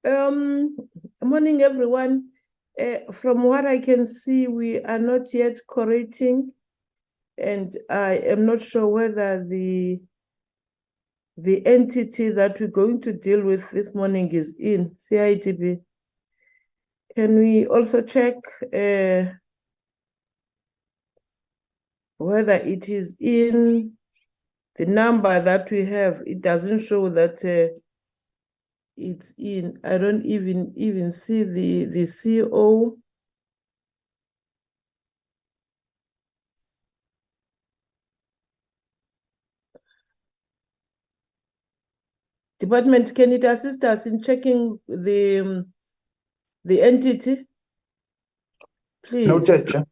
Morning, everyone. From what I can see, we are not yet correcting, and I am not sure whether the entity that we're going to deal with this morning is in cidb. Can we also check whether it is in the number that we have? It doesn't show that it's in. I don't even see the CO. Department, can it assist us in checking the entity? Please. No, Chair.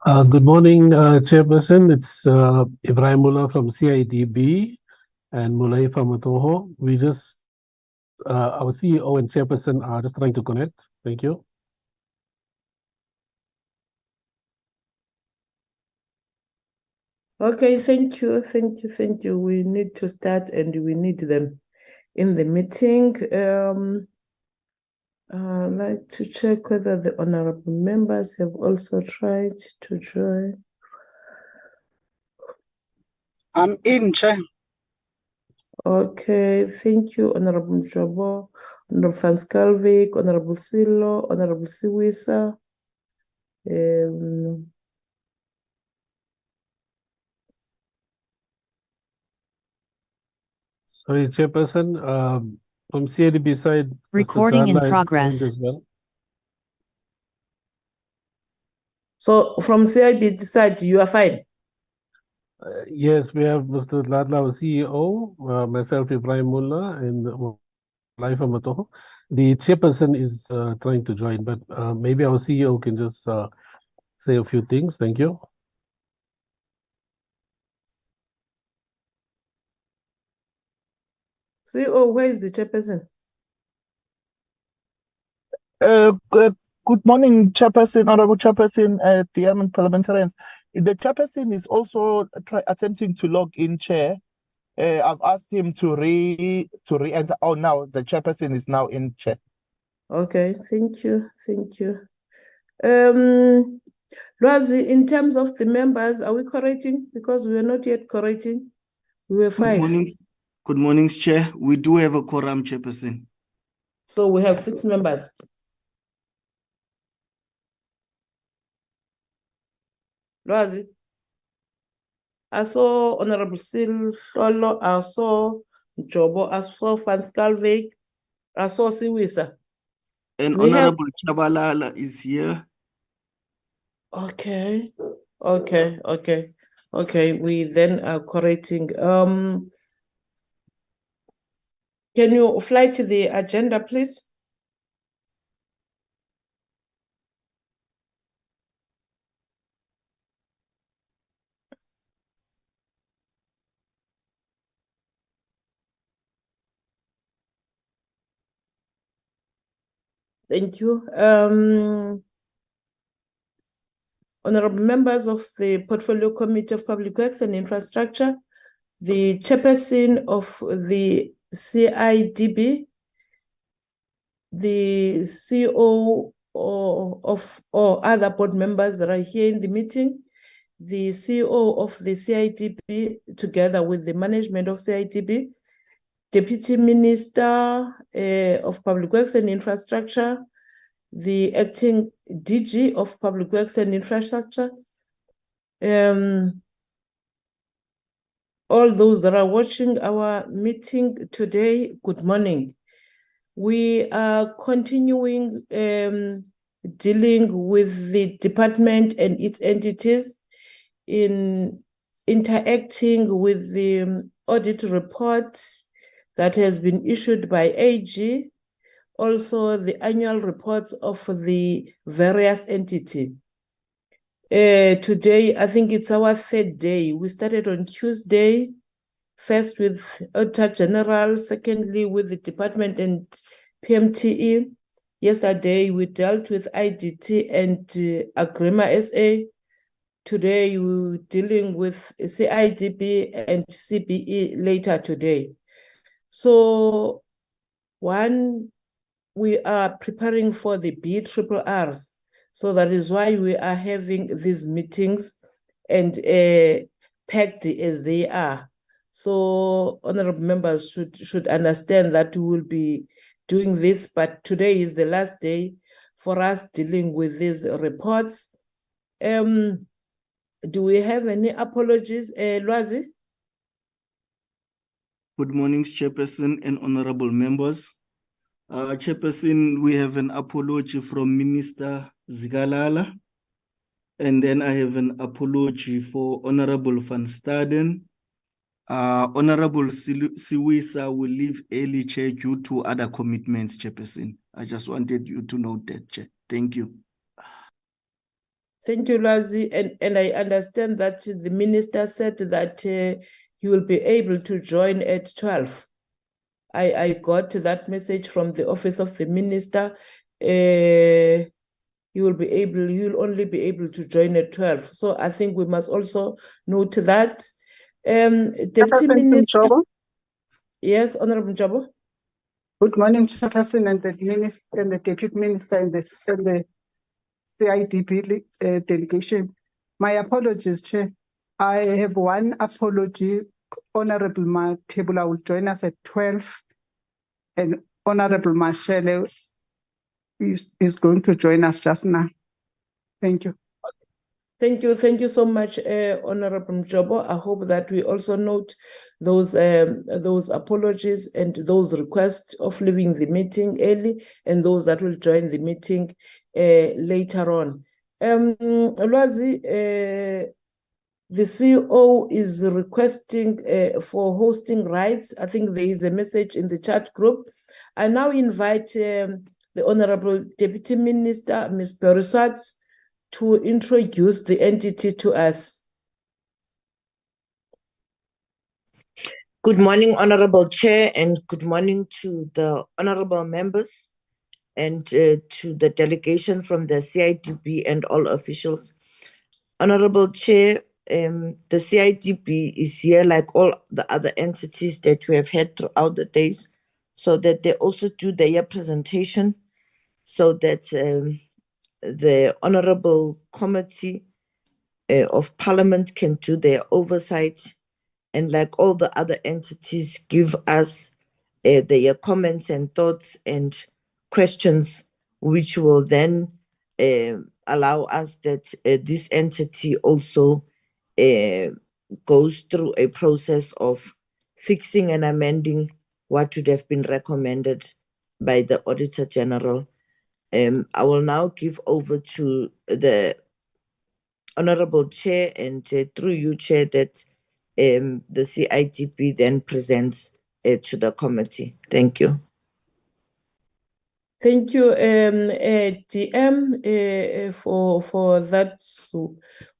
Good morning, Chairperson. It's Ibrahim Mullah from CIDB and Mulay from Matoho. We just, our CEO and Chairperson are just trying to connect. Thank you. Okay, thank you. We need to start and we need them in the meeting. I'd like to check whether the honorable members have also tried to join. I'm in, Chair. Okay, thank you, Honorable Jobo, Honorable Van Skalvik, Honorable Silo, Honorable Siwisa. Sorry, Chairperson. From CIDB side, Recording in Mr. Tala is progress. joined as well. So from CIB side, you are fine? Yes, we have Mr. Ladla, our CEO, myself, Ibrahim Mullah, and Mulay from Matoho. The Chairperson is trying to join, but maybe our CEO can just say a few things. Thank you. CEO, where is the Chairperson? Good morning, Chairperson, Honorable Chairperson, DM and parliamentarians. The Chairperson is also attempting to log in, Chair. I've asked him to re-enter. Oh, now the Chairperson is now in, Chair. Okay, thank you. Lwazi, in terms of the members, are we correcting? Because we are not yet correcting. We were 5. Good morning, Chair. We do have a quorum, Chairperson. So we have 6 members. Lwazi, I saw Honorable Sil Solo, I saw Jobo, I saw Van Skalvik, I saw Siwisa. And Honorable Chabalala is here. Okay, we then are correcting. Can you fly to the agenda, please? Thank you. Honorable members of the Portfolio Committee of Public Works and Infrastructure, the Chairperson of the CIDB, the CEO or other board members that are here in the meeting, the CEO of the CIDB, together with the management of CIDB, Deputy Minister of Public Works and Infrastructure, the acting DG of Public Works and Infrastructure, all those that are watching our meeting today, good morning. We are continuing dealing with the department and its entities in interacting with the audit report that has been issued by AG, also the annual reports of the various entities. Today, I think it's our third day. We started on Tuesday, first with Auditor General, secondly with the department and PMTE. Yesterday, we dealt with IDT and Agrima SA. Today, we're dealing with CIDB and CBE later today. So, one, we are preparing for the BRRRs. So that is why we are having these meetings and packed as they are. So honorable members should understand that we will be doing this, but today is the last day for us dealing with these reports. Do we have any apologies, Lwazi? Good morning, Chairperson and honorable members. Chairperson, we have an apology from Minister Zikalala. And then I have an apology for Honorable Van Staden. Honorable Siwisa will leave early, Chair, due to other commitments, Chairperson. I just wanted you to note that, Chair. Thank you. Thank you, Lwazi. And I understand that the minister said that he will be able to join at 12. I got that message from the office of the minister. He will only be able to join at 12. So I think we must also note that. Deputy Minister. Yes, Honorable Njabo. Good morning, Chairperson and the Minister and the Deputy Minister and the CIDB delegation. My apologies, Chair. I have one apology. Honorable Matebula will join us at 12, and Honorable Mashele is going to join us just now. Thank you. Thank you so much, Honorable Njabo. I hope that we also note those apologies and those requests of leaving the meeting early, and those that will join the meeting later on. Lwazi, the CEO is requesting for hosting rights. I think there is a message in the chat group. I now invite the Honorable Deputy Minister, Ms. Periswatz, to introduce the entity to us. Good morning, Honorable Chair, and good morning to the honorable members and to the delegation from the CIDB and all officials. Honorable Chair, the CIDB is here like all the other entities that we have had throughout the days, so that they also do their presentation, so that the Honorable Committee of Parliament can do their oversight, and like all the other entities, give us their comments and thoughts and questions, which will then allow us that this entity also goes through a process of fixing and amending what would have been recommended by the Auditor General. I will now give over to the Honorable Chair, and through you, Chair, that the CIDB then presents to the committee. Thank you. Thank you, DM, for that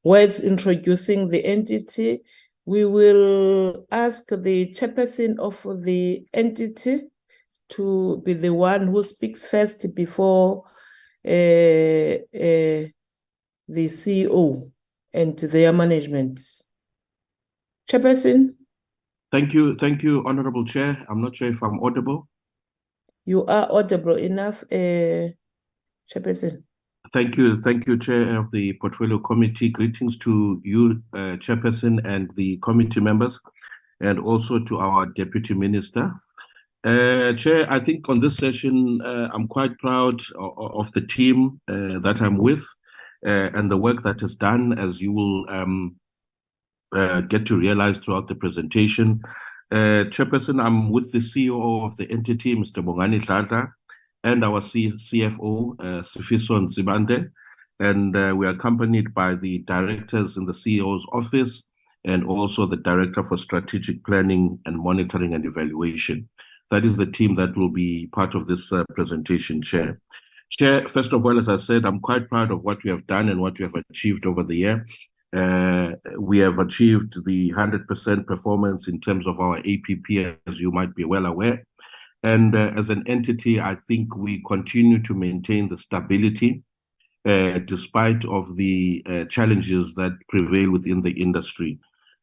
words introducing the entity. We will ask the chairperson of the entity to be the one who speaks first before the CEO and their management. Chairperson. Thank you, Honorable Chair. I'm not sure if I'm audible. You are audible enough, Chairperson. Thank you, Chair of the Portfolio Committee. Greetings to you, Chairperson, and the committee members, and also to our Deputy Minister. Chair, I think on this session, I'm quite proud of the team that I'm with and the work that is done, as you will get to realize throughout the presentation. Chairperson, I'm with the CEO of the entity, Mr. Bongani Dladla, and our CFO, Sifiso Nzibande, and we are accompanied by the directors in the CEO's office and also the Director for Strategic Planning and Monitoring and Evaluation. That is the team that will be part of this presentation, Chair. Chair, first of all, as I said, I'm quite proud of what we have done and what we have achieved over the year. We have achieved the 100% performance in terms of our APP, as you might be well aware. And as an entity, I think we continue to maintain the stability despite of the challenges that prevail within the industry.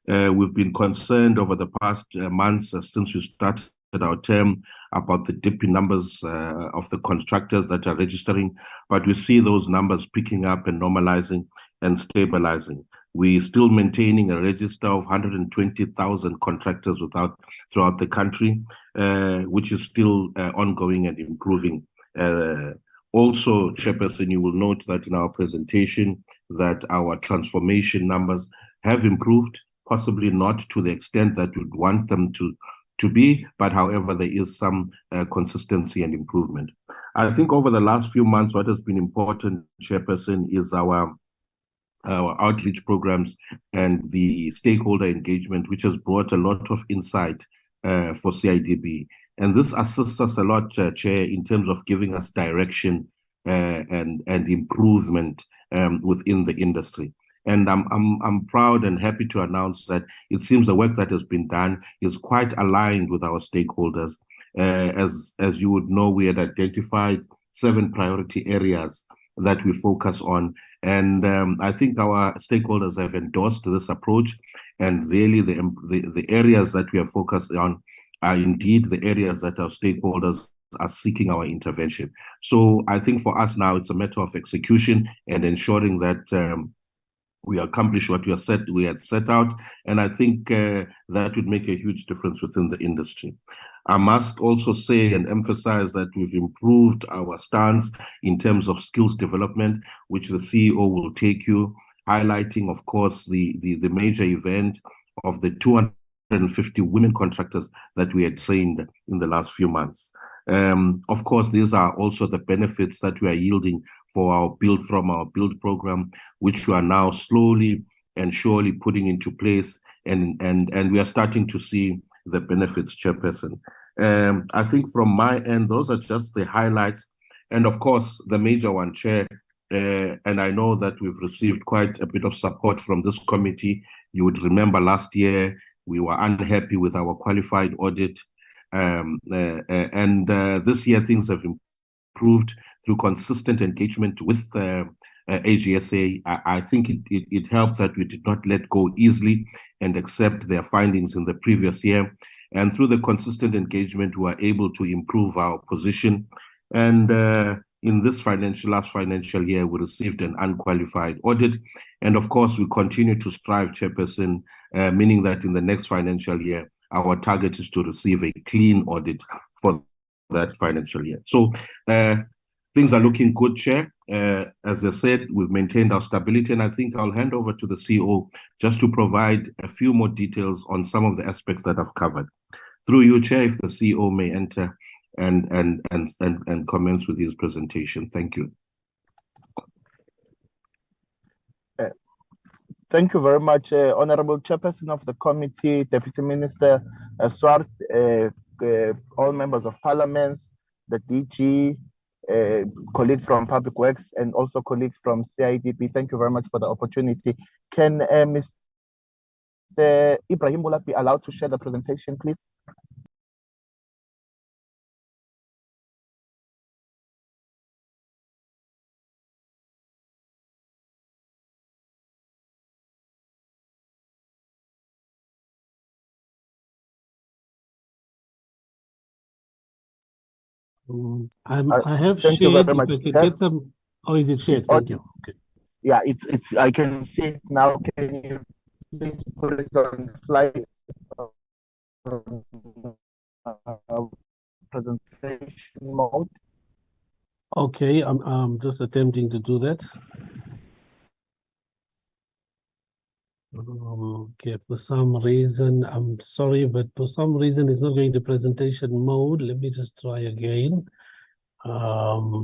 We've been concerned over the past months since we started our term about the dip in numbers of the contractors that are registering, but we see those numbers picking up and normalizing and stabilizing. We're still maintaining a register of 120,000 contractors throughout the country, which is still ongoing and improving. Also, Chairperson, you will note that in our presentation that our transformation numbers have improved, possibly not to the extent that we'd want them to be, but however, there is some consistency and improvement. I think over the last few months, what has been important, Chairperson, is our outreach programs and the stakeholder engagement, which has brought a lot of insight for CIDB. And this assists us a lot, Chair, in terms of giving us direction and improvement within the industry. And I'm proud and happy to announce that it seems the work that has been done is quite aligned with our stakeholders. As you would know, we had identified 7 priority areas that we focus on. And I think our stakeholders have endorsed this approach. And really the areas that we are focused on are indeed the areas that our stakeholders are seeking our intervention. So I think for us now, it's a matter of execution and ensuring that we accomplish what we had set out, and I think that would make a huge difference within the industry. I must also say and emphasize that we've improved our stance in terms of skills development, which the CEO will take you, highlighting, of course, the major event of the 250 women contractors that we had trained in the last few months. Of course, these are also the benefits that we are yielding for our build program, which we are now slowly and surely putting into place, and we are starting to see the benefits, Chairperson. I think from my end, those are just the highlights. And of course, the major one, Chair, and I know that we've received quite a bit of support from this committee. You would remember last year, we were unhappy with our qualified audit. This year, things have improved through consistent engagement with AGSA. I think it helped that we did not let go easily and accept their findings in the previous year. And through the consistent engagement, we were able to improve our position. And in this last financial year, we received an unqualified audit. And of course, we continue to strive, Chairperson, meaning that in the next financial year, our target is to receive a clean audit for that financial year. So things are looking good, Chair. As I said, we've maintained our stability, and I think I'll hand over to the CEO just to provide a few more details on some of the aspects that I've covered. Through you, Chair, if the CEO may enter and commence with his presentation. Thank you. Thank you very much, Honorable Chairperson of the Committee, Deputy Minister Swarth, all members of Parliament, the DG, colleagues from Public Works, and also colleagues from CIDB. Thank you very much for the opportunity. Can Mr. Ibrahim Mula be allowed to share the presentation, please? I have Thank you shared. very much, If I can Chair. get some. Oh, is it shared? Thank you. Okay. Yeah, it's. I can see it now. Can you please put it on slide presentation mode? Okay, I'm just attempting to do that. Okay, for some reason, I'm sorry, but for some reason it's not going to presentation mode. Let me just try again. Okay.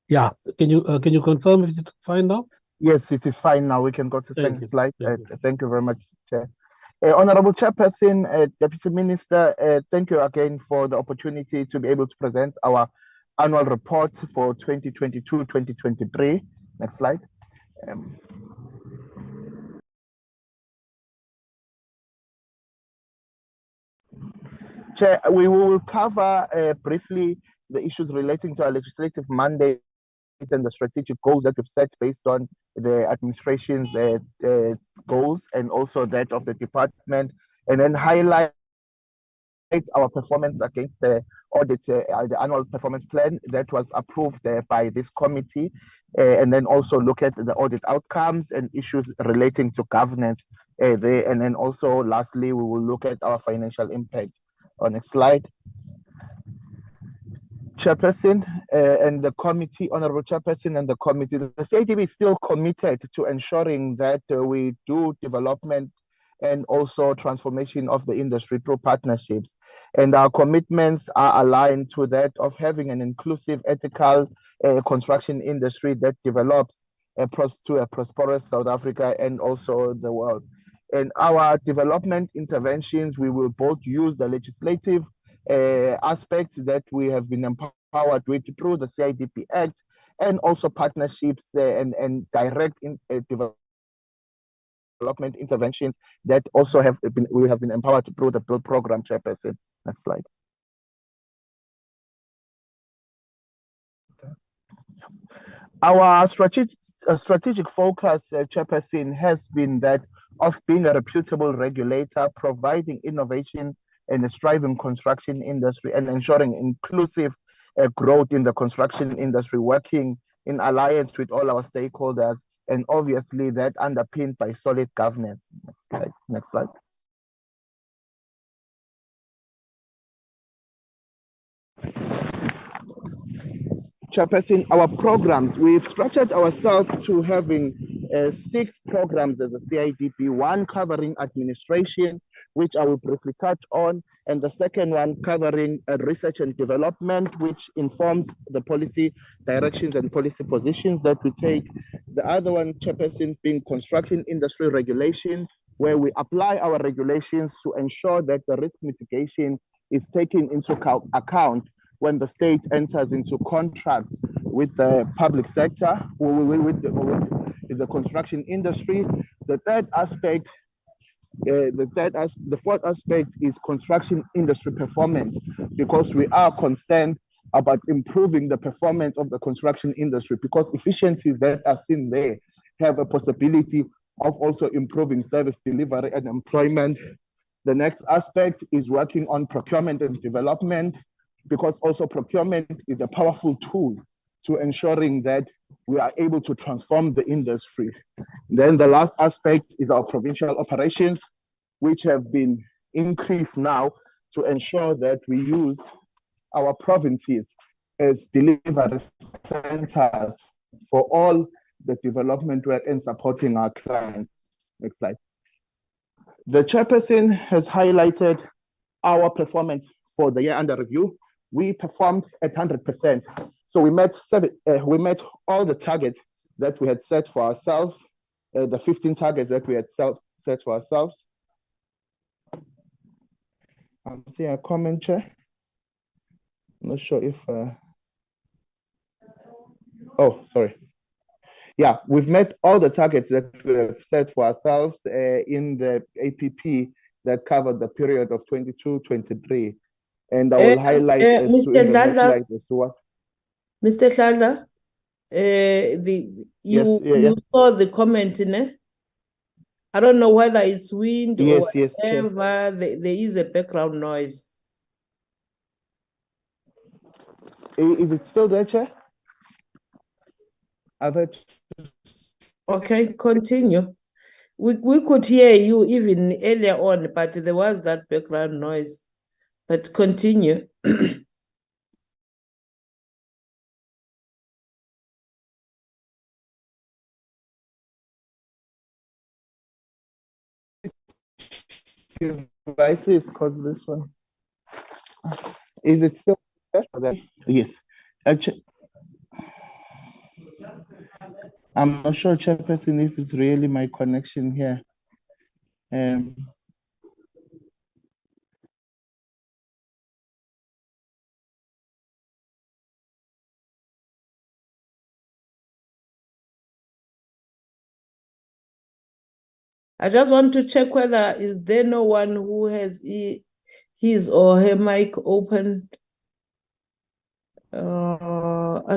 Yeah, can you confirm if it's fine now? Yes, it is fine now. We can go to the Thank second you. slide. Thank you. Thank you very much, Chair. Honorable Chairperson, Deputy Minister, thank you again for the opportunity to be able to present our annual report for 2022-2023. Next slide. Chair, we will cover briefly the issues relating to our legislative mandate and the strategic goals that we've set based on the administration's goals and also that of the department, and then highlight our performance against the audit, the annual performance plan that was approved by this committee, and then also look at the audit outcomes and issues relating to governance there. And then also, lastly, we will look at our financial impact. On next slide. Chairperson and the committee, Honorable Chairperson and the committee, the cidb is still committed to ensuring that we do development and also transformation of the industry through partnerships. And our commitments are aligned to that of having an inclusive, ethical construction industry that develops to a prosperous South Africa and also the world. In our development interventions, we will both use the legislative aspects that we have been empowered with through the CIDP Act and also partnerships and direct development interventions that also we have been empowered through the Build Program, Chairperson. Next slide. Our strategic focus, Chairperson, has been that of being a reputable regulator, providing innovation in the thriving construction industry and ensuring inclusive growth in the construction industry, working in alliance with all our stakeholders, and obviously that underpinned by solid governance. Next slide. Next slide. Chairperson, our programs, we've structured ourselves to having 6 programs as a CIDP, one covering administration, which I will briefly touch on, and the second one covering research and development, which informs the policy directions and policy positions that we take. The other one, Chairperson, being construction industry regulation, where we apply our regulations to ensure that the risk mitigation is taken into account when the state enters into contracts with the public sector, with the construction industry. The fourth aspect is construction industry performance, because we are concerned about improving the performance of the construction industry, because efficiencies that are seen there have a possibility of also improving service delivery and employment. The next aspect is working on procurement and development, because also procurement is a powerful tool to ensuring that we are able to transform the industry. Then the last aspect is our provincial operations, which have been increased now to ensure that we use our provinces as delivery centers for all the development work and supporting our clients. Next slide. The Chairperson has highlighted our performance for the year under review. We performed at 100%. So we met all the targets that we had set for ourselves, the 15 targets that we had set for ourselves. I'm seeing a comment, Chair. I'm not sure if, oh, sorry. Yeah, we've met all the targets that we have set for ourselves in the APP that covered the period of 22-23. And I will highlight Mr. Dladla, as to what. Mr. Dladla, you saw the comment, ne? I don't know whether it's wind or whatever. There is a background noise. Is it still there, Chair? Okay, continue. We could hear you even earlier on, but there was that background noise. But continue. devices, because this one is it still there? Yes. Actually, I'm not sure, Chairperson, if it's really my connection here. I just want to check whether is there no one who has his or her mic open. I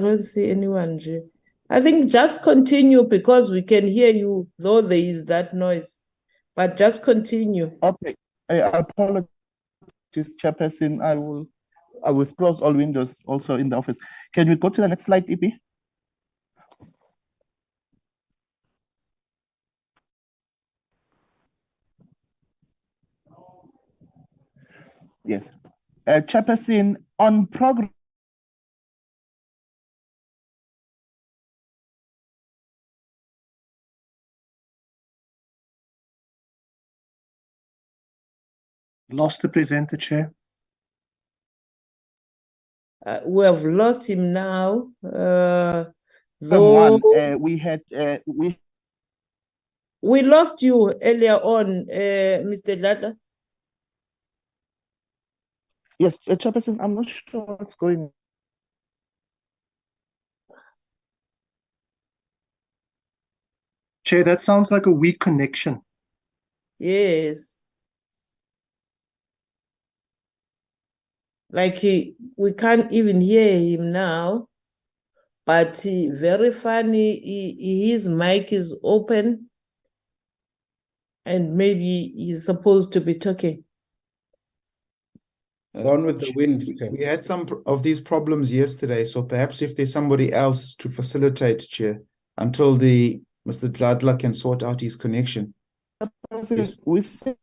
don't see anyone, G. I think just continue because we can hear you, though there is that noise. But just continue. Okay. I apologize, Chairperson. I will close all windows also in the office. Can we go to the next slide, EP? Yes. Chairperson, on progress. Lost the presenter, Chair. We have lost him now. One, Though we lost you earlier on, Mr. Dladla. Yes, Chairperson, I'm not sure what's going on. Chair, that sounds like a weak connection. Yes. Like we can't even hear him now, but very funny, his mic is open and maybe he's supposed to be talking. Gone with the wind. We had some of these problems yesterday, so perhaps if there's somebody else to facilitate, Chair, until Mr. Dladla can sort out his connection. Yes. We seem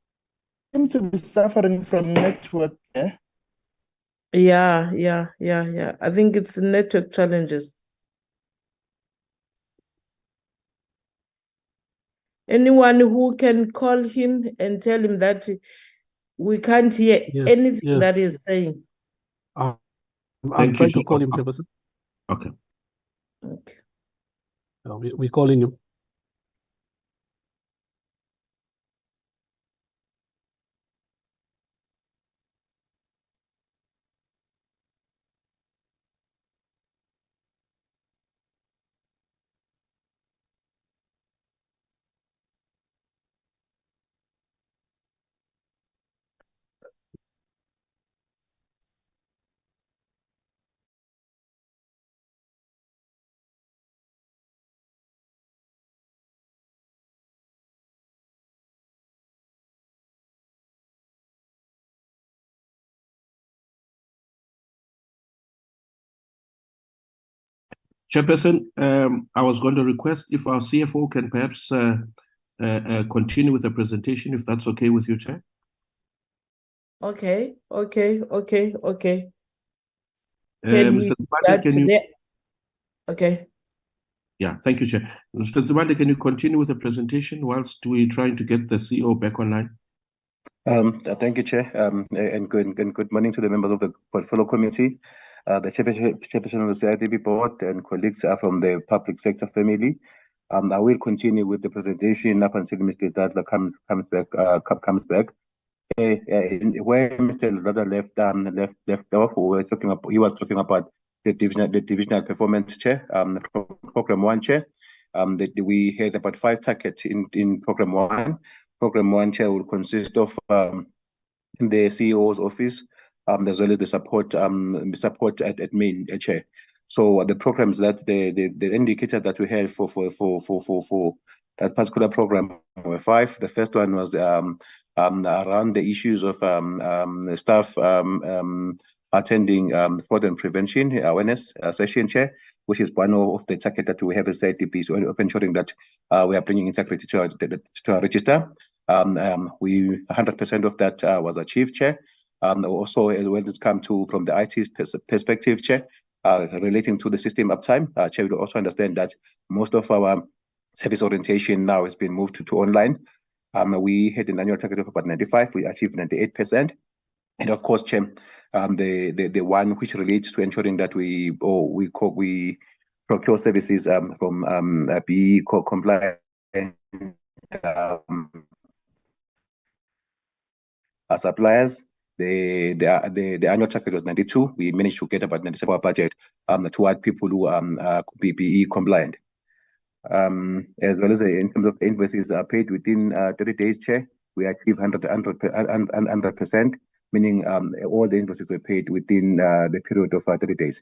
to be suffering from network. Yeah. I think it's network challenges. Anyone who can call him and tell him that we can't hear anything that he's saying. I'll try to call him, Chairperson. Okay. We're calling him. Chairperson, I was going to request if our CFO can perhaps continue with the presentation, if that's okay with you, Chair. Okay. Mr. Zimande, can you? Okay. Yeah, thank you, Chair. Mr. Zimande, can you continue with the presentation whilst we're trying to get the CEO back online? Thank you, Chair, and good morning to the members of the Portfolio Committee, the Chairperson of the cidb Board, and colleagues from the public sector family. I will continue with the presentation up until Mr. Dladla comes back. Where Mr. Dladla left off, he was talking about the divisional performance, Chair, Program 1, Chair. That we had about 5 targets in Program 1. Program 1, Chair, will consist of the CEO's office, as well as the support admin, Chair. So the programs that the indicator that we had for that particular program were 5. The first one was around the issues of staff attending fraud and prevention awareness session, Chair, which is one of the target that we have as cidb, so of ensuring that we are bringing integrity to our register. 100% of that was achieved, Chair. Also, when it comes to from the IT perspective, Chair, relating to the system uptime, Chair, we also understand that most of our service orientation now has been moved to online. We had an annual target of about 95. We achieved 98%. And of course, Chair, the one which relates to ensuring that we procure services from BE compliant suppliers. The annual target was 92. We managed to get about 97 budget toward people who are BE compliant. As well as in terms of invoices paid within 30 days, Chair, we achieved 100%, meaning all the invoices were paid within the period of 30 days.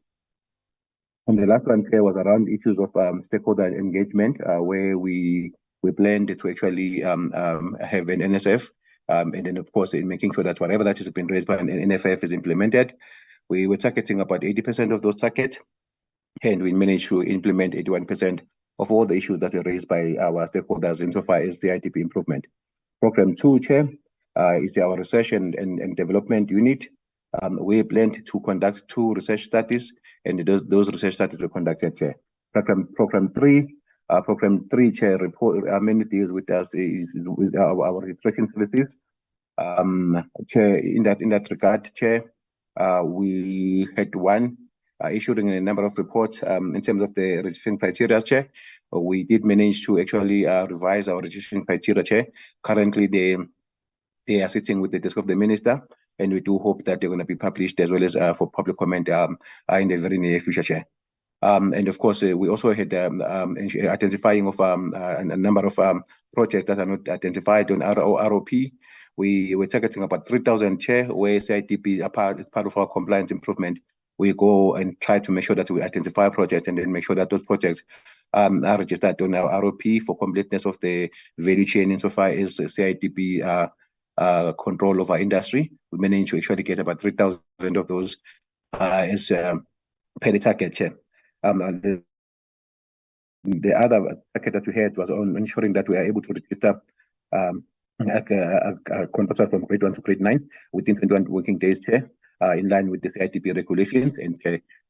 And the last one, Chair, was around issues of stakeholder engagement, where we planned to actually have an NSF, and then of course in making sure that whatever that has been raised by an NFF is implemented. We were targeting about 80% of those targets, and we managed to implement 81% of all the issues that were raised by our stakeholders insofar as the ITP improvement. Program 2, Chair, is our research and development unit. We planned to conduct 2 research studies, and those research studies were conducted, Chair. Program 3, Chair, report mainly deals with us with our registration services. Chair, in that regard, Chair, we had one issuing a number of reports in terms of the registration criteria, Chair. We did manage to actually revise our registration criteria, Chair. Currently, they are sitting with the desk of the minister, and we do hope that they're going to be published as well as for public comment in the very near future, Chair. And of course, we also had identifying of a number of projects that are not identified on ROP. We were targeting about 3,000, Chair, where CITP, part of our compliance improvement, we go and try to make sure that we identify projects and then make sure that those projects are registered on our ROP for completeness of the value chain insofar as CITP control of our industry. We managed to actually get about 3,000 of those as per the target, Chair. The other target that we had was on ensuring that we are able to register contractors from grade 1 to grade 9 within 21 working days, Chair, in line with the CITP regulations, and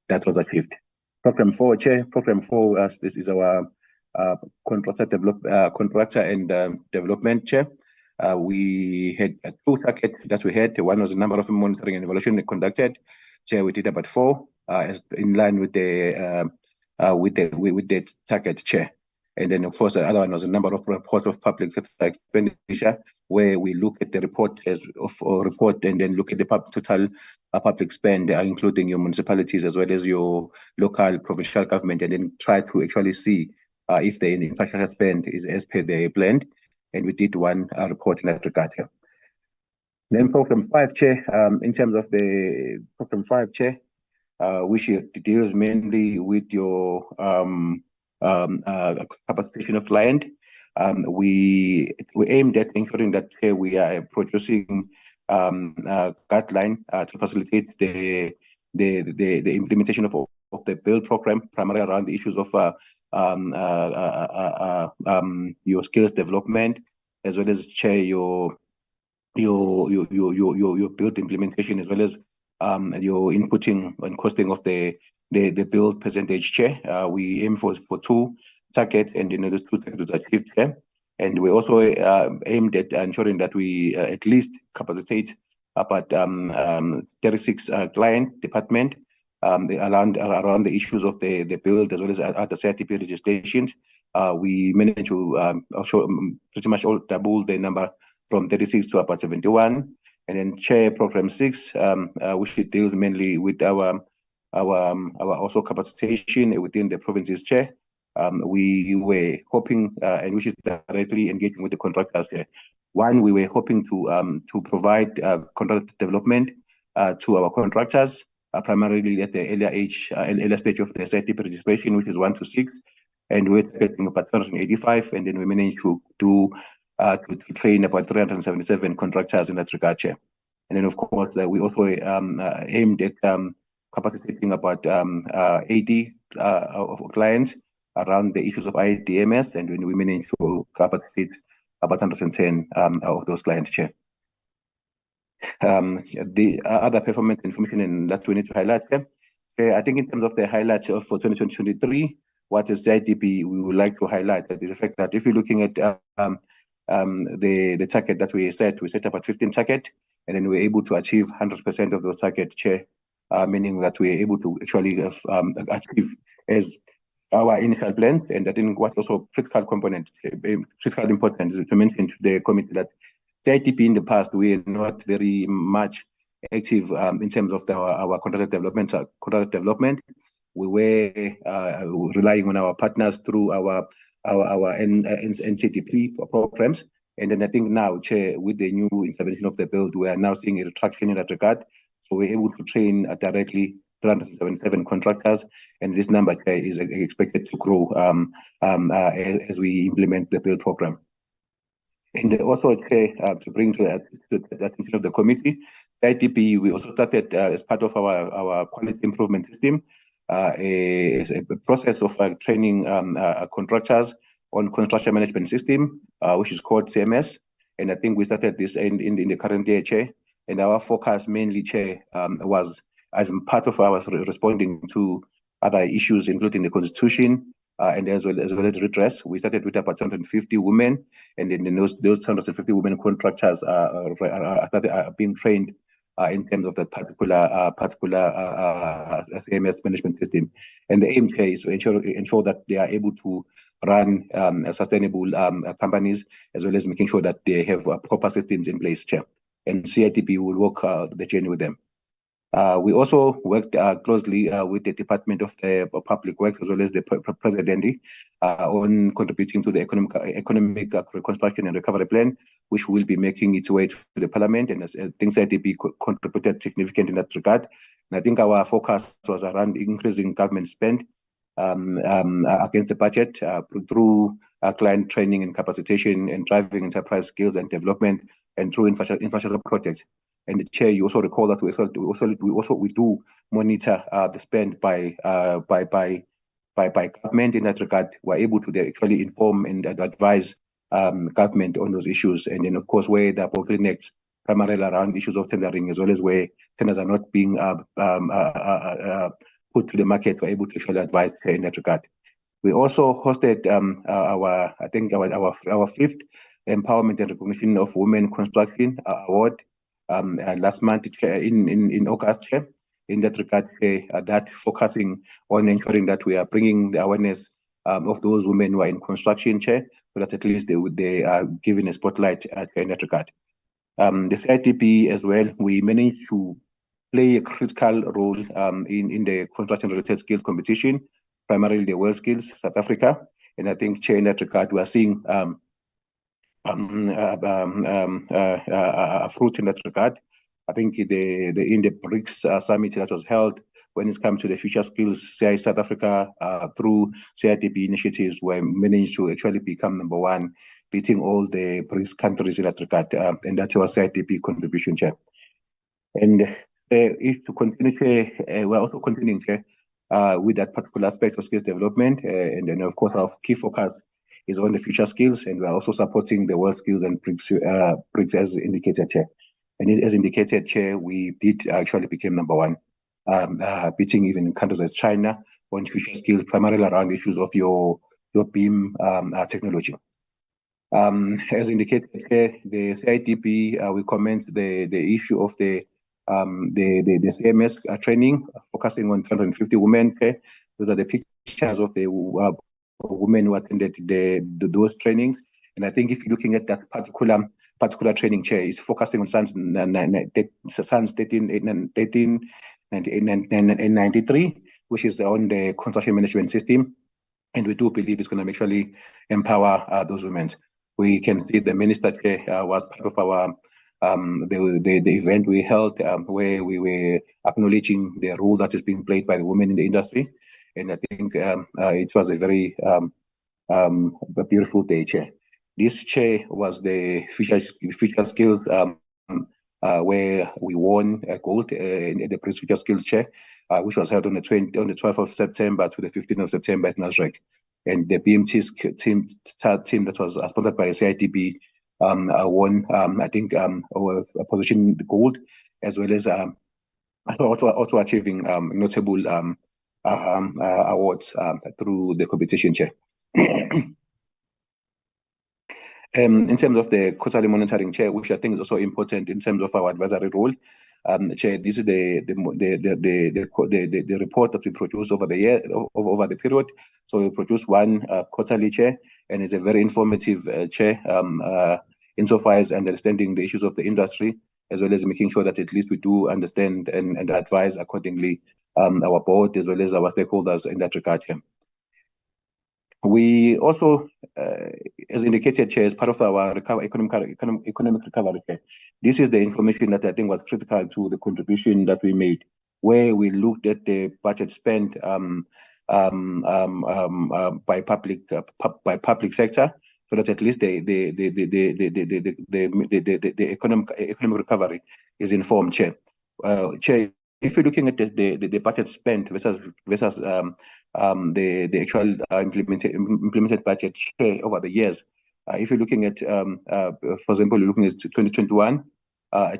that was achieved. Program 4, Chair. Program 4 this is our contractor and development, Chair. We had 2 targets that we had. One was the number of monitoring and evaluation conducted. Chair, we did about 4, in line with the target, Chair. And then, of course, the other one was a number of reports of public sector expenditure, where we look at the report and then look at the total public spend, including your municipalities as well as your local provincial government, and then try to actually see if the infrastructure spend is as per the plan. And we did one report in that regard here. Then Program 5, Chair, in terms of the Program 5, Chair, which deals mainly with your capacitation of land. We aimed at ensuring that we are producing guideline to facilitate the implementation of the build program, primarily around the issues of your skills development, as well as, Chair, your build implementation, as well as your inputting and costing of the build percentage, Chair. We aim for 2 targets, and those 2 targets are achieved, Chair. And we also aimed at ensuring that we at least capacitate about 36 client department around the issues of the build as well as other CITP legislations. We managed to pretty much double the number from 36 to about 71. And then, Chair, Program 6, which deals mainly with our also capacitation within the provinces, Chair. We were hoping, and which is directly engaging with the contractors, Chair. One, we were hoping to provide contract development to our contractors, primarily at the earlier stage of the CITP registration, which is 1 to 6, and we're expecting about 385, and then we managed to train about 377 contractors in that regard, Chair. And then, of course, we also aimed at capacitating about 80 of clients around the issues of IDMS, and when we managed to capacitate about 110 of those clients, Chair. The other performance information and that we need to highlight, Chair. I think in terms of the highlights for 2023, what is CITP we would like to highlight is the fact that if you're looking at the target that we set about 15 target, and then we were able to achieve 100% of those targets, Chair, meaning that we were able to actually achieve as our initial plans. And I think what's also critical component, critical important is to mention to the committee that CITP in the past, we are not very much active in terms of our contract development. We were relying on our partners through our NCDP programs. And then I think now, Chair, with the new intervention of the bill, we are now seeing a retraction in that regard. So we're able to train directly 377 contractors, and this number is expected to grow as we implement the bill program. And also, to bring to the attention of the committee, CITP, we also started as part of our quality improvement system, a process of training contractors on construction management system, which is called CMS. And I think we started this in the current year, Chair. And our focus mainly, Chair, was as part of our responding to other issues, including the Constitution, and as well as redress. We started with about 250 women, and then those 250 women contractors are being trained in terms of that particular CMS management system. And the aim here is to ensure that they are able to run sustainable companies, as well as making sure that they have proper systems in place, Chair. And CITP will work the journey with them. We also worked closely with the Department of Public Works, as well as the President, on contributing to the economic reconstruction and recovery plan, which will be making its way to the Parliament. And I think CITP contributed significantly in that regard. And I think our focus was around increasing government spend against the budget through client training and capacitation, and driving enterprise skills and development, and through infrastructure projects. And the Chair, you also recall that we do monitor the spend by government in that regard. We're able to actually inform and advise government on those issues. And then, of course, where the bottlenecks primarily around issues of tendering, as well as where tenders are not being put to the market, we're able to actually advise in that regard. We also hosted our fifth Empowerment and Recognition of Women Construction Award last month in August, Chair. In that regard, that focusing on ensuring that we are bringing the awareness of those women who are in construction, Chair, so that at least they are given a spotlight in that regard. The CITP as well, we managed to play a critical role in the construction-related skills competition, primarily the World Skills South Africa. And I think, Chair, in that regard, we are seeing a fruit in that regard. I think in the BRICS summit that was held, when it comes to the future skills, CI South Africa through CITP initiatives, we managed to actually become number one, beating all the BRICS countries in that regard, and that's our CITP contribution, Chair. And if to continue, we're also continuing, Chair, with that particular aspect of skills development, and then of course our key focus is on the future skills, and we're also supporting the World Skills and BRICS as indicated, Chair. And as indicated, Chair, we did actually become number one, beating even countries as China on future skills, primarily around issues of your beam technology. As indicated, Chair, the CITP, we commenced the issue of the CMS training, focusing on 250 women. Chair. Those are the pictures of the women who attended those trainings. And I think if you're looking at that particular training, Chair, is focusing on SANS 1393, which is on the construction management system. And we do believe it's going to actually empower those women. We can see the Minister, Chair, was part of our the event we held where we were acknowledging the role that is being played by the women in the industry. And I think it was a very beautiful day, Chair. This, Chair, was the future skills where we won gold in the BRICS Future Skills, Chair, which was held on the 12th of September to the 15th of September at Nasrec. And the BMT team that was sponsored by the CITP won, I think, a position gold, as well as also achieving notable awards through the competition, Chair. In terms of the quarterly monitoring, Chair, which I think is also important in terms of our advisory role, Chair, this is the report that we produce over the year, over the period. So we produce one quarterly, Chair, and it's a very informative Chair, insofar as understanding the issues of the industry, as well as making sure that at least we do understand and advise accordingly our board as well as our stakeholders in that regard, Chair. We also, as indicated, Chair, as part of our economic recovery, Chair, this is the information that I think was critical to the contribution that we made, where we looked at the budget spent by public sector, so that at least the economic recovery is informed, Chair. Chair, if you're looking at the budget spent versus the actual implemented budget share over the years, if you're looking at, for example, you're looking at 2021,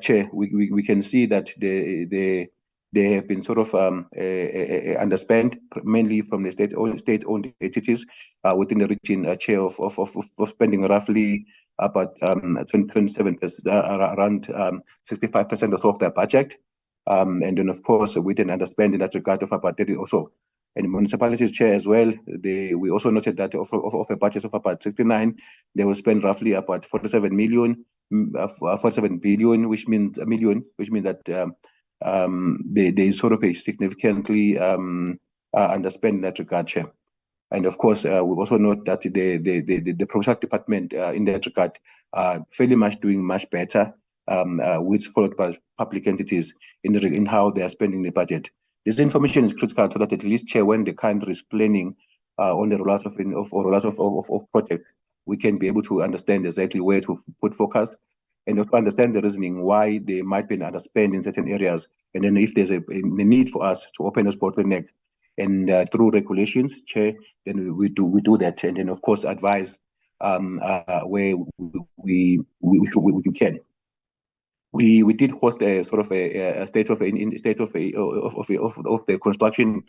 Chair, we can see that they have been sort of underspent, mainly from the state-owned entities within the region, Chair, of spending roughly about 27%, around 65% or so of their budget. And then, of course, we didn't underspend in that regard of about 30 or so. And municipalities, Chair, as well, we also noted that of a budget of about 69, they will spend roughly about 47 billion, which means a million, which means that they sort of a significantly underspend in that regard, Chair. And of course, we also note that the provincial department in that regard are fairly much doing much better, with followed by public entities in how they are spending the budget. This information is critical so that at least, Chair, when the country is planning on the rollout of projects, we can be able to understand exactly where to put focus and also understand the reasoning why they might be underspend in certain areas. And then if there's a need for us to open those bottlenecks and through regulations, Chair, then we do that. And then, of course, advise where we can. We did host a sort of a state of the construction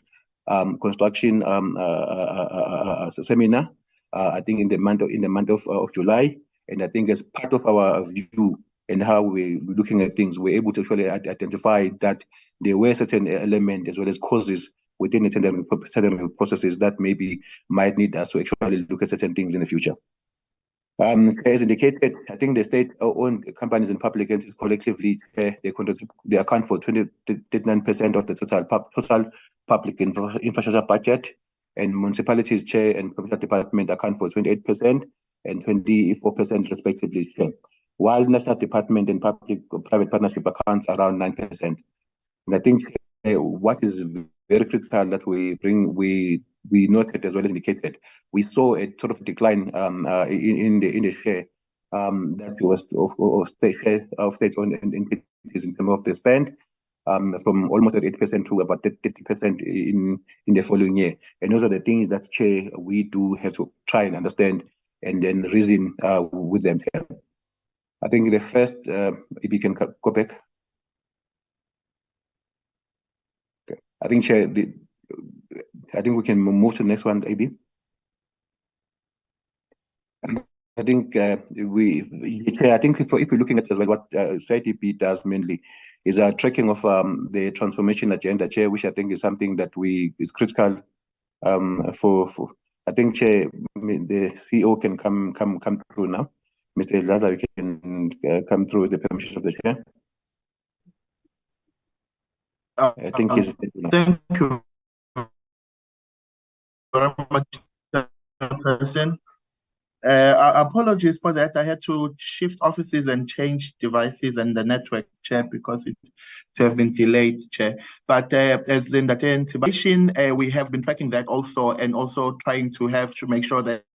seminar, I think in the month of July, and I think as part of our view and how we're looking at things, we're able to actually identify that there were certain elements as well as causes within the tendering processes that maybe might need us to actually look at certain things in the future. As indicated, I think the state-owned companies and public entities collectively, they account for 29% of the total public infrastructure budget, and municipalities, Chair, and provincial department account for 28% and 24% respectively, Chair, while national department and public-private partnership accounts around 9%. And I think what is very critical that we noted as well as indicated, we saw a sort of decline in the share that was of state-owned entities in terms of the spend, from almost 8% to about 30% in the following year. And those are the things that, Chair, we do have to try and understand and then reason with them. I think the first, if you can go back. Okay. I think, Chair, I think we can move to the next one, AB. I think Chair, I think if we're looking at as well what cidb does mainly is a tracking of the transformation agenda, Chair, which I think is something that is critical for I think, Chair, the CEO can come through now. Mr. Lada, you can come through with the permission of the Chair. I think he's. Thank you very much, Person. Apologies for that. I had to shift offices and change devices and the network, Chair, because it have been delayed, Chair. But as in the anticipation, we have been tracking that also, and also trying to make sure that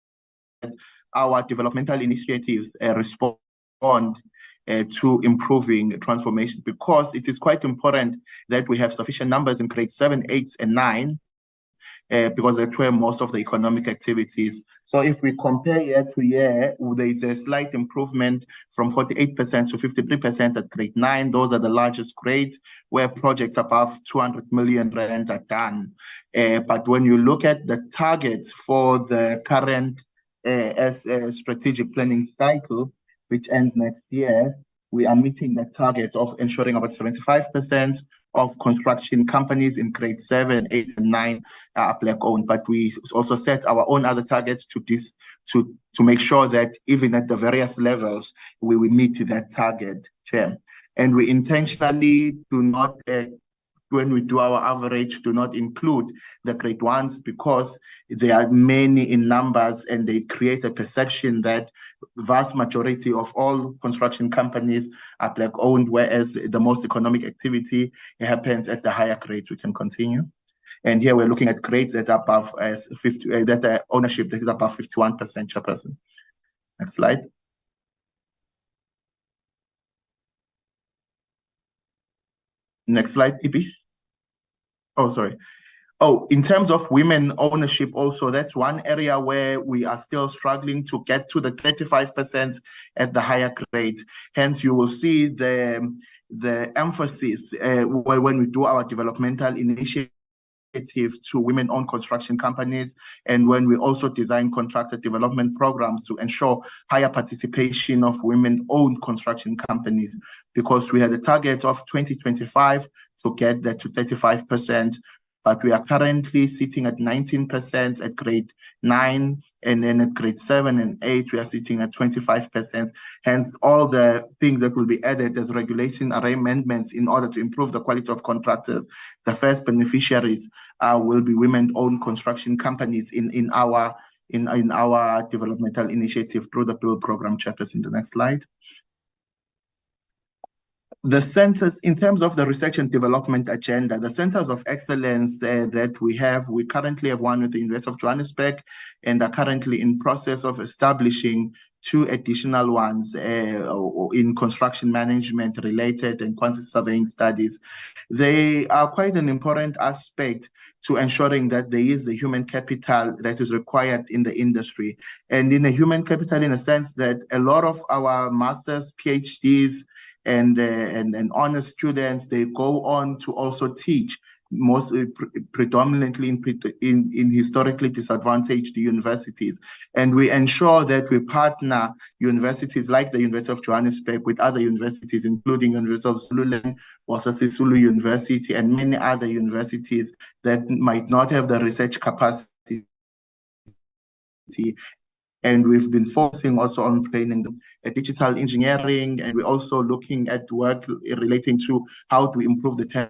our developmental initiatives respond to improving transformation, because it is quite important that we have sufficient numbers in grade 7, 8, and 9. Because that's where most of the economic activities. So if we compare year to year, there is a slight improvement from 48% to 53% at grade 9. Those are the largest grades where projects above 200 million rand are done. But when you look at the targets for the current as a strategic planning cycle, which ends next year, we are meeting the target of ensuring about 75% of construction companies in grade 7, 8, and 9 are Black-owned. But we also set our own other targets to make sure that even at the various levels, we will meet that target, Chair. And we intentionally do not, when we do our average, do not include the grade 1s because there are many in numbers and they create a perception that vast majority of all construction companies are Black-owned, whereas the most economic activity happens at the higher grades. We can continue. And here we're looking at grades that are above that ownership that is above 51%, Chairperson. Next slide. Next slide, EP. Oh, sorry. Oh, in terms of women ownership also, that's one area where we are still struggling to get to the 35% at the higher grade. Hence, you will see the emphasis when we do our developmental initiative to women-owned construction companies, and when we also design contractor development programs to ensure higher participation of women-owned construction companies, because we had a target of 2025 to get that to 35%, but we are currently sitting at 19% at grade 9, and then at grade 7 and 8, we are sitting at 25%. Hence, all the things that will be added as regulation amendments in order to improve the quality of contractors, the first beneficiaries will be women-owned construction companies in our developmental initiative through the build program. Chapters in the next slide. The centers, in terms of the research and development agenda, the centers of excellence that we currently have one with the University of Johannesburg, and are currently in process of establishing 2 additional ones in construction management related and quantity surveying studies. They are quite an important aspect to ensuring that there is the human capital that is required in the industry. And in a human capital, in a sense that a lot of our masters, PhDs, and honors students, they go on to also teach, mostly predominantly in historically disadvantaged universities. And we ensure that we partner universities like the University of Johannesburg with other universities, including University of Zululand, also Sisulu University, and many other universities that might not have the research capacity. And we've been focusing also on training digital engineering, and we're also looking at work relating to how to improve the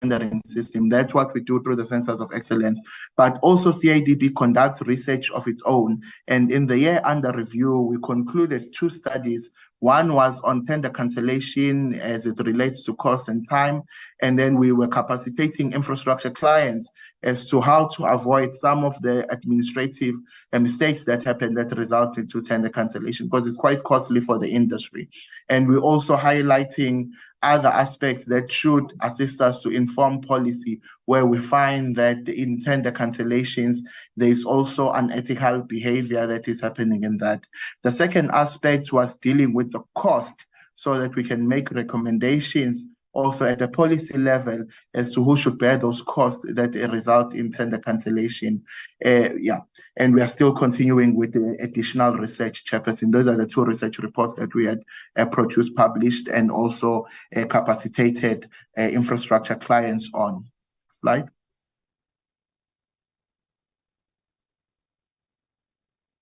tendering system. That's what we do through the Centers of Excellence. But also CIDB conducts research of its own. And in the year under review, we concluded 2 studies. One was on tender cancellation as it relates to cost and time. And then we were capacitating infrastructure clients as to how to avoid some of the administrative mistakes that happen that result into tender cancellation, because it's quite costly for the industry. And we're also highlighting other aspects that should assist us to inform policy, where we find that in tender cancellations, there is also unethical behavior that is happening in that. The second aspect was dealing with the cost, so that we can make recommendations also at a policy level as to who should bear those costs that result in tender cancellation. And we are still continuing with the additional research, Chairperson. Those are the 2 research reports that we had produced, published, and also capacitated infrastructure clients on. Slide.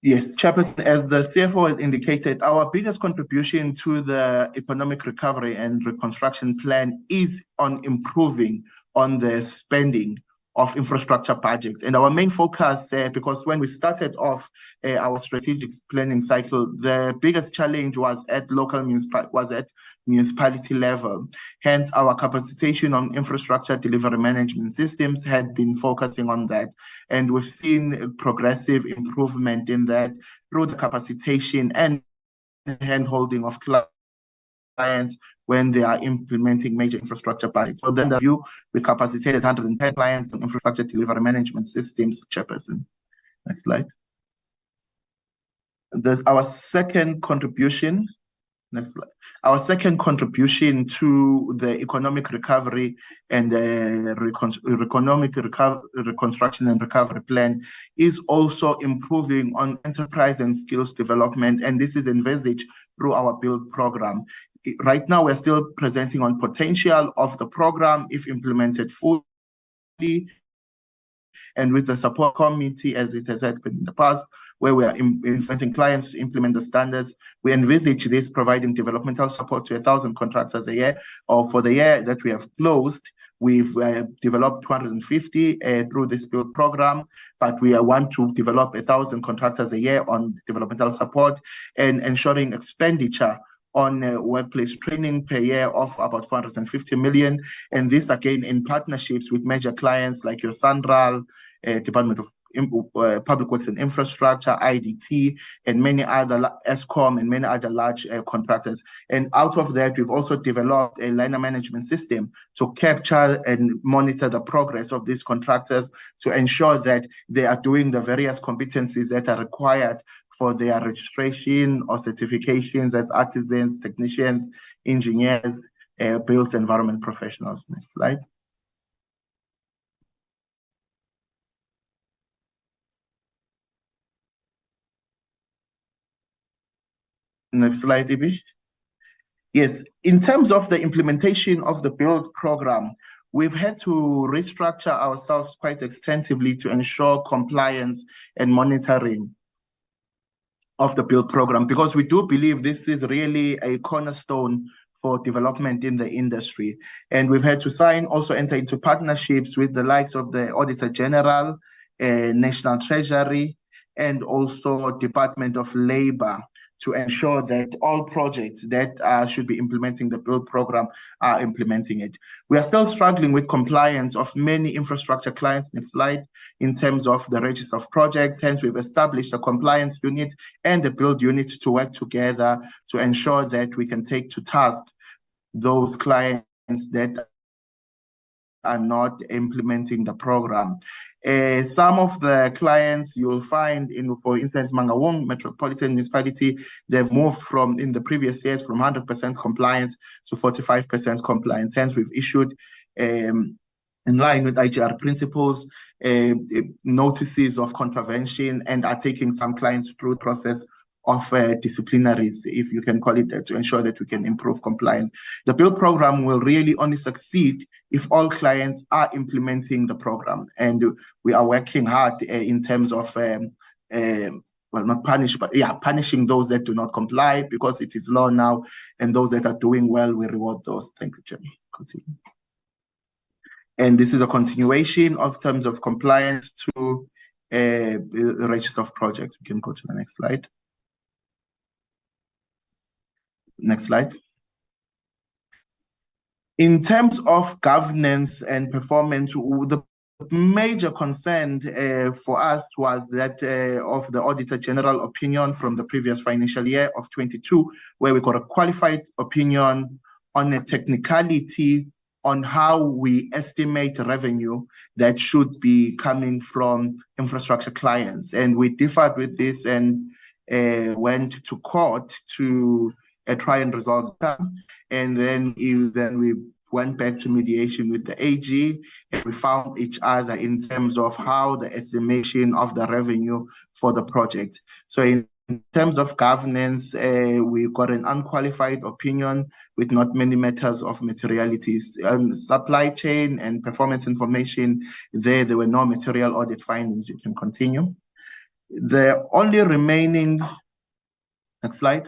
Yes, Chairperson, as the CFO has indicated, our biggest contribution to the economic recovery and reconstruction plan is on improving on the spending of infrastructure projects. And our main focus, because when we started off our strategic planning cycle, the biggest challenge was at municipality level. Hence, our capacitation on infrastructure delivery management systems had been focusing on that. And we've seen progressive improvement in that through the capacitation and hand-holding of clients when they are implementing major infrastructure projects. So then we capacitated 110 clients on infrastructure delivery management systems, Chairperson. Next slide. Our second contribution Next slide. Our second contribution to the economic recovery and reconstruction and recovery plan is also improving on enterprise and skills development, and this is envisaged through our build program. Right now, we're still presenting on potential of the program if implemented fully, and with the support committee, as it has happened in the past, where we are inviting clients to implement the standards. We envisage this providing developmental support to 1,000 contractors a year, or for the year that we have closed, we've developed 250 through this build program, but we want to develop 1,000 contractors a year on developmental support and ensuring expenditure on workplace training per year of about 450 million. And this again in partnerships with major clients like your Sandral, Department of Public Works and Infrastructure, IDT, and many other, ESCOM, and many other large contractors. And out of that, we've also developed a liner management system to capture and monitor the progress of these contractors to ensure that they are doing the various competencies that are required for their registration or certifications as artisans, technicians, engineers, built environment professionals. Next slide. Next slide, DB. Yes, in terms of the implementation of the build program, we've had to restructure ourselves quite extensively to ensure compliance and monitoring of the build program, because we do believe this is really a cornerstone for development in the industry. And we've had to also enter into partnerships with the likes of the Auditor General, National Treasury, and also Department of Labor to ensure that all projects that should be implementing the build program are implementing it. We are still struggling with compliance of many infrastructure clients, next slide, in terms of the register of projects. Hence, we've established a compliance unit and a build unit to work together to ensure that we can take to task those clients that are not implementing the program. Some of the clients you'll find in, for instance, Mangaung Metropolitan Municipality, they've moved from, in the previous years, from 100% compliance to 45% compliance. Hence, we've issued, in line with IGR principles, notices of contravention and are taking some clients through the process of disciplinaries, if you can call it that, to ensure that we can improve compliance. The build program will really only succeed if all clients are implementing the program. And we are working hard in terms of, well, not punish, but yeah, punishing those that do not comply, because it is law now, and those that are doing well, we reward those. Thank you, Chairman. Continue. And this is a continuation of terms of compliance to the register of projects. We can go to the next slide. Next slide. In terms of governance and performance, the major concern for us was that of the Auditor General opinion from the previous financial year of 22, where we got a qualified opinion on a technicality on how we estimate revenue that should be coming from infrastructure clients. And we differed with this and went to court to try and resolve that. And then we went back to mediation with the AG, and we found each other in terms of how the estimation of the revenue for the project. So in terms of governance, we got an unqualified opinion with not many matters of materialities. Supply chain and performance information, there were no material audit findings. You can continue. The only remaining, next slide.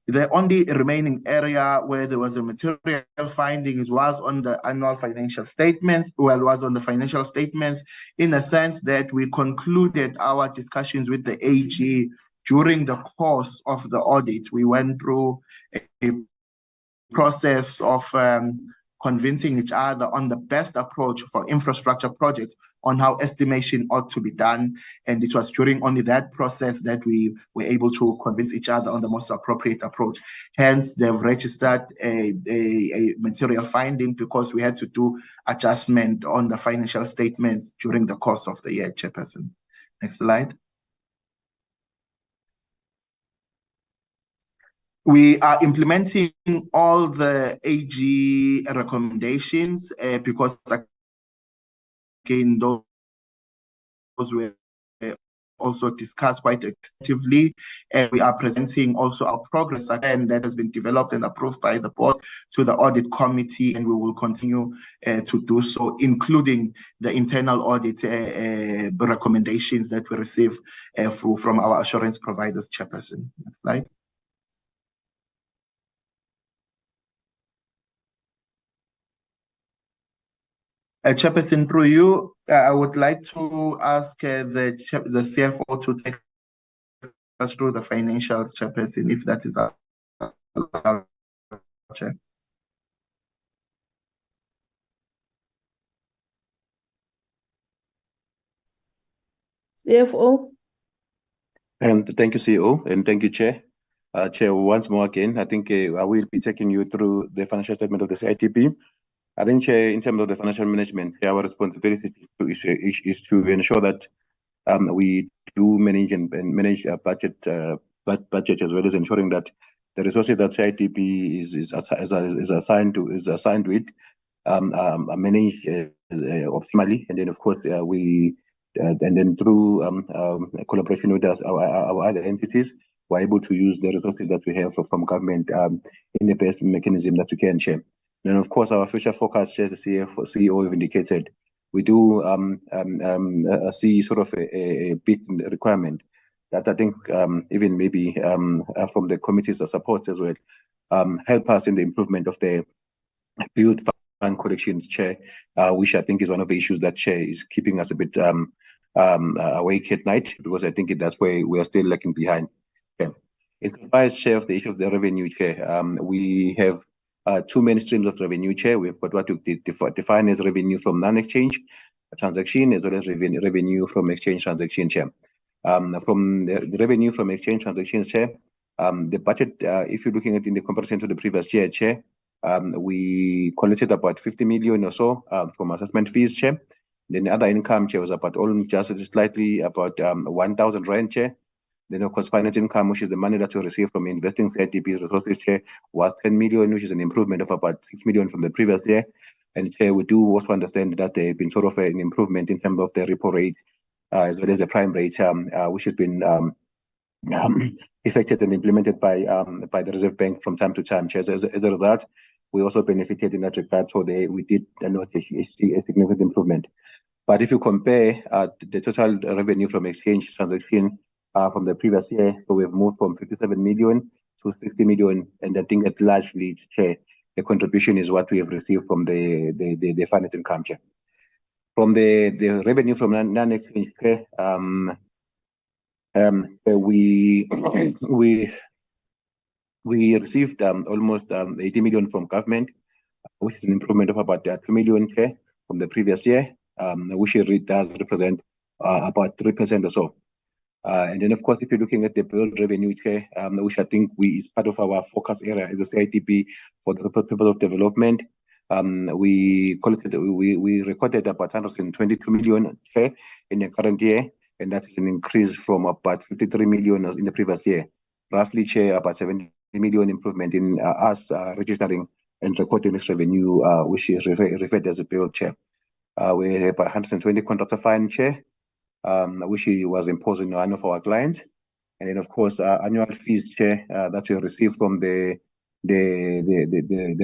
The only remaining area where there was a material findings was on the annual financial statements, was on the financial statements, in a sense that we concluded our discussions with the AG during the course of the audit. We went through a process of convincing each other on the best approach for infrastructure projects, on how estimation ought to be done. And it was during only that process that we were able to convince each other on the most appropriate approach. Hence, they've registered a material finding, because we had to do adjustment on the financial statements during the course of the year, Chairperson. Next slide. We are implementing all the AG recommendations because again, those were also discussed quite extensively, and we are presenting also our progress again that has been developed and approved by the board to the audit committee, and we will continue to do so, including the internal audit recommendations that we receive from our assurance providers. Chairperson, next slide. Chairperson, through you, I would like to ask the CFO to take us through the financials, Chairperson, if that is allowed, Chair. CFO. And thank you, CEO, and thank you, Chair. Chair, once more again, I think I will be taking you through the financial statement of the CITB. I think, Chair, in terms of the financial management, our responsibility is to ensure that we do manage and manage a budget as well as ensuring that the resources that CITB is assigned to it are managed optimally, and then of course and then through collaboration with our other entities, we're able to use the resources that we have from government in the best mechanism that we can, Chair. And of course, our future forecast, as the CEO indicated, we do see sort of a big requirement that I think even maybe from the committees of support as well, help us in the improvement of the build fund collections, Chair, which I think is one of the issues that, Chair, is keeping us a bit awake at night, because I think that's where we are still lagging behind. Okay. In vice Chair of the issue of the revenue, Chair, we have two main streams of revenue, Chair. We've got what we define as revenue from non-exchange transaction, as well as revenue from exchange transaction, Chair. From the revenue from exchange transactions, Chair, the budget, if you're looking at in the comparison to the previous year, Chair, we collected about 50 million or so from assessment fees, Chair. Then the other income, Chair, was about just slightly about 1,000 rand, Chair. Then, of course, finance income, which is the money that we receive from investing CITB's resources, Chair, was 10 million, which is an improvement of about 6 million from the previous year. And, Chair, we do also understand that there has been sort of an improvement in terms of the repo rate, as well as the prime rate, which has been effected and implemented by the Reserve Bank from time to time, Chair. As a result, we also benefited in that regard, so we did note a significant improvement. But if you compare the total revenue from exchange transaction from the previous year, so we've moved from 57 million to 60 million, and I think that largely, Chair, the contribution is what we have received from the finance income, Chair. From the revenue from non-exchange, Chair, we received almost 80 million from government, which is an improvement of about 2 million, Chair, from the previous year, which does represent about 3% or so. And then, of course, if you're looking at the build revenue, Chair, which I think is part of our focus area as a CITB for the purpose of development, we recorded about 122 million, Chair, in the current year, and that is an increase from about 53 million in the previous year. Roughly, Chair, about 70 million improvement in us registering and recording this revenue, which is referred as a build, Chair. We have 120 contractor fine, Chair, which was imposed on one of our clients. And then, of course, annual fees, Chair, that we receive from the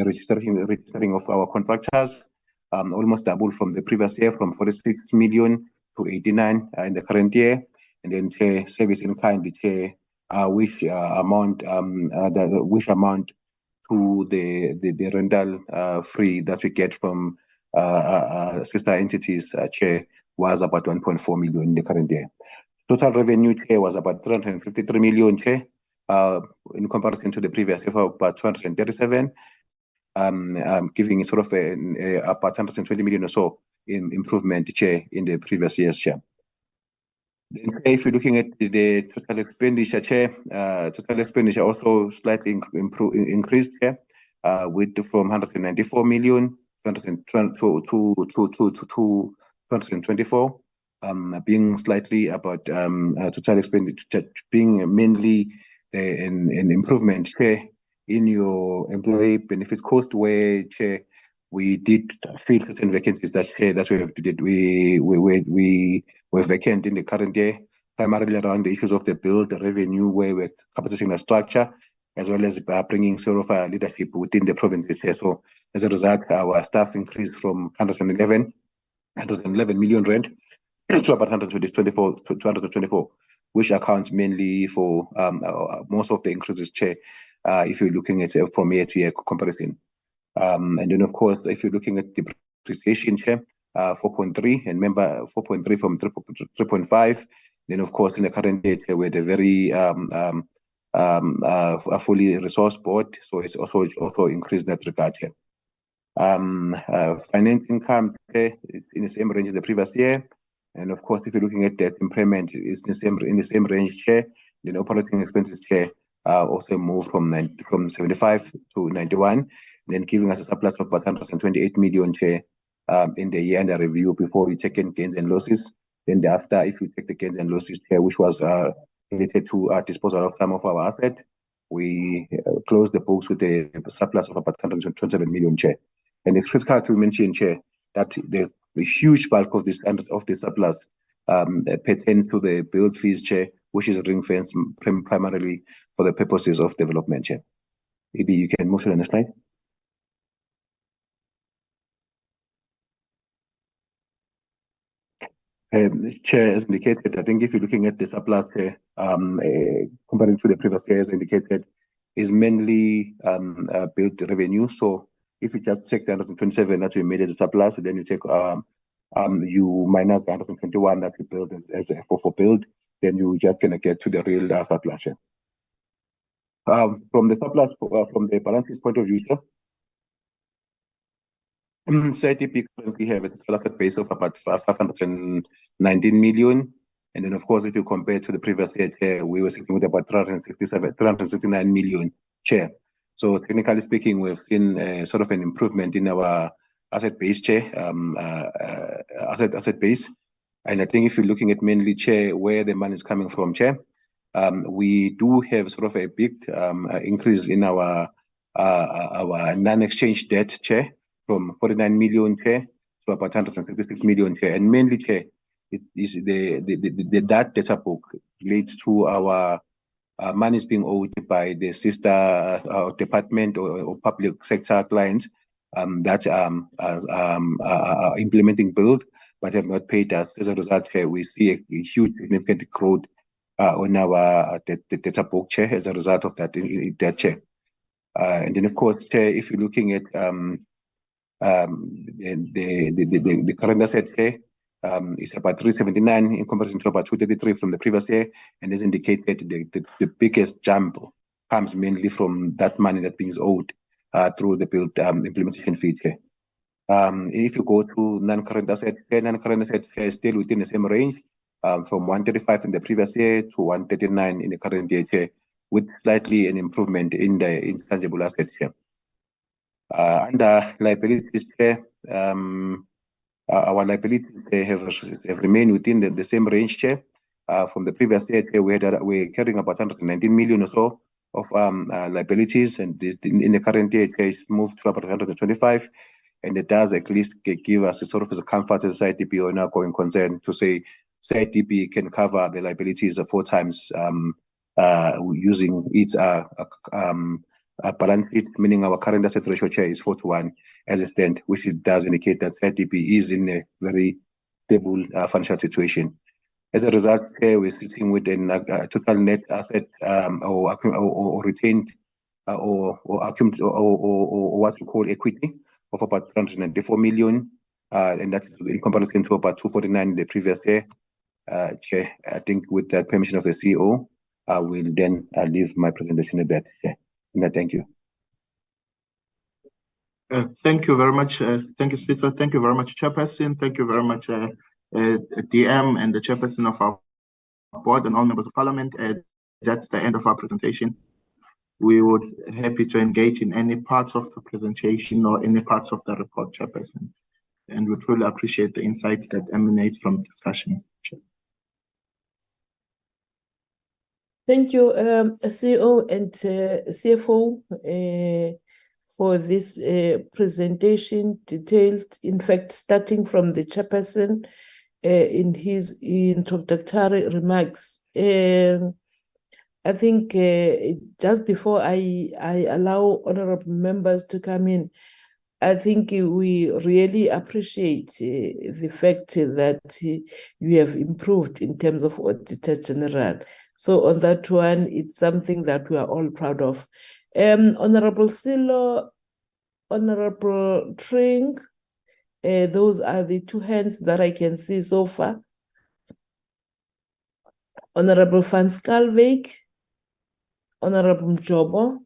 registering of our contractors, almost doubled from the previous year, from 46 million to 89 in the current year. And then, Chair, service in kind, Chair, which amount to the rental free that we get from sister entities, Chair, was about 1.4 million in the current year. Total revenue, Chair, was about 353 million, Chair, in comparison to the previous year, about 237, giving sort of about 120 million or so in improvement, Chair, in the previous years, Chair. Then, if you're looking at the total expenditure, Chair, total expenditure also slightly increased, Chair, from 194 million to 224, being slightly about total expenditure being mainly an improvement, Chair, in your employee benefits cost, where Chair, we did fill certain vacancies that we have to did. We were vacant in the current year, primarily around the issues of the build, the revenue, where we're capacitating the structure, as well as bringing sort of leadership within the provinces here. So as a result, our staff increased from 111 million rand to about 224, which accounts mainly for most of the increases, Chair, if you're looking at from year to year comparison. And then, of course, if you're looking at depreciation, Chair, 4.3, and remember 4.3 from 3.5. Then, of course, in the current year, we had a very a fully resourced board, so it's also increased in that regard here. Finance income is in the same range as the previous year, and of course, if you're looking at debt impairment, it's in the same range here. Then operating expenses here also moved from 75 to 91, then giving us a surplus of about 128 million share in the year under review before we check in gains and losses. Then thereafter, if we take the gains and losses here, which was related to disposal of some of our assets, we closed the books with a surplus of about 127 million share. And it's critical to mention, Chair, that the huge bulk of this surplus pertains to the build fees, Chair, which is ring fence primarily for the purposes of development, Chair. Maybe you can move to the next slide. Chair, as indicated, I think if you're looking at the surplus, comparing to the previous year, as indicated, is mainly build revenue. So if you just check the 127 that we made as a surplus, then you take you minus the 121 that we built as for build, then you just gonna get to the real surplus. From the surplus, from the balance sheet point of view, sir, cidb currently have a total asset base of about 519 million. And then, of course, if you compare to the previous year, we were sitting with about 369 million share. So technically speaking, we've seen sort of an improvement in our asset base, Chair, asset base. And I think if you're looking at mainly, Chair, where the money is coming from, Chair, we do have sort of a big increase in our non-exchange debt, Chair, from 49 million, Chair, to about 156 million, Chair. And mainly, Chair, it is that data book relates to our money is being owed by the sister department or public sector clients that are implementing build but have not paid us. As a result, we see a huge significant growth on our data book, Chair, as a result of that Chair. And then, of course, Chair, if you're looking at the current asset, Chair, it's about 379 in comparison to about 233 from the previous year, and as indicated, the biggest jump comes mainly from that money that being owed through the build implementation fee. If you go to non-current assets, non-current assets is still within the same range, from 135 in the previous year to 139 in the current year, with slightly an improvement in the intangible assets here. Under liabilities, our liabilities have remained within the same range, Chair. From the previous year, we're carrying about 119 million or so of liabilities, and this, in the current year, it's moved to about 125, and it does at least give us a sort of a comfort as cidb or now going concern to say cidb can cover the liabilities 4 times using its balance sheet, meaning our current asset ratio, Chair, is 4:1 as it stands, which it does indicate that cidb is in a very stable financial situation. As a result, we're sitting with a total net asset or retained or what we call equity of about 394 million, and that's in comparison to about 249 in the previous year. Chair, I think with the permission of the CEO, I will then leave my presentation at that, Chair. And thank you. Thank you very much. Thank you, Sifiso. Thank you very much, Chairperson. Thank you very much, DM and the Chairperson of our board and all members of Parliament. That's the end of our presentation. We would be happy to engage in any parts of the presentation or any parts of the report, Chairperson. And we truly appreciate the insights that emanate from discussions, Chair. Thank you, CEO and CFO, for this presentation, detailed, in fact, starting from the chairperson in his introductory remarks. I think just before I allow honorable members to come in, I think we really appreciate the fact that you have improved in terms of Auditor General. So on that one, it's something that we are all proud of. Honorable Silo, Honorable Tring, those are the two hands that I can see so far. Honorable Van Schalkwyk, Honorable Mjobo,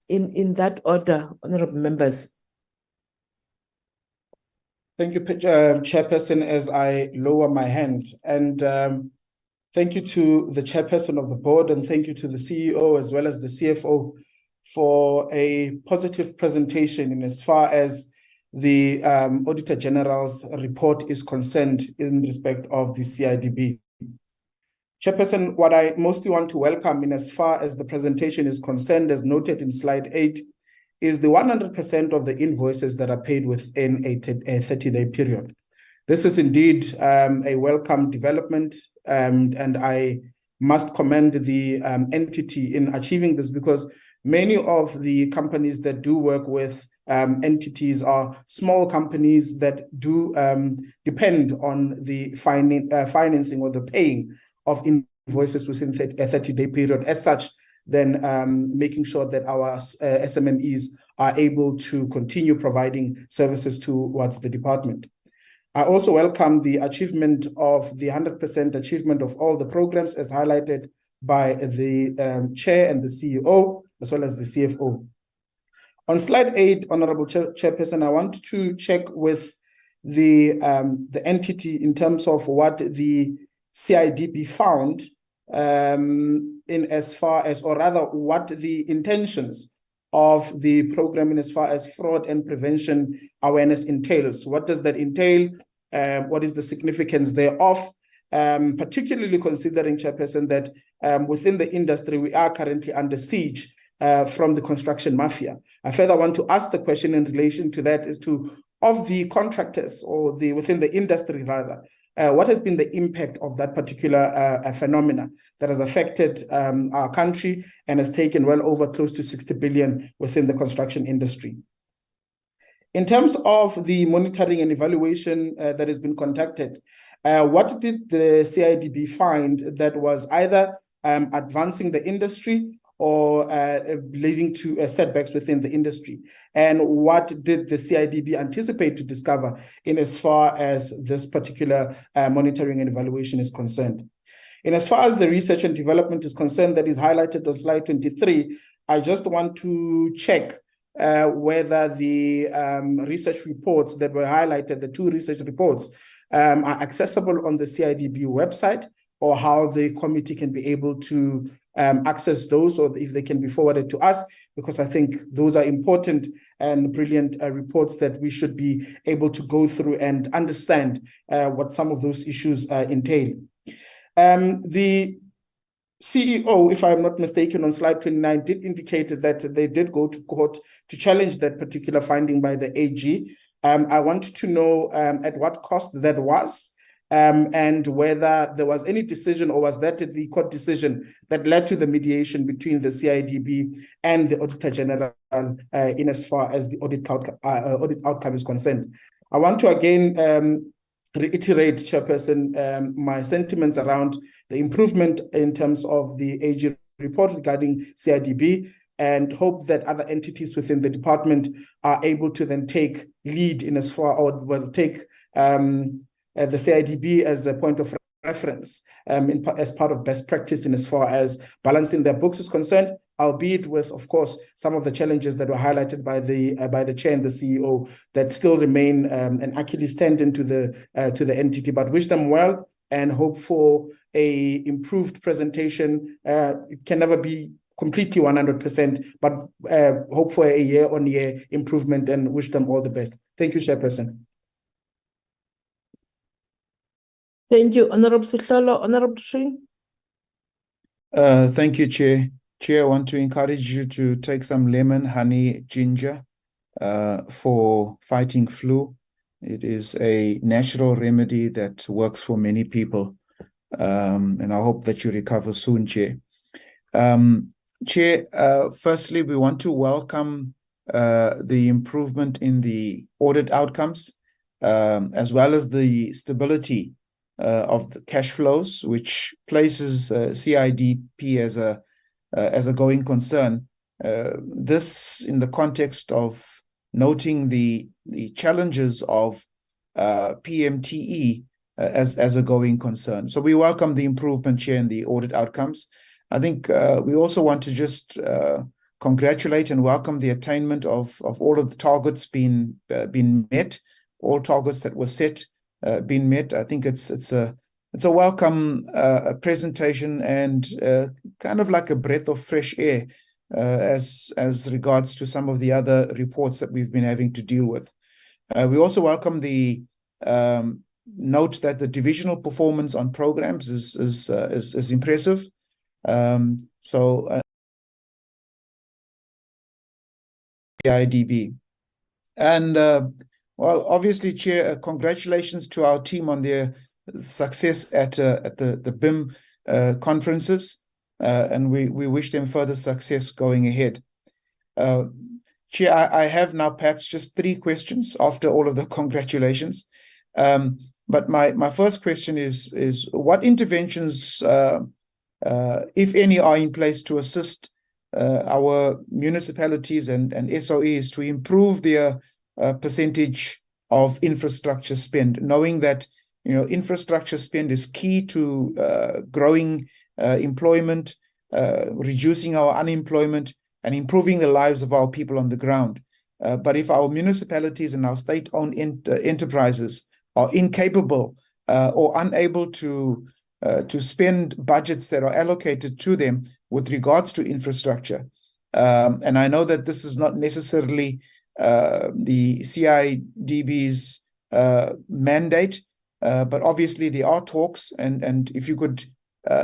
in that order, honorable members. Thank you, Chairperson, as I lower my hand. And thank you to the Chairperson of the board, and thank you to the CEO as well as the CFO for a positive presentation in as far as the Auditor General's report is concerned in respect of the CIDB. Chairperson, what I mostly want to welcome in as far as the presentation is concerned, as noted in slide 8, is the 100% of the invoices that are paid within a 30-day period. This is indeed a welcome development, and I must commend the entity in achieving this, because many of the companies that do work with entities are small companies that do depend on the financing or the paying of invoices within a 30-day period. As such, then making sure that our SMMEs are able to continue providing services towards the department. I also welcome the achievement of the 100% achievement of all the programs as highlighted by the Chair and the CEO, as well as the CFO. On slide 8, Honorable Chairperson, I want to check with the entity in terms of what the CIDB found in as far as, or rather what the intentions of the program in as far as fraud and prevention awareness entails. What does that entail? What is the significance thereof? Particularly considering, Chairperson, that within the industry, we are currently under siege from the construction mafia. I further want to ask the question in relation to that as to, of the contractors or the within the industry rather, what has been the impact of that particular phenomena that has affected our country and has taken well over close to 60 billion within the construction industry? In terms of the monitoring and evaluation that has been conducted, what did the CIDB find that was either advancing the industry or leading to setbacks within the industry? And what did the CIDB anticipate to discover in as far as this particular monitoring and evaluation is concerned? In as far as the research and development is concerned, that is highlighted on slide 23, I just want to check whether the research reports that were highlighted, the 2 research reports, are accessible on the CIDB website, or how the committee can be able to access those, or if they can be forwarded to us, because I think those are important and brilliant reports that we should be able to go through and understand what some of those issues entail. The CEO, if I'm not mistaken, on slide 29, did indicate that they did go to court to challenge that particular finding by the AG. I want to know at what cost that was, and whether there was any decision, or was that the court decision that led to the mediation between the CIDB and the Auditor General in as far as the audit outcome is concerned. I want to again reiterate, Chairperson, my sentiments around the improvement in terms of the AG report regarding CIDB, and hope that other entities within the department are able to then take lead in as far, or will take the CIDB as a point of reference as part of best practice in as far as balancing their books is concerned, albeit with, of course, some of the challenges that were highlighted by the Chair and the CEO that still remain an Achilles tendon to the entity. But wish them well and hope for a improved presentation. It can never be completely 100%, but hope for a year-on-year improvement, and wish them all the best. Thank you, Chairperson. Thank you, Honorable Sihlolo. Honorable Tring. Thank you, Chair. Chair, I want to encourage you to take some lemon, honey, ginger for fighting flu. It is a natural remedy that works for many people. And I hope that you recover soon, Chair. Chair, firstly, we want to welcome the improvement in the audit outcomes, as well as the stability of the cash flows, which places CIDP as a going concern. This in the context of noting the challenges of PMTE as a going concern. So we welcome the improvement, Chair, in the audit outcomes. I think we also want to just congratulate and welcome the attainment of all of the targets being met, all targets that were set being met. I think it's a welcome presentation and kind of like a breath of fresh air as regards to some of the other reports that we've been having to deal with. We also welcome the note that the divisional performance on programs is impressive. cidb. And well, obviously, Chair, congratulations to our team on their success at the BIM conferences, and we wish them further success going ahead. Chair, I have now perhaps just 3 questions after all of the congratulations. But my first question is what interventions, if any, are in place to assist our municipalities and SOEs to improve their percentage of infrastructure spend, knowing that infrastructure spend is key to growing employment, reducing our unemployment, and improving the lives of our people on the ground. But if our municipalities and our state-owned enterprises are incapable or unable to spend budgets that are allocated to them with regards to infrastructure, and I know that this is not necessarily the CIDB's mandate, but obviously there are talks, and if you could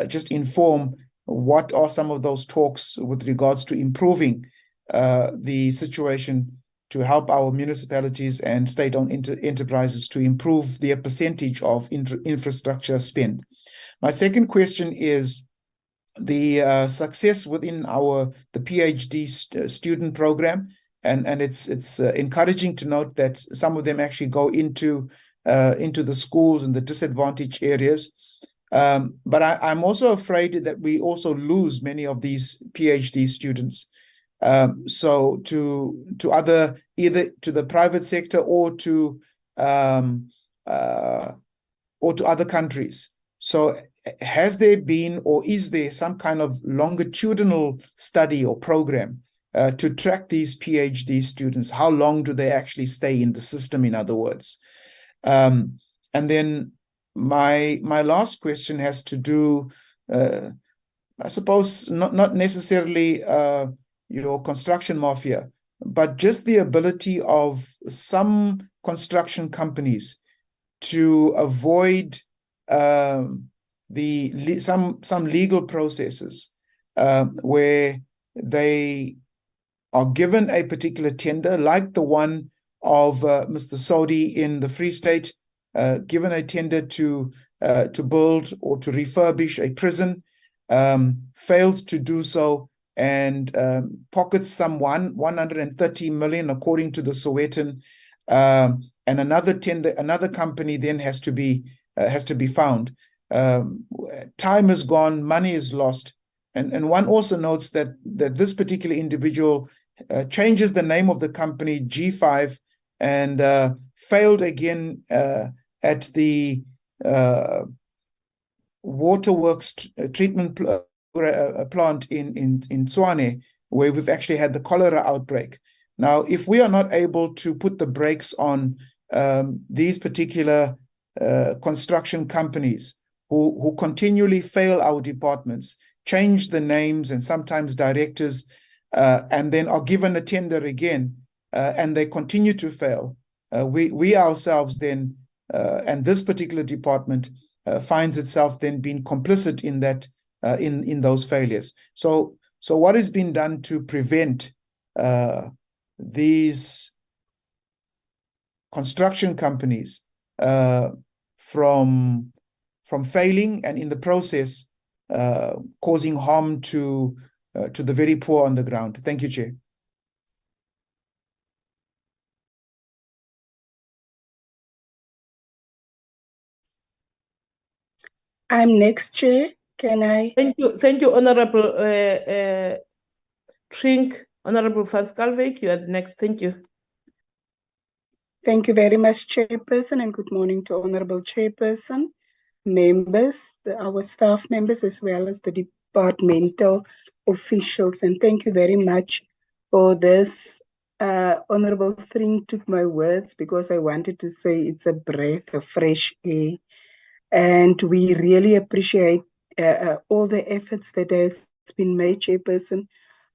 just inform what are some of those talks with regards to improving the situation to help our municipalities and state-owned enterprises to improve their percentage of infrastructure spend. My second question is the success within the PhD student program, and it's encouraging to note that some of them actually go into the schools in the disadvantaged areas. But I'm also afraid that we also lose many of these PhD students. So to either to the private sector or to other countries. So has there been, or is there some kind of longitudinal study or program to track these PhD students? How long do they actually stay in the system, in other words? And then my last question has to do, I suppose, not necessarily your construction mafia, but just the ability of some construction companies to avoid some legal processes where they are given a particular tender, like the one of Mr. Sodi in the Free State, given a tender to build or to refurbish a prison, fails to do so, and pockets some 130 million, according to the Sowetan, and another company then has to be found. Time is gone, money is lost, and one also notes that this particular individual changes the name of the company G5 and failed again at the waterworks treatment plant in Tshwane, where we've actually had the cholera outbreak. Now, if we are not able to put the brakes on these particular construction companies who continually fail our departments, change the names and sometimes directors, and then are given a tender again, and they continue to fail, we ourselves then, and this particular department finds itself then being complicit in that in those failures. So what is being done to prevent these construction companies from failing and in the process causing harm to the very poor on the ground? Thank you, Chair. I'm next, Chair. Can I? Thank you, Honorable Trink. Honorable Van Schalkwyk, you are the next. Thank you. Thank you very much, Chairperson, and good morning to Honorable Chairperson, members, our staff members, as well as the departmental officials. And thank you very much for this. Honorable Trink took my words because I wanted to say it's a breath of fresh air. And we really appreciate all the efforts that has been made, Chairperson.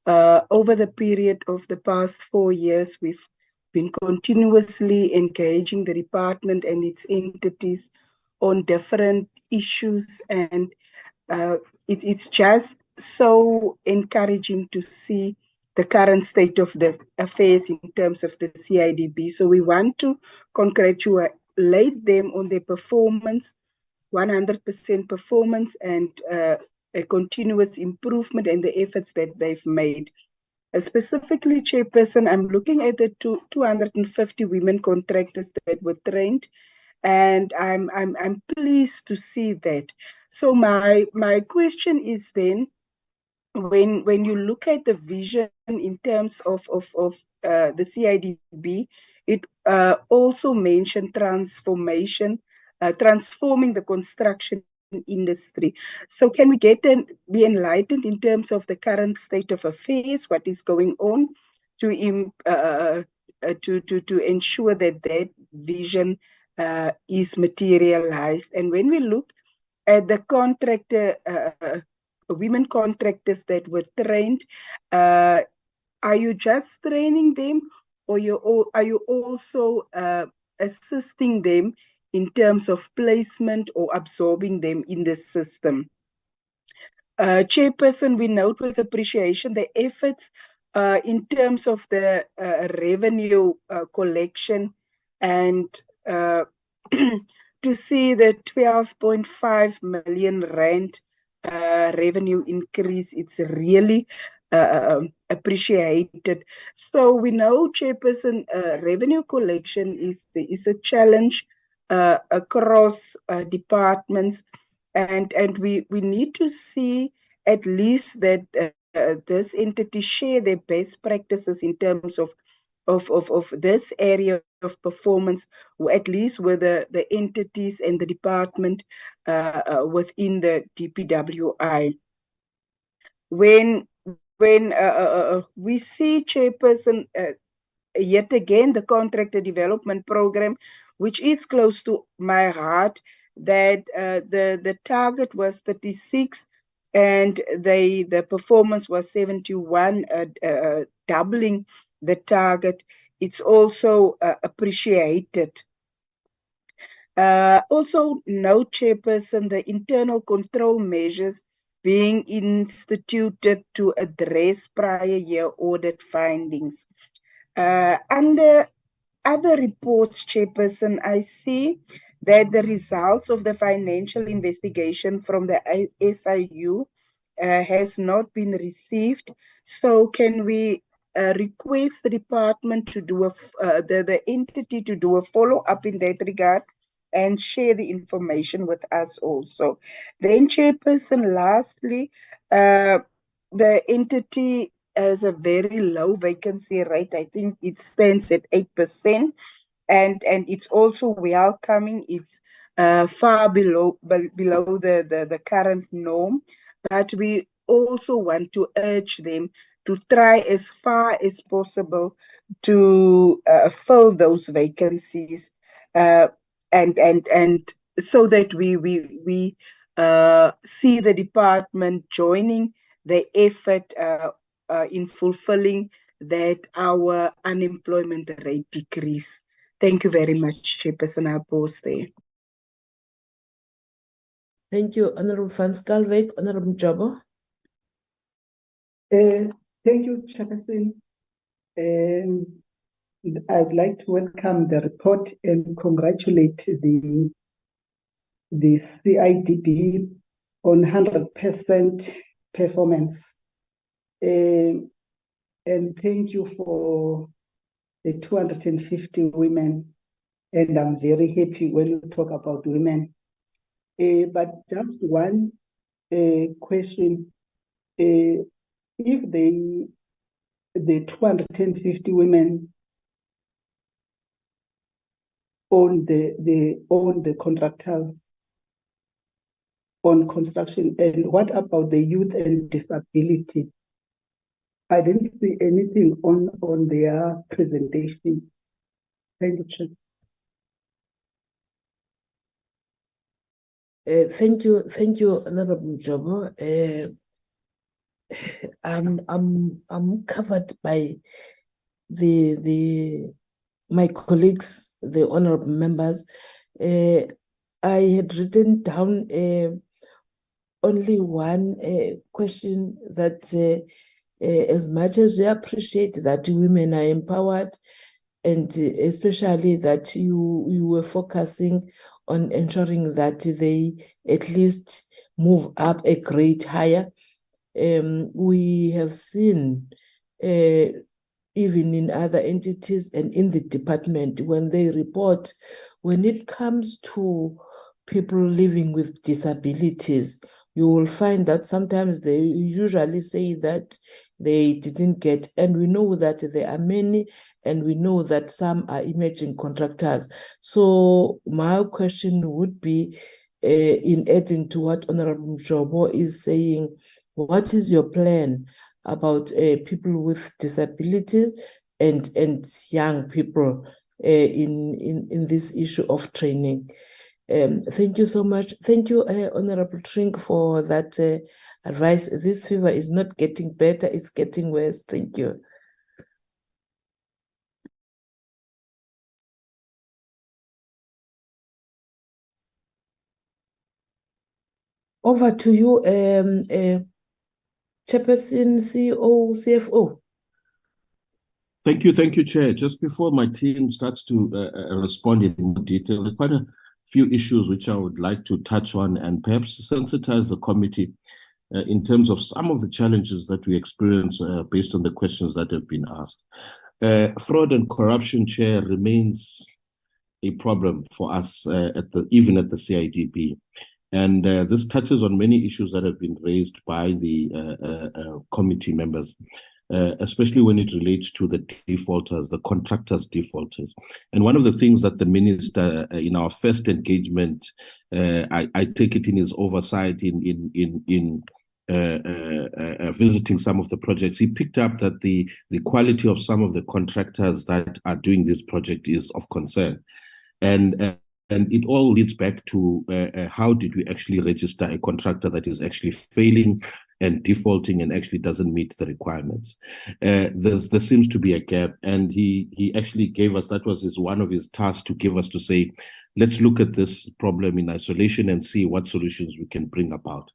Over the period of the past 4 years, we've been continuously engaging the department and its entities on different issues, and it's just so encouraging to see the current state of the affairs in terms of the CIDB. So we want to congratulate them on their performance, 100% performance, and a continuous improvement in the efforts that they've made. Specifically, Chairperson, I'm looking at the 250 women contractors that were trained, and I'm pleased to see that. So my question is then, when you look at the vision in terms of the CIDB, it also mentioned transforming the construction industry. So can we be enlightened in terms of the current state of affairs, what is going on to ensure that vision is materialized? And when we look at the women contractors that were trained, are you just training them, or are you also assisting them in terms of placement or absorbing them in the system? Chairperson, we note with appreciation the efforts in terms of the revenue collection, and to see the 12.5 million rand revenue increase, it's really appreciated. So we know, Chairperson, revenue collection is a challenge across departments, and we need to see at least that this entity share their best practices in terms of this area of performance, or at least with the entities and the department within the DPWI. When we see, Chairperson, yet again, the contractor development program, which is close to my heart, that the target was 36 and the performance was 71, doubling the target. It's also appreciated. Also note, Chairperson, the internal control measures being instituted to address prior year audit findings. Under other reports, Chairperson, I see that the results of the financial investigation from the SIU has not been received. So can we request the department to do the entity to do a follow-up in that regard and share the information with us also? Then, Chairperson, lastly, the entity has a very low vacancy rate. I think it stands at 8%, and it's also welcoming. It's far below the current norm, but we also want to urge them to try as far as possible to fill those vacancies, and so that we see the department joining the effort in fulfilling that our unemployment rate decrease. Thank you very much, Chairperson. I'll pause there. Thank you, Honorable Van Schalkwyk. Honorable Jobo. Thank you, Chairperson. I'd like to welcome the report and congratulate the CIDB on 100% performance. And thank you for the 250 women. And I'm very happy when you talk about women. But just one question. If the 250 women own the contractors on construction, and what about the youth and disability? I didn't see anything on their presentation. Thank you, Chair. Thank you, Honorable Jobo. I'm covered by my colleagues, the honorable members. I had written down only one question that as much as we appreciate that women are empowered, and especially that you were focusing on ensuring that they at least move up a grade higher. We have seen even in other entities and in the department, when they report, when it comes to people living with disabilities, you will find that sometimes they usually say that they didn't get, and we know that there are many, and we know that some are emerging contractors. So my question would be, in adding to what Honorable Jobo is saying, what is your plan about people with disabilities and young people in this issue of training? Thank you so much. Thank you, Honorable Trink, for that advice. This fever is not getting better, it's getting worse. Thank you. Over to you, Chairperson, CEO, CFO. Thank you, Chair. Just before my team starts to respond in more detail, there are quite a few issues which I would like to touch on and perhaps sensitize the committee in terms of some of the challenges that we experience based on the questions that have been asked. Fraud and corruption, Chair, remains a problem for us even at the CIDB. And this touches on many issues that have been raised by the committee members, especially when it relates to the defaulters, the contractors' defaulters. And one of the things that the minister, in our first engagement, I take it in his oversight in visiting some of the projects, he picked up that the quality of some of the contractors that are doing this project is of concern. And it all leads back to how did we actually register a contractor that is actually failing and defaulting and actually doesn't meet the requirements. There seems to be a gap, and he actually gave us, that was one of his tasks to give us, to say, let's look at this problem in isolation and see what solutions we can bring about.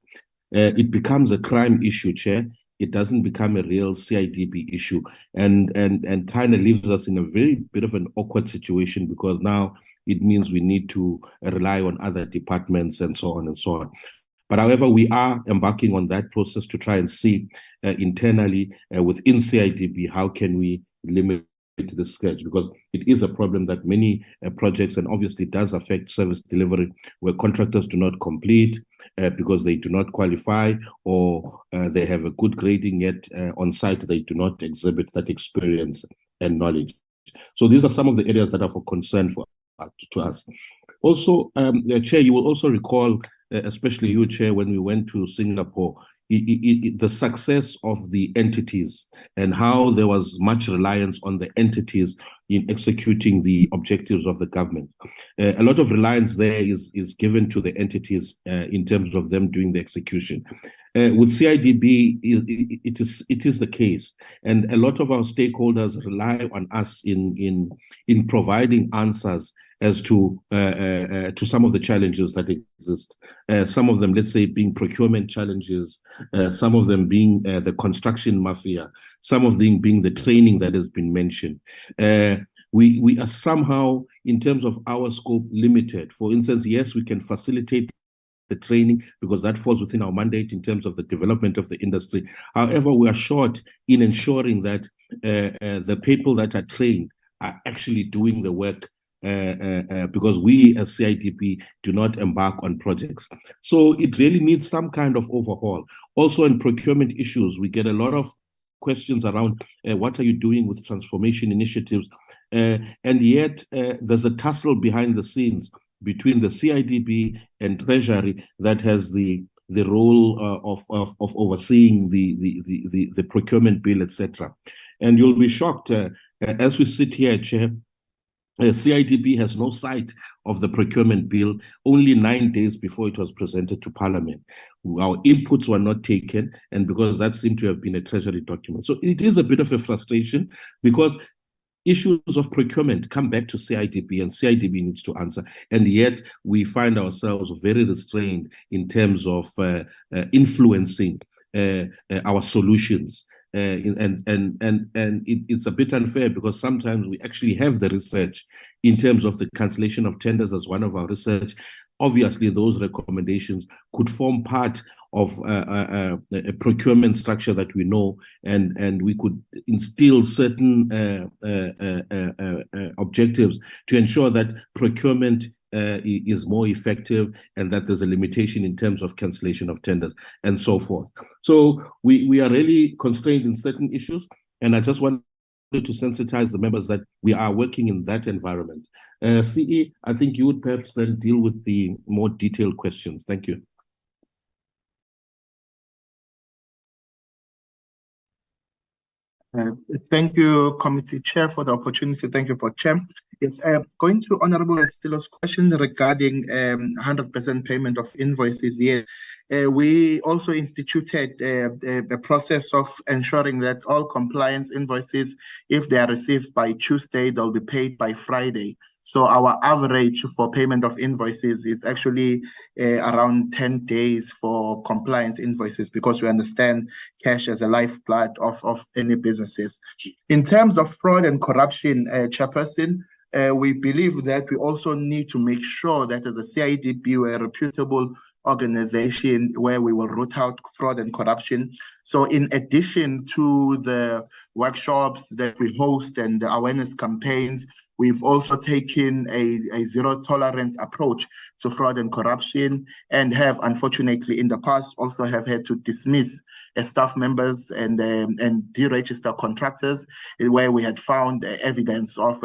It becomes a crime issue, Chair. It doesn't become a real CIDB issue, and kind of leaves us in a very bit of an awkward situation, because now it means we need to rely on other departments and so on and so on. But however, we are embarking on that process to try and see internally within CIDB, how can we limit the scourge, because it is a problem that many projects, and obviously does affect service delivery, where contractors do not complete because they do not qualify, or they have a good grading, yet on site they do not exhibit that experience and knowledge. So these are some of the areas that are for concern to us. Also, Chair, you will also recall, especially you, Chair, when we went to Singapore, the success of the entities and how there was much reliance on the entities in executing the objectives of the government. A lot of reliance there is given to the entities in terms of them doing the execution. With CIDB, it is the case, and a lot of our stakeholders rely on us in providing answers as to some of the challenges that exist. Some of them, let's say, being procurement challenges, some of them being the construction mafia, some of them being the training that has been mentioned. We are somehow, in terms of our scope, limited. For instance, yes, we can facilitate the training because that falls within our mandate in terms of the development of the industry. However, we are short in ensuring that the people that are trained are actually doing the work because we as CIDP do not embark on projects. So it really needs some kind of overhaul. Also in procurement issues, we get a lot of questions around what are you doing with transformation initiatives? And yet there's a tussle behind the scenes between the CIDB and Treasury that has the role of overseeing the procurement bill, etc. And you'll be shocked as we sit here, Chair. CIDB has no sight of the procurement bill only 9 days before it was presented to Parliament. Our inputs were not taken, and because that seemed to have been a Treasury document. So it is a bit of a frustration because issues of procurement come back to CIDB and CIDB needs to answer. And yet we find ourselves very restrained in terms of influencing our solutions. And it's a bit unfair because sometimes we actually have the research in terms of the cancellation of tenders as one of our research. Obviously, those recommendations could form part of a procurement structure that we know, and we could instill certain objectives to ensure that procurement is more effective and that there's a limitation in terms of cancellation of tenders and so forth. So we are really constrained in certain issues, and I just wanted to sensitize the members that we are working in that environment. CE, I think you would perhaps then deal with the more detailed questions. Thank you. Thank you, Committee Chair, for the opportunity. Thank you, for Chair. Yes, going to Honorable Estilo's question regarding 100% payment of invoices here. We also instituted a process of ensuring that all compliance invoices, if they are received by Tuesday, they'll be paid by Friday. So our average for payment of invoices is actually around 10 days for compliance invoices because we understand cash as a lifeblood of any businesses. In terms of fraud and corruption, Chairperson, we believe that we also need to make sure that as a CIDP, we're a reputable organization where we will root out fraud and corruption. So in addition to the workshops that we host and the awareness campaigns, we've also taken a zero tolerance approach to fraud and corruption, and have unfortunately in the past also have had to dismiss staff members and deregister contractors where we had found evidence of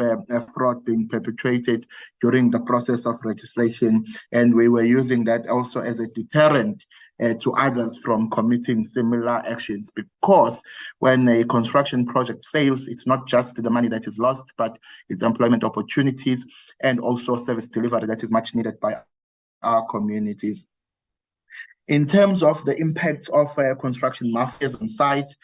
fraud being perpetrated during the process of registration, and we were using that also as a deterrent to others from committing similar actions, because when a construction project fails, it's not just the money that is lost, but it's employment opportunities and also service delivery that is much needed by our communities. In terms of the impact of construction mafias on site,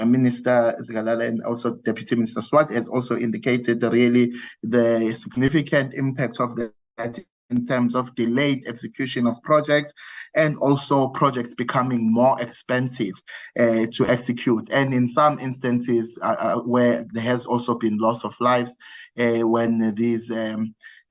Minister Zikalala and also Deputy Minister Swart has also indicated really the significant impact of that in terms of delayed execution of projects and also projects becoming more expensive to execute. And in some instances where there has also been loss of lives when these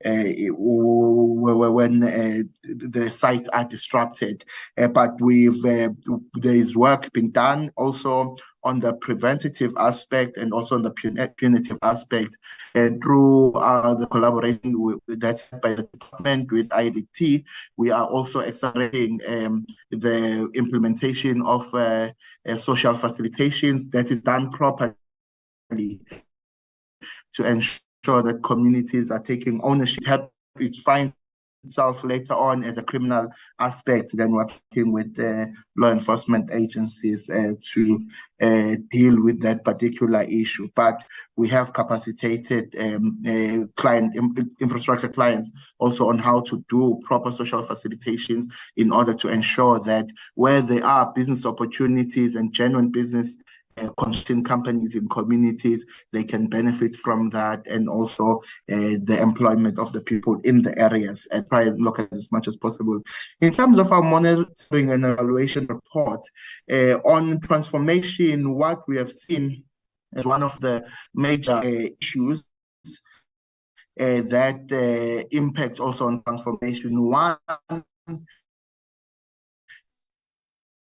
when the sites are disrupted. But there is work being done also on the preventative aspect and also on the punitive aspect, and through the collaboration that's by the department with IDT, we are also accelerating the implementation of social facilitations that is done properly to ensure that communities are taking ownership. It finds itself later on as a criminal aspect, then working with law enforcement agencies to deal with that particular issue. But we have capacitated infrastructure clients also on how to do proper social facilitations in order to ensure that where there are business opportunities and genuine business construction companies in communities, they can benefit from that, and also the employment of the people in the areas, and try and look at as much as possible. In terms of our monitoring and evaluation reports on transformation, what we have seen as one of the major issues that impacts also on transformation. One,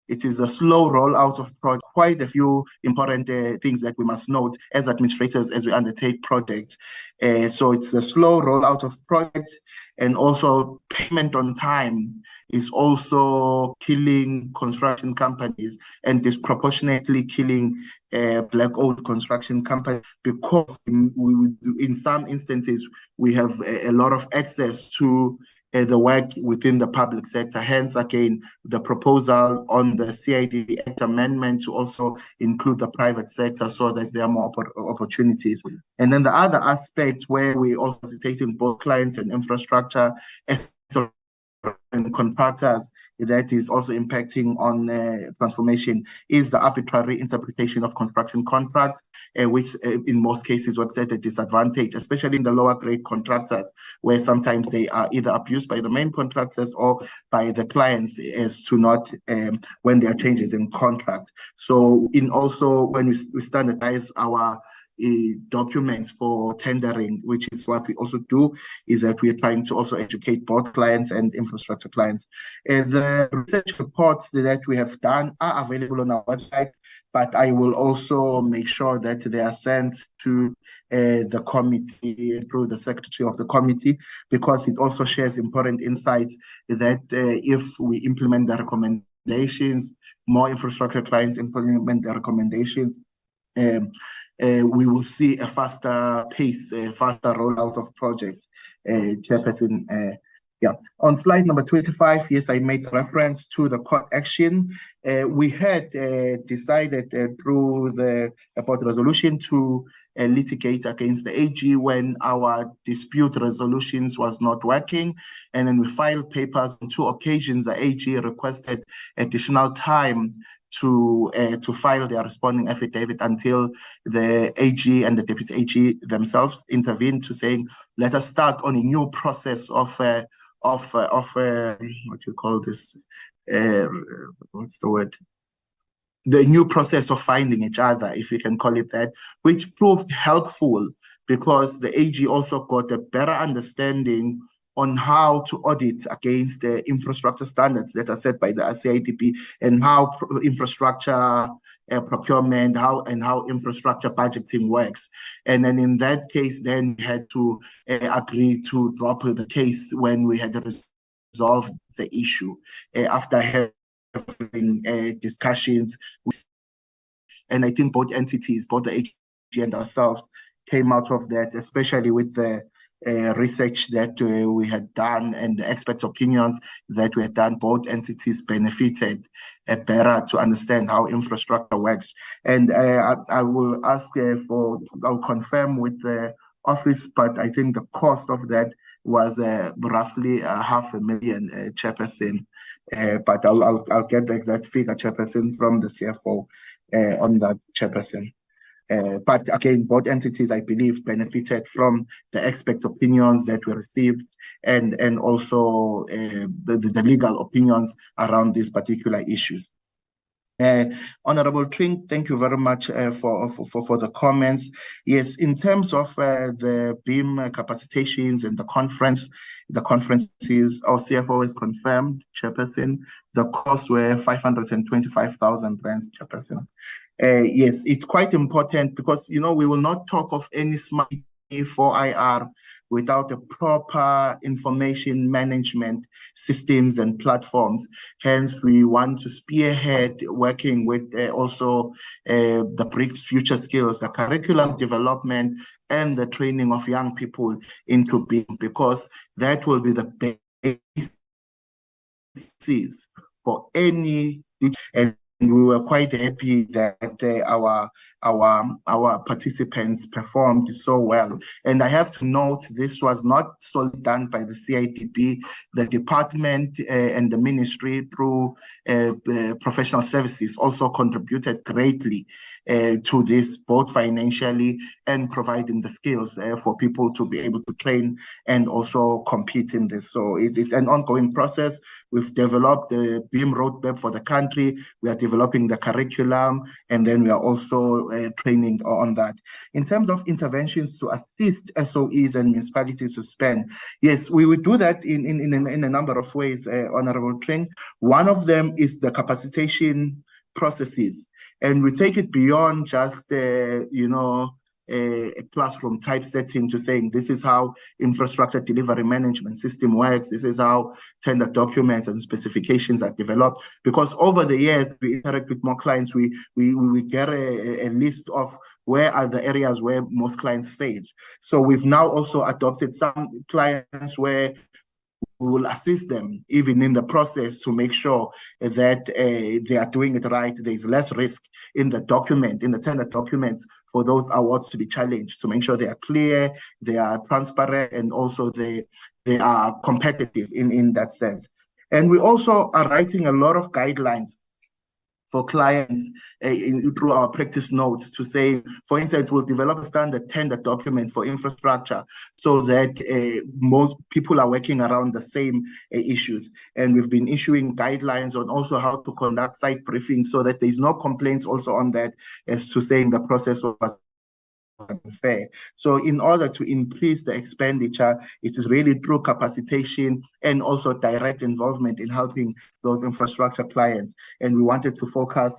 it is a slow rollout of projects. Quite a few important things that we must note as administrators as we undertake projects. So it's a slow rollout of projects, and also payment on time is also killing construction companies and disproportionately killing black-owned construction companies, because in some instances we have a lot of access to the work within the public sector. Hence, again, the proposal on the cidb Act amendment to also include the private sector so that there are more opportunities. And then the other aspect where we also facilitating both clients and infrastructure and contractors that is also impacting on transformation is the arbitrary interpretation of construction contracts, which in most cases works at a disadvantage, especially in the lower grade contractors, where sometimes they are either abused by the main contractors or by the clients as to not when there are changes in contracts. So in also when we standardize our documents for tendering, which is what we also do, is that we are trying to also educate both clients and infrastructure clients. The research reports that we have done are available on our website, but I will also make sure that they are sent to the committee through the secretary of the committee, because it also shares important insights that if we implement the recommendations, more infrastructure clients implement the recommendations, we will see a faster pace, a faster rollout of projects. Chairperson, yeah. On slide number 25, yes, I made reference to the court action. We had decided through the resolution to litigate against the AG when our dispute resolutions was not working, and then we filed papers on 2 occasions. The AG requested additional time to file their responding affidavit until the AG and the deputy AG themselves intervened to saying, let us start on a new process of what you call this, what's the word? The new process of finding each other, if you can call it that, which proved helpful because the AG also got a better understanding on how to audit against the infrastructure standards that are set by the cidb, and how infrastructure procurement, how infrastructure budgeting works. And then in that case, then we had to agree to drop the case when we had resolved the issue after having discussions. And I think both entities, both the AG and ourselves, came out of that, especially with the research that we had done and the expert opinions that we had done. Both entities benefited better to understand how infrastructure works. And I will ask I'll confirm with the office, but I think the cost of that was roughly 500,000, Chairperson. But I'll get the exact figure, Chairperson, from the CFO on that, Chairperson. But again, both entities, I believe, benefited from the expert opinions that we received, and also the legal opinions around these particular issues. Honorable Trink, thank you very much for the comments. Yes, in terms of the BIM capacitations and the conferences, our CFO has confirmed, Chairperson, the costs were 525,000 rands, Chairperson. Yes, it's quite important because, we will not talk of any smart for IR without a proper information management systems and platforms. Hence, we want to spearhead working with also the BRICS future skills, the curriculum development and the training of young people into BIM, because that will be the basis for any, and we were quite happy that our participants performed so well. And I have to note, this was not solely done by the CIDB. The department and the ministry through professional services also contributed greatly to this, both financially and providing the skills for people to be able to train and also compete in this. So it's an ongoing process. We've developed the BEAM roadmap for the country. We are developing the curriculum, and then we are also training on that. In terms of interventions to assist SOEs and municipalities to spend, yes, we would do that in a number of ways, Honorable Tring. One of them is the capacitation processes, and we take it beyond just, a classroom type setting to saying this is how infrastructure delivery management system works, this is how tender documents and specifications are developed. Because over the years we interact with more clients, we get a list of where are the areas where most clients fail. So we've now also adopted some clients where we will assist them even in the process to make sure that they are doing it right. There's less risk in the document, in the tender documents, for those awards to be challenged, to make sure they are clear, they are transparent, and also they are competitive in that sense. And we also are writing a lot of guidelines for clients through our practice notes to say, for instance, we'll develop a standard tender document for infrastructure so that most people are working around the same issues. And we've been issuing guidelines on also how to conduct site briefings so that there's no complaints also on that as to saying the process was unfair. So in order to increase the expenditure, it is really through capacitation and also direct involvement in helping those infrastructure clients. And we wanted to focus,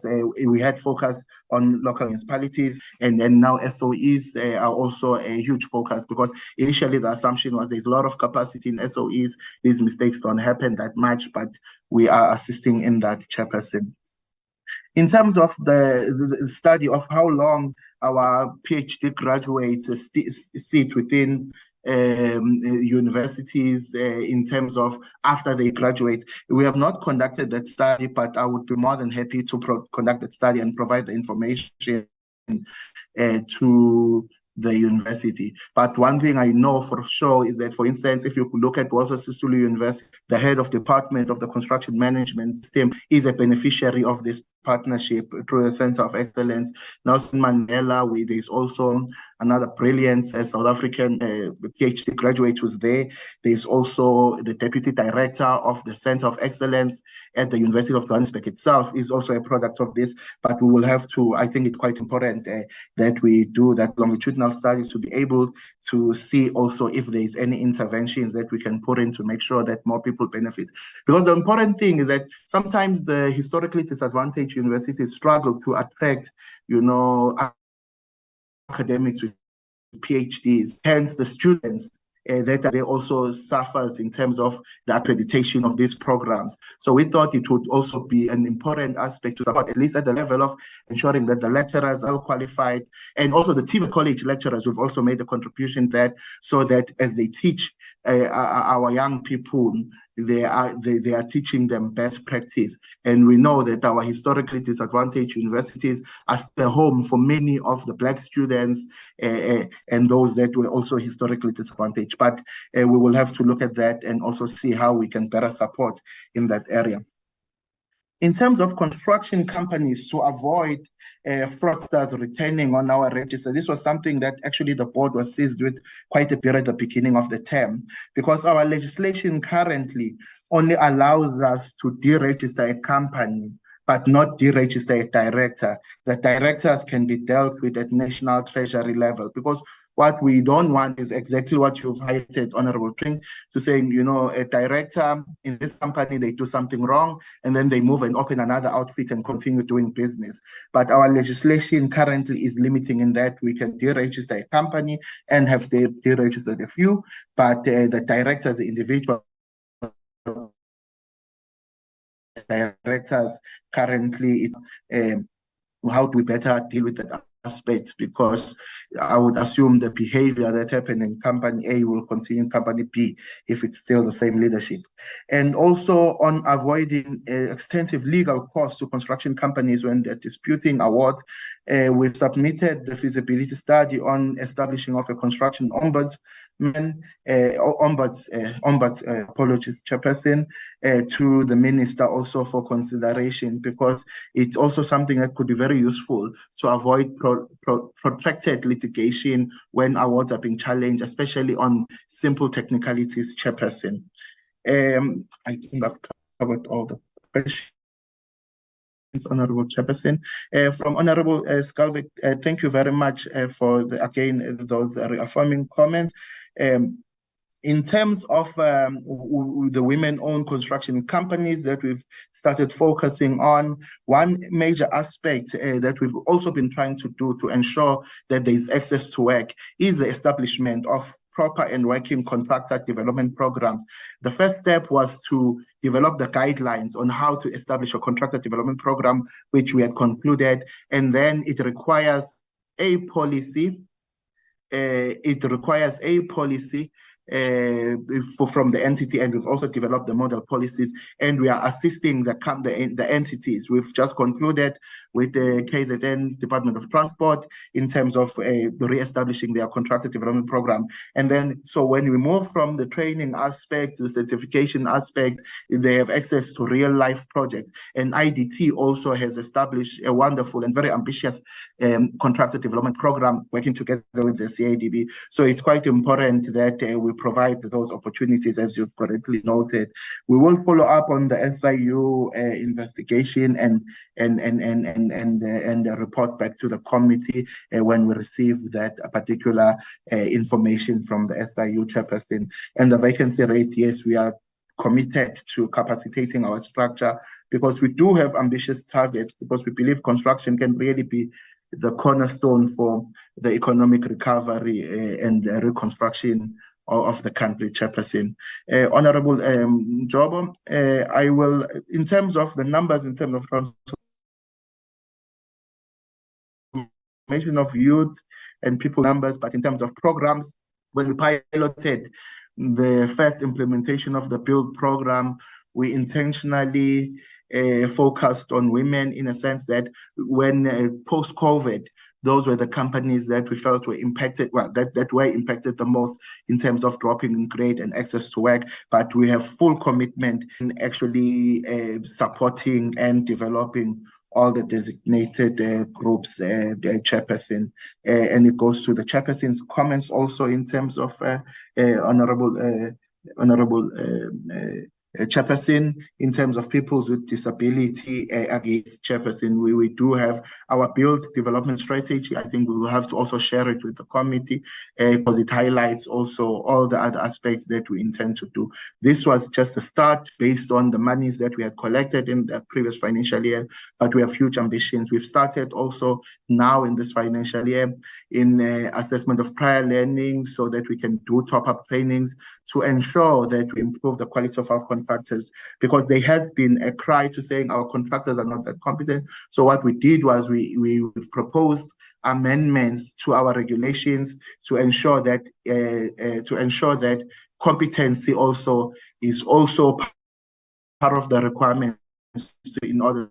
we had focus on local municipalities, and then now SOEs are also a huge focus, because initially the assumption was there's a lot of capacity in SOEs, these mistakes don't happen that much, but we are assisting in that, Chairperson. In terms of the study of how long our PhD graduates sit within universities in terms of after they graduate, we have not conducted that study, but I would be more than happy to conduct that study and provide the information to the university. But one thing I know for sure is that, for instance, if you could look at Walter Sisulu University, the head of department of the construction management system is a beneficiary of this partnership through the Center of Excellence. Nelson Mandela, there's also another brilliant South African PhD graduate who's there. There's also the deputy director of the Center of Excellence at the University of Johannesburg itself is also a product of this. But we will have to, I think it's quite important that we do that longitudinal studies to be able to see also if there's any interventions that we can put in to make sure that more people benefit. Because the important thing is that sometimes the historically disadvantaged universities struggle to attract, academics with PhDs, hence the students that they also suffers in terms of the accreditation of these programs. So we thought it would also be an important aspect to support, at least at the level of ensuring that the lecturers are qualified, and also the TVET college lecturers have also made a contribution there, so that as they teach our young people, they are teaching them best practice. And we know that our historically disadvantaged universities are still home for many of the Black students and those that were also historically disadvantaged. But we will have to look at that and also see how we can better support in that area. In terms of construction companies, to avoid fraudsters returning on our register, this was something that actually the board was seized with quite a bit at the beginning of the term, because our legislation currently only allows us to deregister a company, but not deregister a director. The directors can be dealt with at National Treasury level, because what we don't want is exactly what you've highlighted, Honorable Tring, to saying, a director in this company, they do something wrong, and then they move and open another outfit and continue doing business. But our legislation currently is limiting in that we can deregister a company and have deregistered a few, but the director as the individual directors currently, how do we better deal with that aspects, because I would assume the behavior that happened in company A will continue in company B if it's still the same leadership. And also on avoiding extensive legal costs to construction companies when they're disputing awards, we've submitted the feasibility study on establishing of a construction ombudsman, apologies, chairperson, to the minister also for consideration, because it's also something that could be very useful to avoid protracted litigation when awards are being challenged, especially on simple technicalities, chairperson. I think I've covered all the questions, Honorable Chairperson. From Honorable Skalvik, thank you very much for, those reaffirming comments. In terms of the women-owned construction companies that we've started focusing on, one major aspect that we've also been trying to do to ensure that there is access to work is the establishment of proper and working contractor development programs. The first step was to develop the guidelines on how to establish a contractor development program, which we had concluded, and then it requires a policy. From the entity, and we've also developed the model policies, and we are assisting the entities. We've just concluded with the KZN Department of Transport in terms of re-establishing their contractor development program. And then, so when we move from the training aspect to the certification aspect, they have access to real life projects. And IDT also has established a wonderful and very ambitious contractor development program working together with the CIDB. So it's quite important that we provide those opportunities, as you've correctly noted. We will follow up on the SIU investigation and report back to the committee when we receive that particular information from the SIU chairperson. And the vacancy rate, yes, we are committed to capacitating our structure, because we do have ambitious targets, because we believe construction can really be the cornerstone for the economic recovery and the reconstruction of the country, chairperson. Honorable Jobo, I will, in terms of the numbers, in terms of transformation of youth and people numbers, but in terms of programs, when we piloted the first implementation of the BUILD program, we intentionally focused on women, in a sense that when post-COVID, those were the companies that we felt were impacted, well, that were impacted the most in terms of dropping in grade and access to work. But we have full commitment in actually supporting and developing all the designated groups, the chairperson. And it goes to the chairperson's comments also in terms of honorable chairperson, in terms of peoples with disability against chairperson. We do have our BUILD development strategy. I think we will have to also share it with the committee because it highlights also all the other aspects that we intend to do. This was just a start based on the monies that we had collected in the previous financial year, but we have huge ambitions. We've started also now in this financial year in assessment of prior learning, so that we can do top-up trainings to ensure that we improve the quality of our contractors, because there has been a cry to saying our contractors are not that competent. So what we did was we proposed amendments to our regulations to ensure that competency also is also part of the requirements in order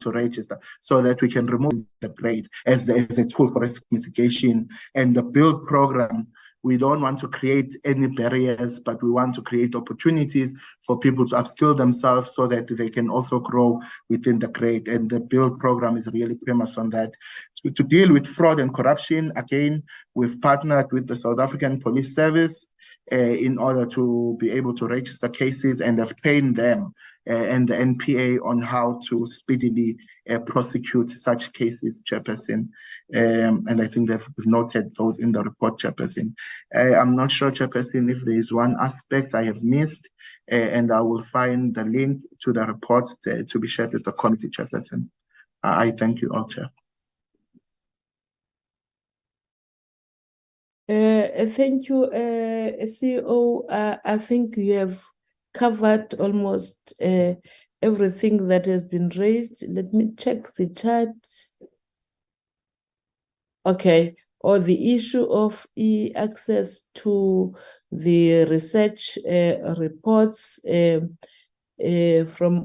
to register, so that we can remove the grade as a tool for risk mitigation. And the BUILD program, we don't want to create any barriers, but we want to create opportunities for people to upskill themselves so that they can also grow within the grade. And the BUILD program is really premise on that. So to deal with fraud and corruption, again, we've partnered with the South African Police Service in order to be able to register cases, and have trained them and the NPA on how to speedily prosecute such cases, chairperson. And I think they've noted those in the report, chairperson. I'm not sure, chairperson, if there is one aspect I have missed, and I will find the link to the report to be shared with the committee, chairperson. I thank you all, chair. Thank you, CEO. I think you have covered almost everything that has been raised. Let me check the chat. Okay, or the issue of access to the research reports from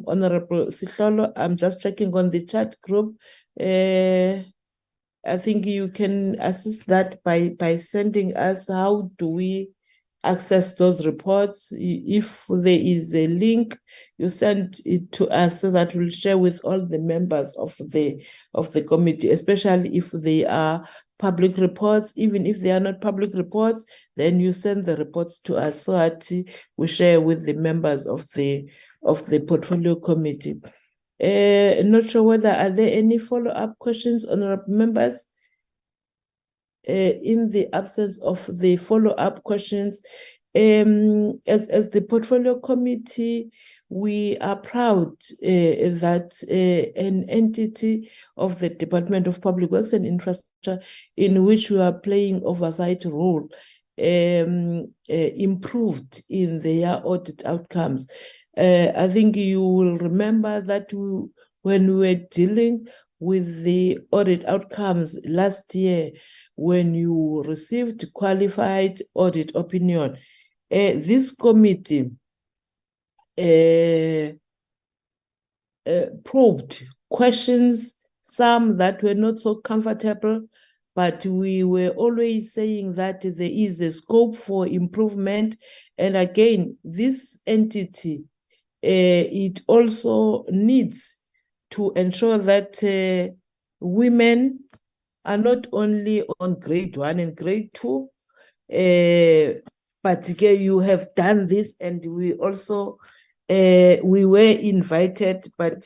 Honorable Sihlolo. I'm just checking on the chat group. I think you can assist that by sending us how do we access those reports. If there is a link, you send it to us so that we'll share with all the members of the committee, especially if they are public reports. Even if they are not public reports, then you send the reports to us so that we share with the members of the portfolio committee. Not sure whether are there any follow-up questions, honorable members? In the absence of the follow-up questions, as the portfolio committee, we are proud that an entity of the Department of Public Works and Infrastructure, in which we are playing oversight role, improved in their audit outcomes. I think you will remember that when we were dealing with the audit outcomes last year, when you received qualified audit opinion, this committee probed questions, some that were not so comfortable, but we were always saying that there is a scope for improvement. And again, this entity, it also needs to ensure that women are not only on grade 1 and grade 2, but you have done this, and we also we were invited, but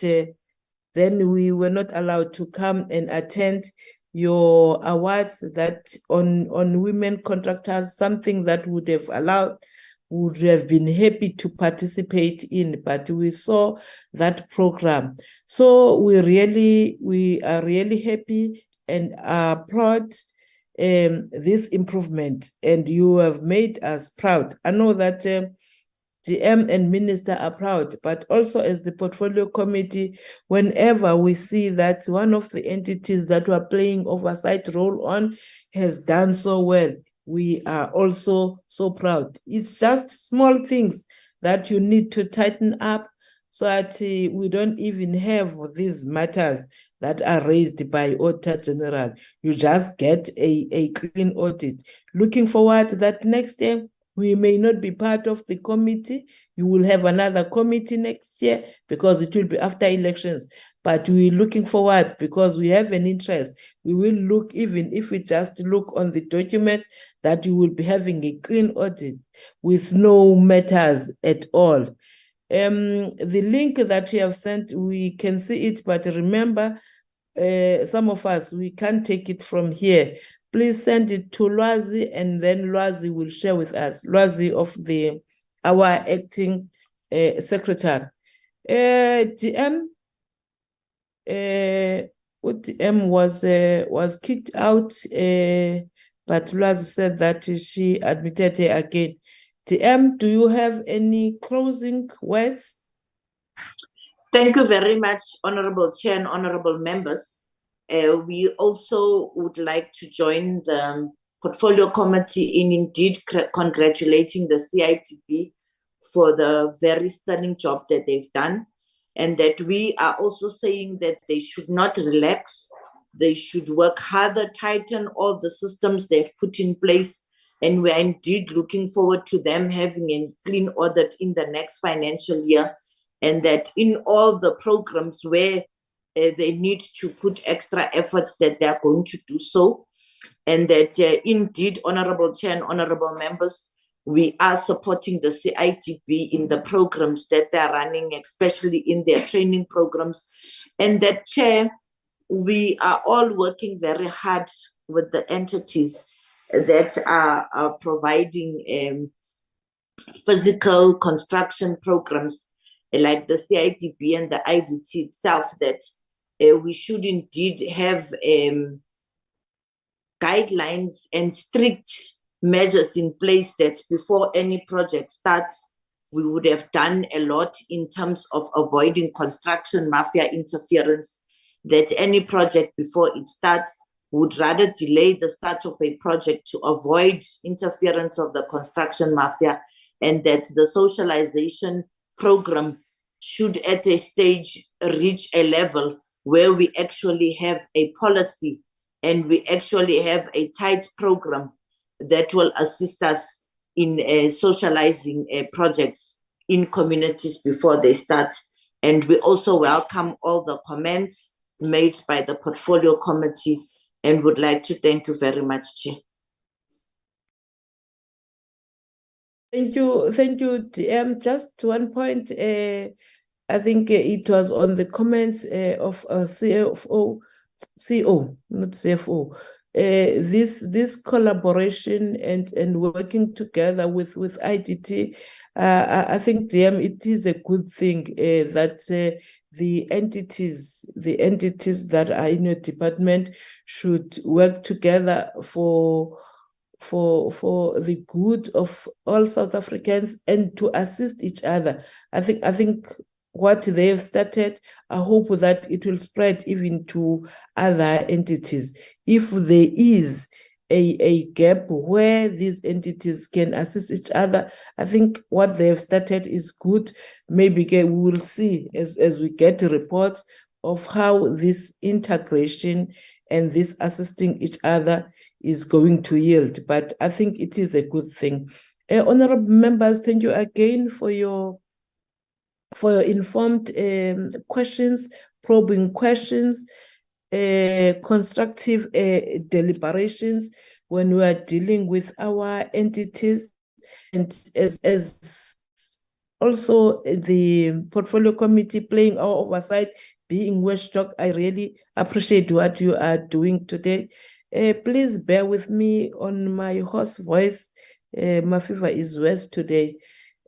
then we were not allowed to come and attend your awards that on women contractors, something that would have been happy to participate in, but we saw that program. So we are really happy and are proud this improvement, and you have made us proud. I know that DM and Minister are proud, but also as the portfolio committee, whenever we see that one of the entities that we're playing oversight role on has done so well, we are also so proud. It's just small things that you need to tighten up so that we don't even have these matters that are raised by Auditor General. You just get a clean audit. Looking forward that next year, we may not be part of the committee. You will have another committee next year because it will be after elections. But we're looking forward because we have an interest. We will look, even if we just look on the documents, that you will be having a clean audit with no matters at all. The link that you have sent, we can see it, but remember, some of us, we can't take it from here. Please send it to Lwazi, and then Lwazi will share with us. Lwazi of our acting secretary. DM was kicked out, but Lwazi said that she admitted her again. DM, do you have any closing words? Thank you very much, Honorable Chair and Honorable Members. We also would like to join the Portfolio Committee in indeed congratulating the CITB for the very stunning job that they've done, and that we are also saying that they should not relax. They should work harder, tighten all the systems they've put in place, and we are indeed looking forward to them having a clean audit in the next financial year, and that in all the programs where they need to put extra efforts, that they are going to do so. And that indeed, Honorable Chair and Honorable Members, we are supporting the CITB in the programs that they are running, especially in their training programs. And that, Chair, we are all working very hard with the entities that are providing physical construction programs like the CITB and the IDT itself, that we should indeed have guidelines and strict measures in place, that before any project starts, we would have done a lot in terms of avoiding construction mafia interference, that any project before it starts, would rather delay the start of a project to avoid interference of the construction mafia, and that the socialization program should at a stage reach a level where we actually have a policy and we actually have a tight program that will assist us in socializing projects in communities before they start. And we also welcome all the comments made by the portfolio committee and would like to thank you very much, Chair. Thank you, DM. Just one point, I think it was on the comments of CO, not CFO. This collaboration and working together with IDT, I think, DM, it is a good thing that the entities that are in your department should work together for the good of all South Africans and to assist each other. I think what they have started, I hope that it will spread even to other entities. If there is a gap where these entities can assist each other, I think what they have started is good. Maybe we will see as we get reports of how this integration and this assisting each other is going to yield. But I think it is a good thing. Honorable members, thank you again for your informed questions, probing questions, constructive deliberations when we are dealing with our entities, and as also the portfolio committee playing our oversight, being watchdog. I really appreciate what you are doing today. Please bear with me on my hoarse voice. My fever is worse today.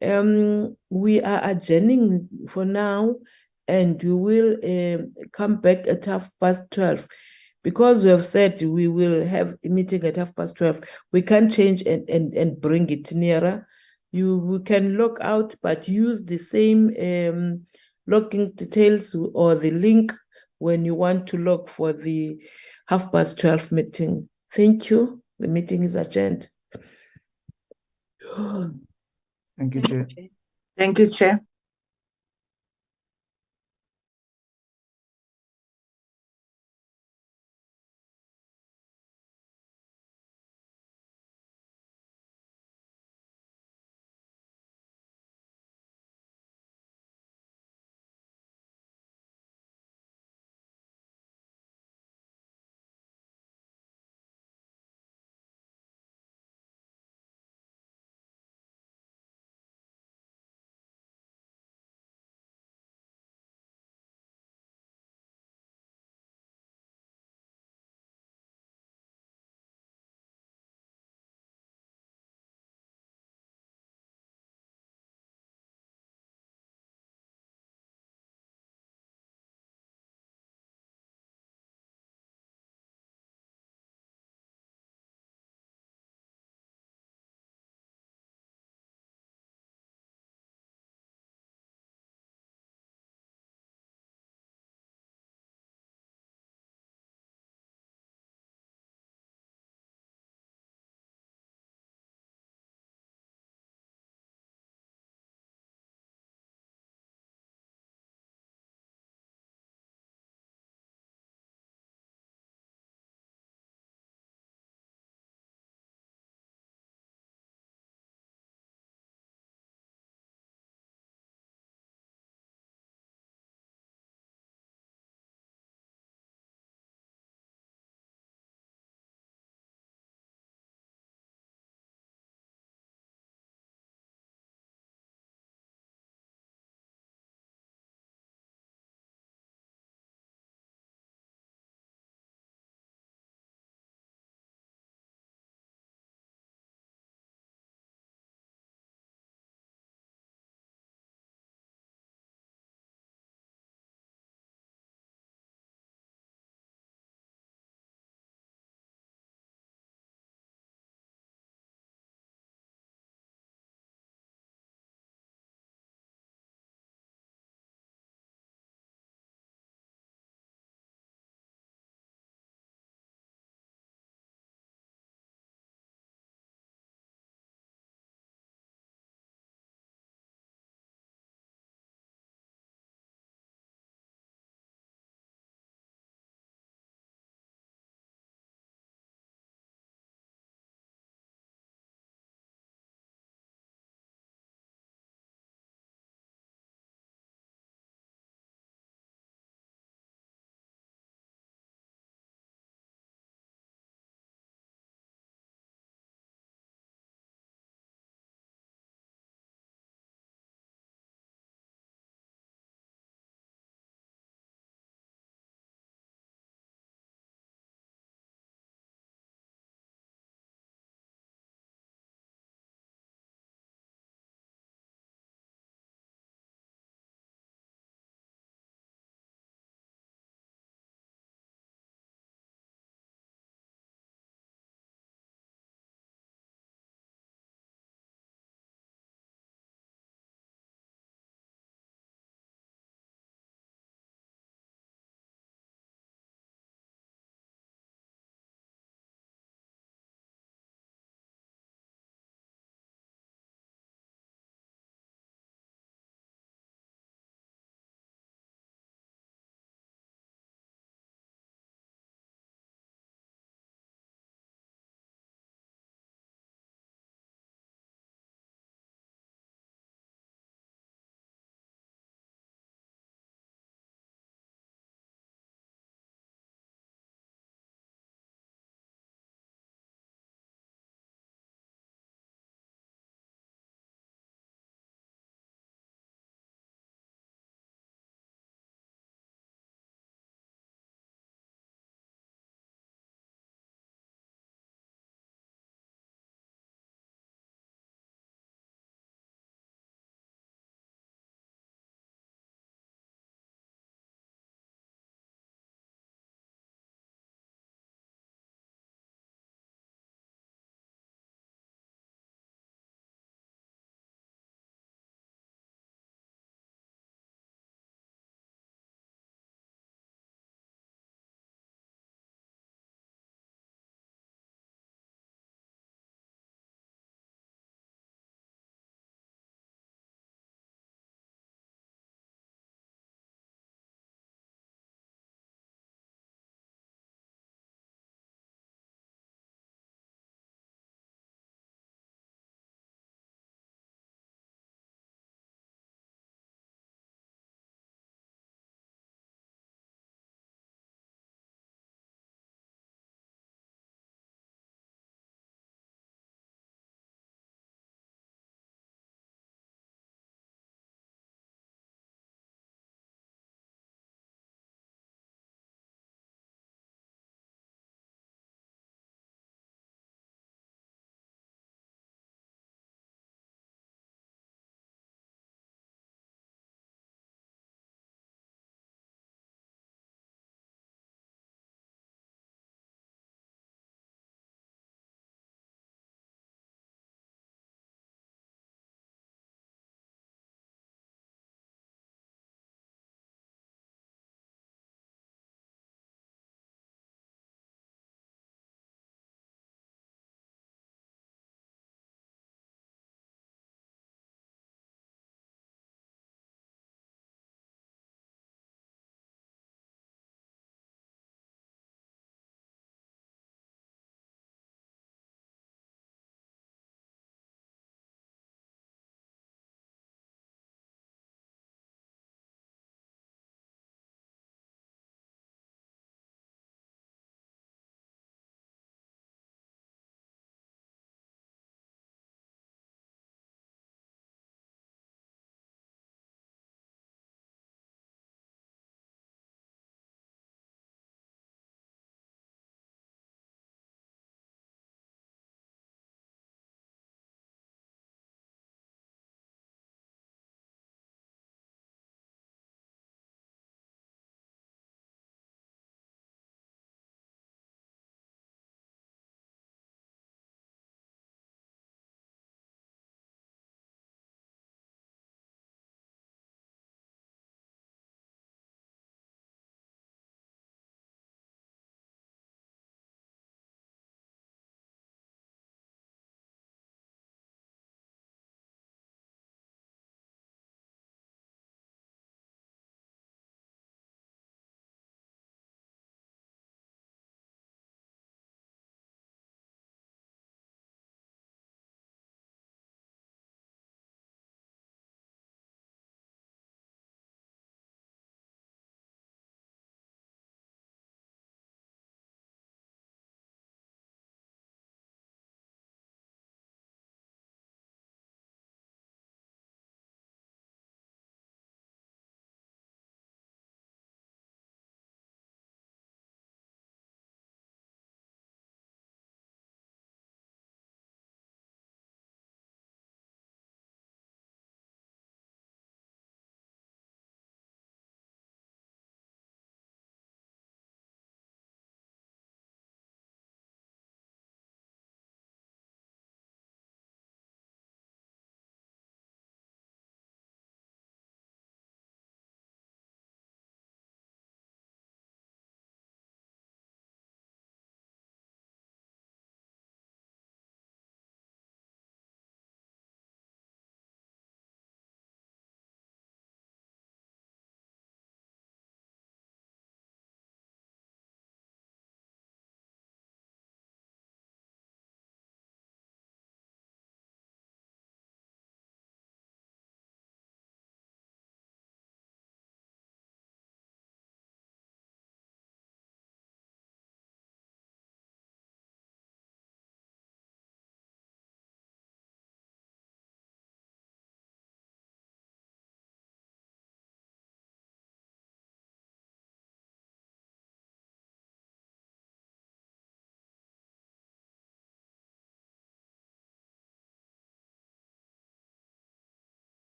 We are adjourning for now, and we will come back at 12:30. Because we have said we will have a meeting at 12:30, we can't change and bring it nearer. We can log out, but use the same login details or the link when you want to log for the 12:30 meeting. Thank you. The meeting is adjourned. Thank you, Chair. Thank you, Chair.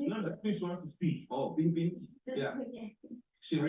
No, the fish wants to speak. Oh, Bing Bing. Yeah. She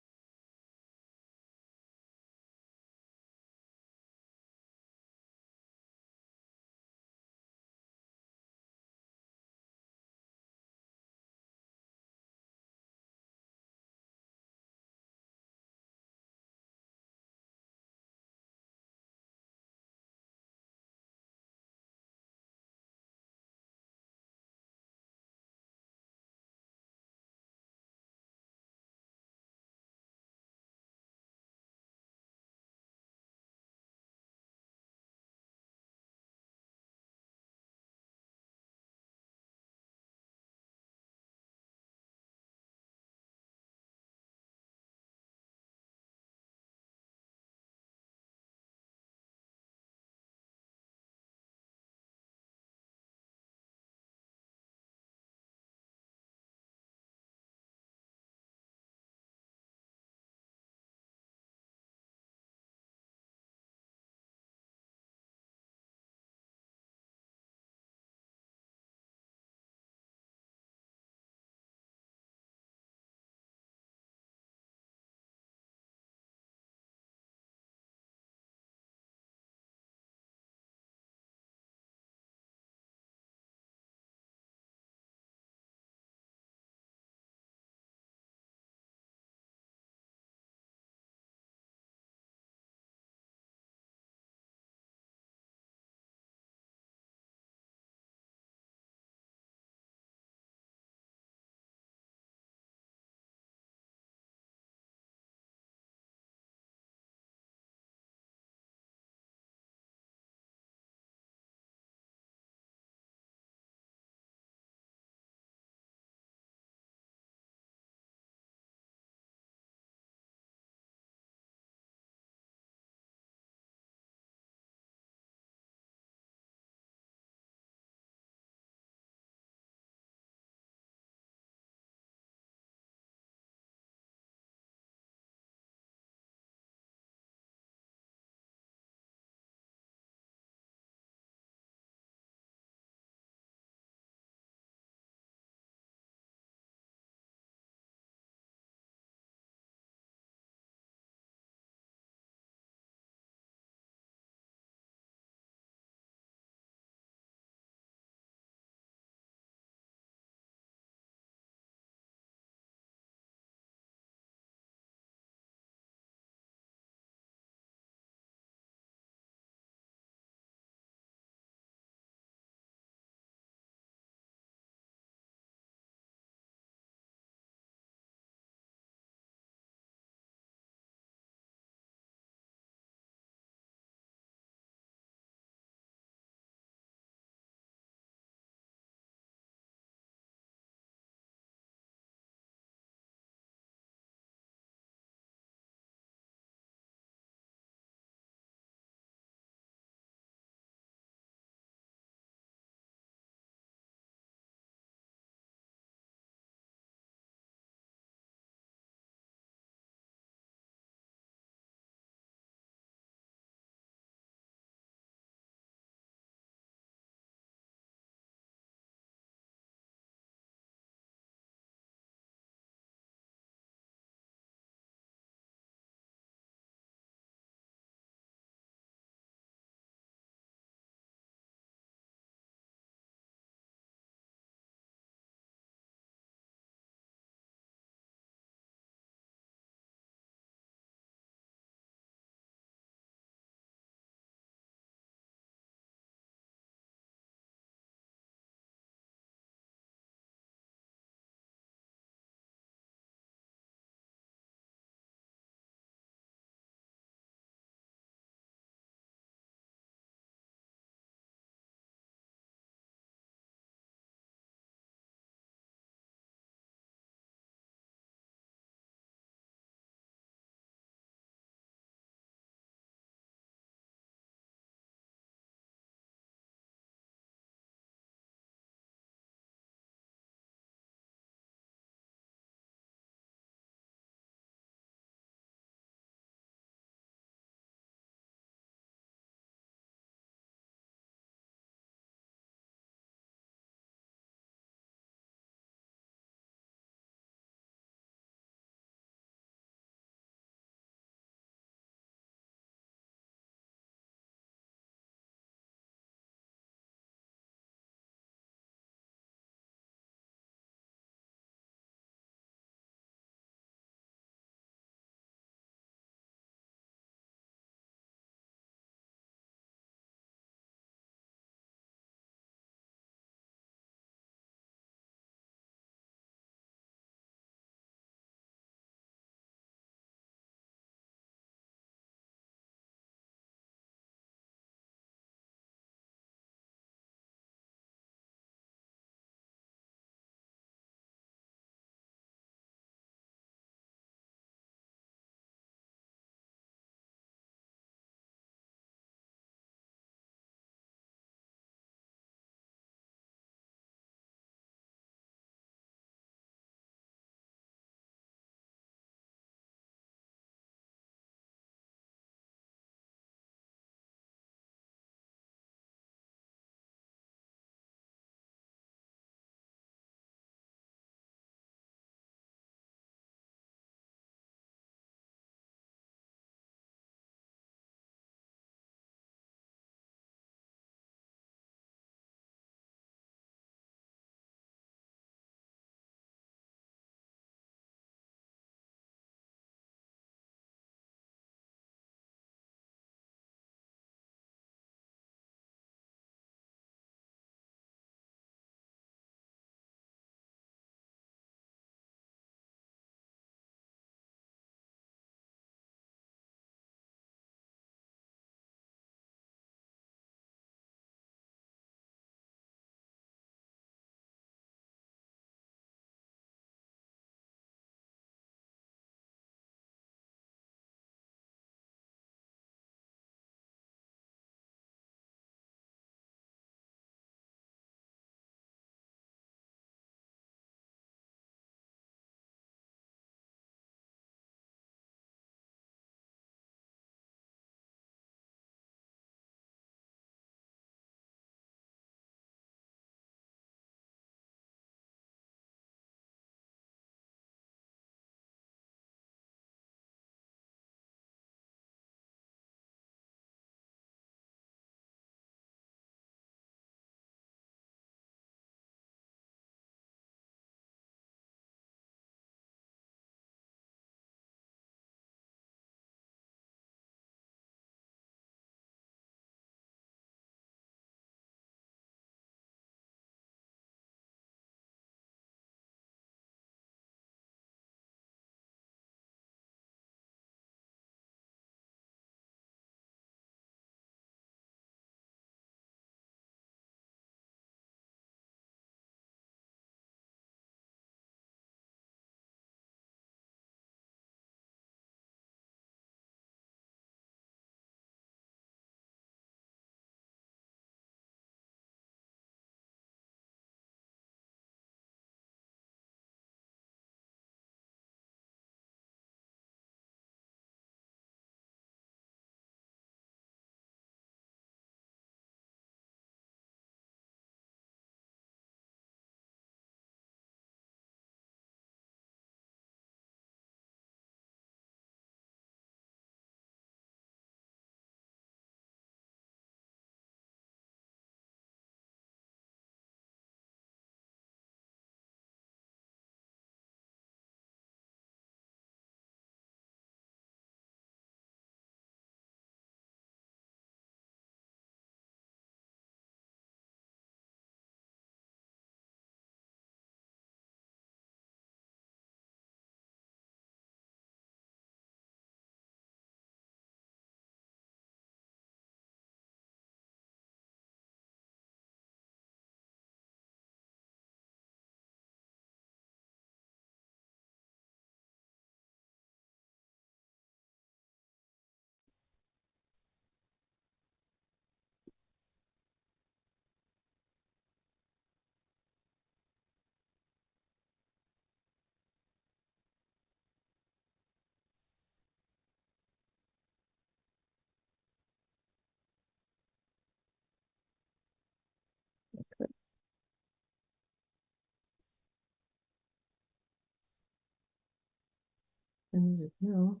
No.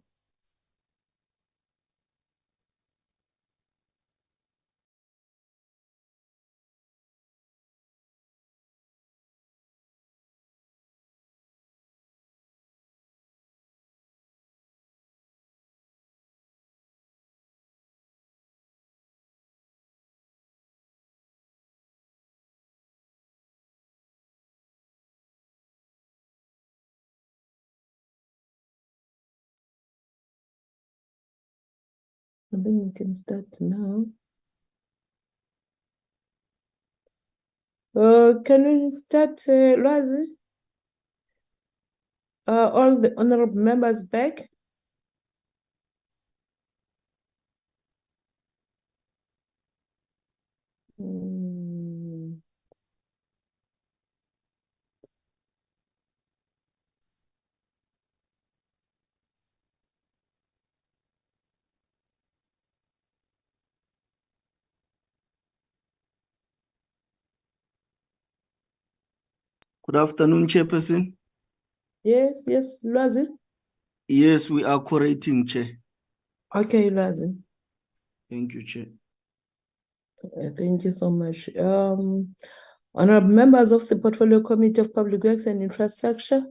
I think we can start now. Can we start, Lwazi? All the honorable members back? Good afternoon, Chairperson. Yes, Lwazi. Yes, we are correcting, Chair. Okay, Lwazi. Thank you, Chair. Thank you so much. Honorable members of the Portfolio Committee of Public Works and Infrastructure,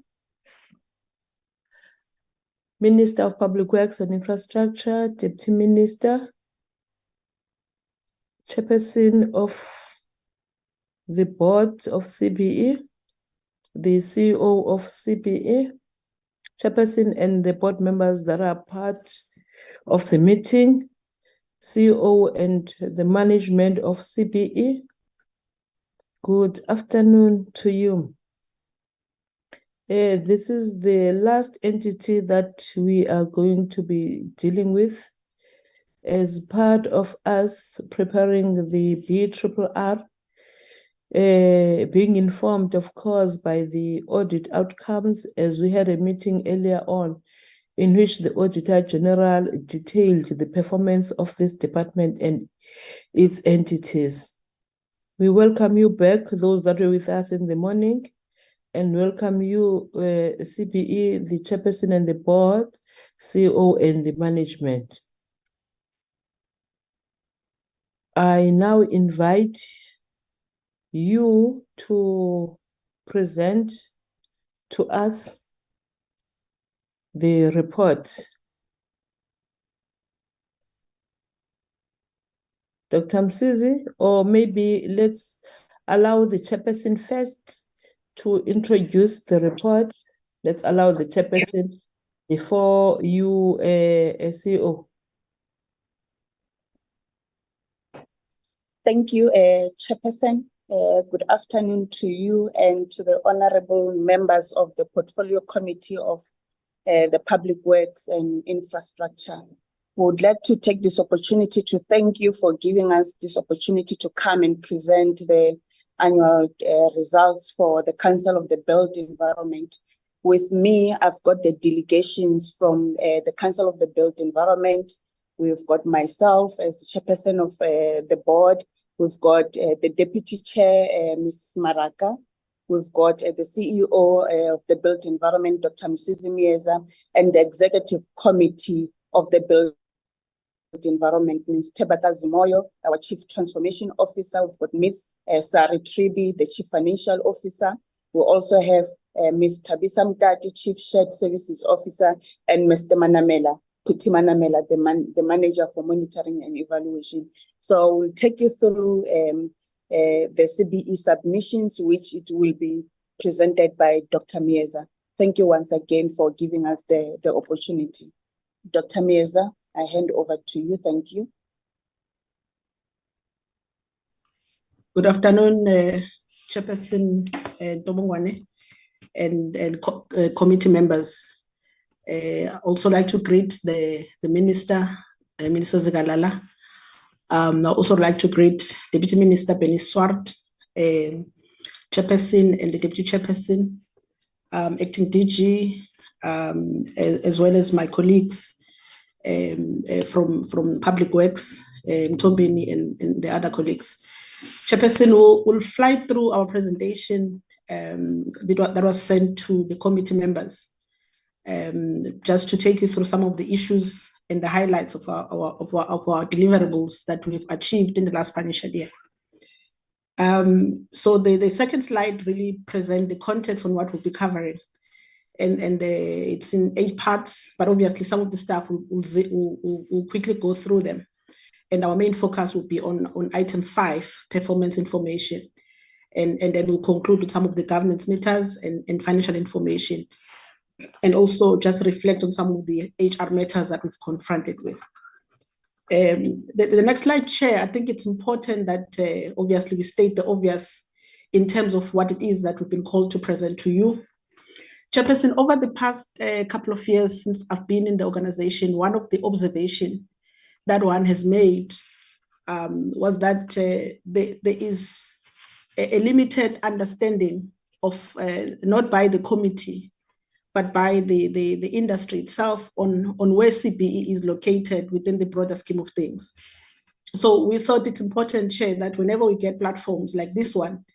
Minister of Public Works and Infrastructure, Deputy Minister, Chairperson of the Board of CBE, the CEO of CBE, Chairperson and the board members that are part of the meeting, CEO and the management of CBE. Good afternoon to you. This is the last entity that we are going to be dealing with as part of us preparing the BRRR, being informed, of course, by the audit outcomes, as we had a meeting earlier on in which the Auditor General detailed the performance of this department and its entities. We welcome you back, those that were with us in the morning, and welcome you, CBE, the chairperson and the board, CEO and the management. I now invite you to present to us the report. Dr. Msizi, or maybe let's allow the chairperson first to introduce the report. Let's allow the chairperson before you, CEO. Thank you, Chairperson. Good afternoon to you and to the honorable members of the Portfolio Committee of the Public Works and Infrastructure. We would like to take this opportunity to thank you for giving us this opportunity to come and present the annual results for the Council of the Built Environment. With me, I've got the delegations from the Council of the Built Environment. We've got myself as the chairperson of the board. We've got the deputy chair, Ms. Maraka. We've got the CEO of the Built Environment, Dr. Msizi Mieza, and the executive committee of the Built Environment, Ms. Tebaka Zimoyo, our Chief Transformation Officer. We've got Ms. Sari Tribi, the Chief Financial Officer. We also have Ms. Tabisa Mtati, Chief Shared Services Officer, and Mr. Manamela, Puti Manamela, the Manager for Monitoring and Evaluation. So we'll take you through the CBE submissions, which it will be presented by Dr. Mieza. Thank you once again for giving us the opportunity. Dr. Mieza, I hand over to you. Thank you. Good afternoon, Chairperson Tobongwane and committee members. I also like to greet the Minister, Minister Zikalala. I also like to greet Deputy Minister Benny Swart, Chairperson and the Deputy Chairperson, Acting DG, as well as my colleagues from Public Works, Mtombeni and the other colleagues. Chairperson will fly through our presentation that was sent to the committee members. just to take you through some of the issues and the highlights of our deliverables that we've achieved in the last financial year. So the second slide really presents the context on what we'll be covering. And it's in 8 parts, but obviously some of the stuff we'll quickly go through them. And our main focus will be on item 5, performance information. And then we'll conclude with some of the governance matters and financial information. And also just reflect on some of the HR matters that we've confronted with. The next slide, Chair, I think it's important that obviously we state the obvious in terms of what it is that we've been called to present to you. Chairperson, over the past couple of years since I've been in the organization, one of the observations that one has made was that there is a limited understanding of, not by the committee, but by the industry itself on where CBE is located within the broader scheme of things. So we thought it's important, Chair, that whenever we get platforms like this one,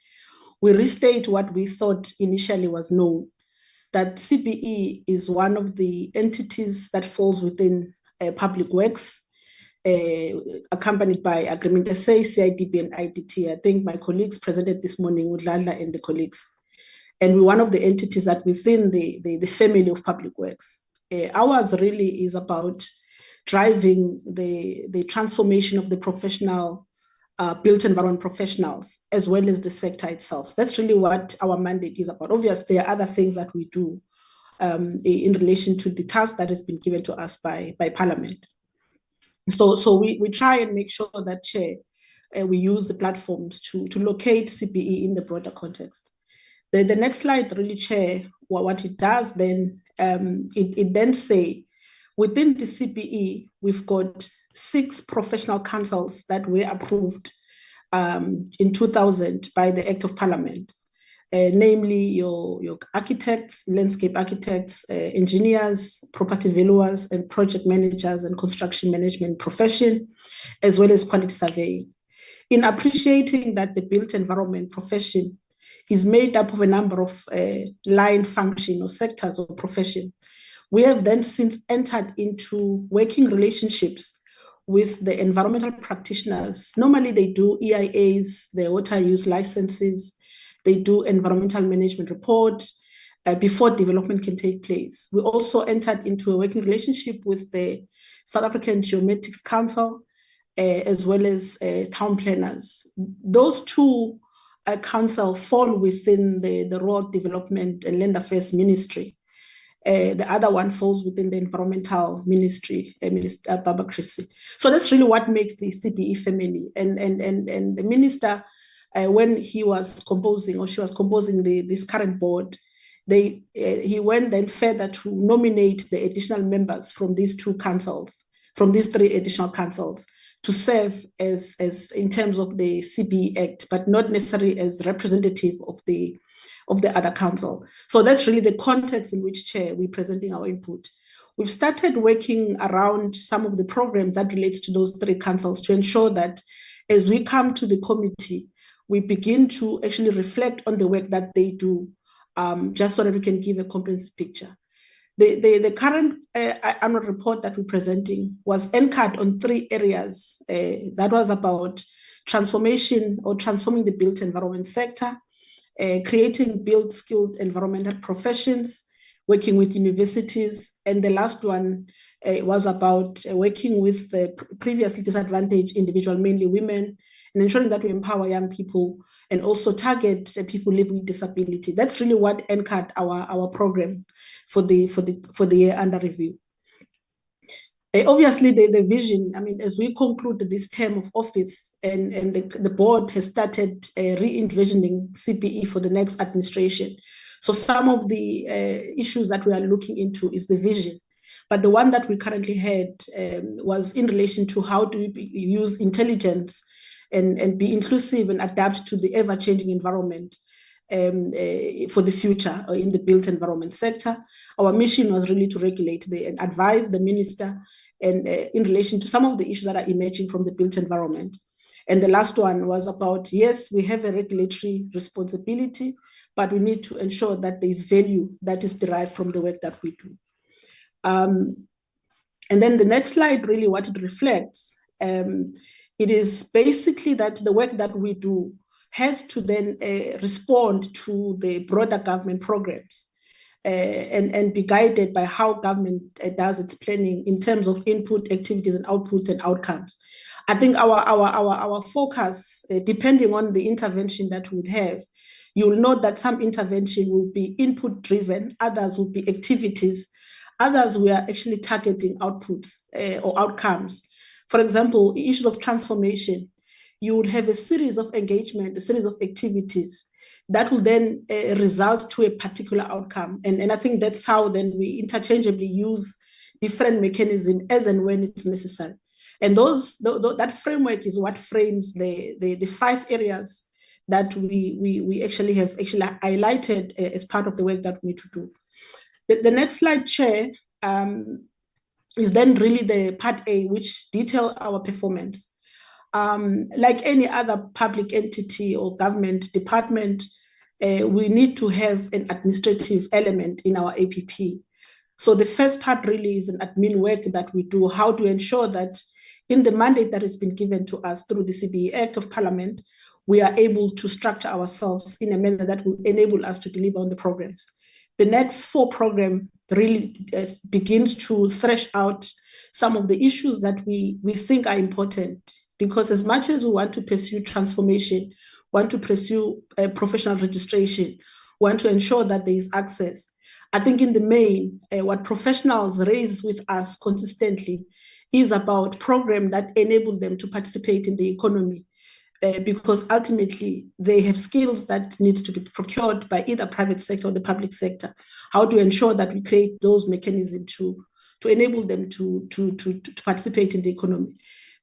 we restate what we thought initially was known, that CBE is one of the entities that falls within public works, accompanied by Agreement SA, CIDB, and IDT. I think my colleagues presented this morning with Lala and the colleagues. And we're one of the entities that within the family of public works. Ours really is about driving the transformation of the professional, built environment professionals, as well as the sector itself. That's really what our mandate is about. Obviously, there are other things that we do in relation to the task that has been given to us by Parliament. So we try and make sure that, Chair, we use the platforms to locate CBE in the broader context. The next slide really, Chair, what it does then, it then say, within the CBE, we've got 6 professional councils that were approved in 2000 by the Act of Parliament, namely your architects, landscape architects, engineers, property valuers, and project managers and construction management profession, as well as quality surveying. In appreciating that the built environment profession is made up of a number of line function or sectors of profession, we have then since entered into working relationships with the environmental practitioners. Normally they do EIAs, the water use licenses, they do environmental management reports before development can take place. We also entered into a working relationship with the South African Geomatics Council, as well as town planners. Those 2 councils fall within the Rural Development and Land Affairs Ministry. The other one falls within the Environmental Ministry, Minister Baba Chrissy. So that's really what makes the CBE family. And the minister, when he was composing, or she was composing this current board, he went then further to nominate the additional members from these 2 councils, from these 3 additional councils, to serve as in terms of the CBE Act, but not necessarily as representative of the other council. So that's really the context in which, Chair, we're presenting our input. We've started working around some of the programs that relates to those 3 councils to ensure that as we come to the committee, we begin to actually reflect on the work that they do, just so that we can give a comprehensive picture. The current annual report that we're presenting was anchored on 3 areas. That was about transformation or transforming the built environment sector, creating built skilled environmental professions, working with universities, and the last one was about working with previously disadvantaged individuals, mainly women, and ensuring that we empower young people and also target people living with disability. That's really what anchored our program for the year under review. Obviously, the vision, I mean, as we conclude this term of office and the board has started re-envisioning CBE for the next administration. So some of the issues that we are looking into is the vision. But the one that we currently had was in relation to how do we use intelligence and be inclusive and adapt to the ever-changing environment for the future in the built environment sector. Our mission was really to regulate and advise the minister and in relation to some of the issues that are emerging from the built environment. And the last one was about, yes, we have a regulatory responsibility, but we need to ensure that there is value that is derived from the work that we do. And then the next slide, really what it reflects, it is basically that the work that we do has to then respond to the broader government programs and be guided by how government does its planning in terms of input, activities, and output and outcomes. I think our focus, depending on the intervention that we would have, you will note that some intervention will be input driven, others will be activities, others we are actually targeting outputs or outcomes. For example, issues of transformation, you would have a series of engagement, a series of activities that will then result to a particular outcome. And I think that's how then we interchangeably use different mechanisms as and when it's necessary. And that framework is what frames the 5 areas that we actually have highlighted as part of the work that we need to do. The next slide, Chair, is then really the part A, which detail our performance. Like any other public entity or government department, we need to have an administrative element in our APP. So the first part really is an admin work that we do, how to ensure that in the mandate that has been given to us through the CBE Act of Parliament, we are able to structure ourselves in a manner that will enable us to deliver on the programs. The next 4 program really begins to thresh out some of the issues that we think are important, because as much as we want to pursue transformation, want to pursue professional registration, want to ensure that there is access, I think in the main, what professionals raise with us consistently is about programs that enable them to participate in the economy, because ultimately they have skills that needs to be procured by either private sector or the public sector. How to ensure that we create those mechanisms to enable them to participate in the economy.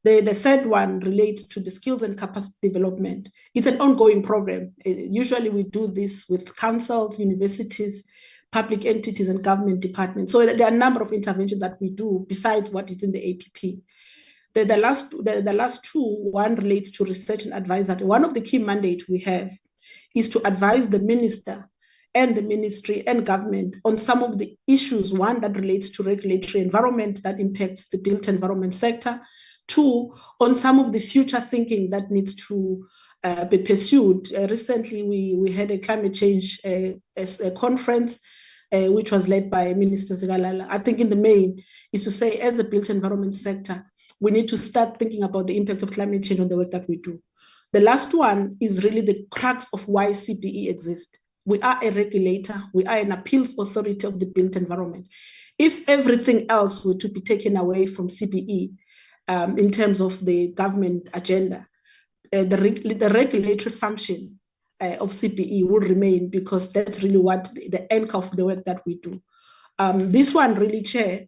The third one relates to the skills and capacity development. It's an ongoing program. Usually we do this with councils, universities, public entities, and government departments. So there are a number of interventions that we do besides what is in the APP. The last 2, one relates to research and advisory. One of the key mandates we have is to advise the minister and the ministry and government on some of the issues, one that relates to regulatory environment that impacts the built environment sector, 2, on some of the future thinking that needs to be pursued. Recently, we had a climate change a conference, which was led by Minister Zikalala. I think in the main is to say, as the built environment sector, we need to start thinking about the impact of climate change on the work that we do. The last one is really the crux of why CBE exists. We are a regulator. We are an appeals authority of the built environment. If everything else were to be taken away from CBE in terms of the government agenda, the regulatory function of CBE will remain, because that's really what the anchor of the work that we do. This one really, Chair,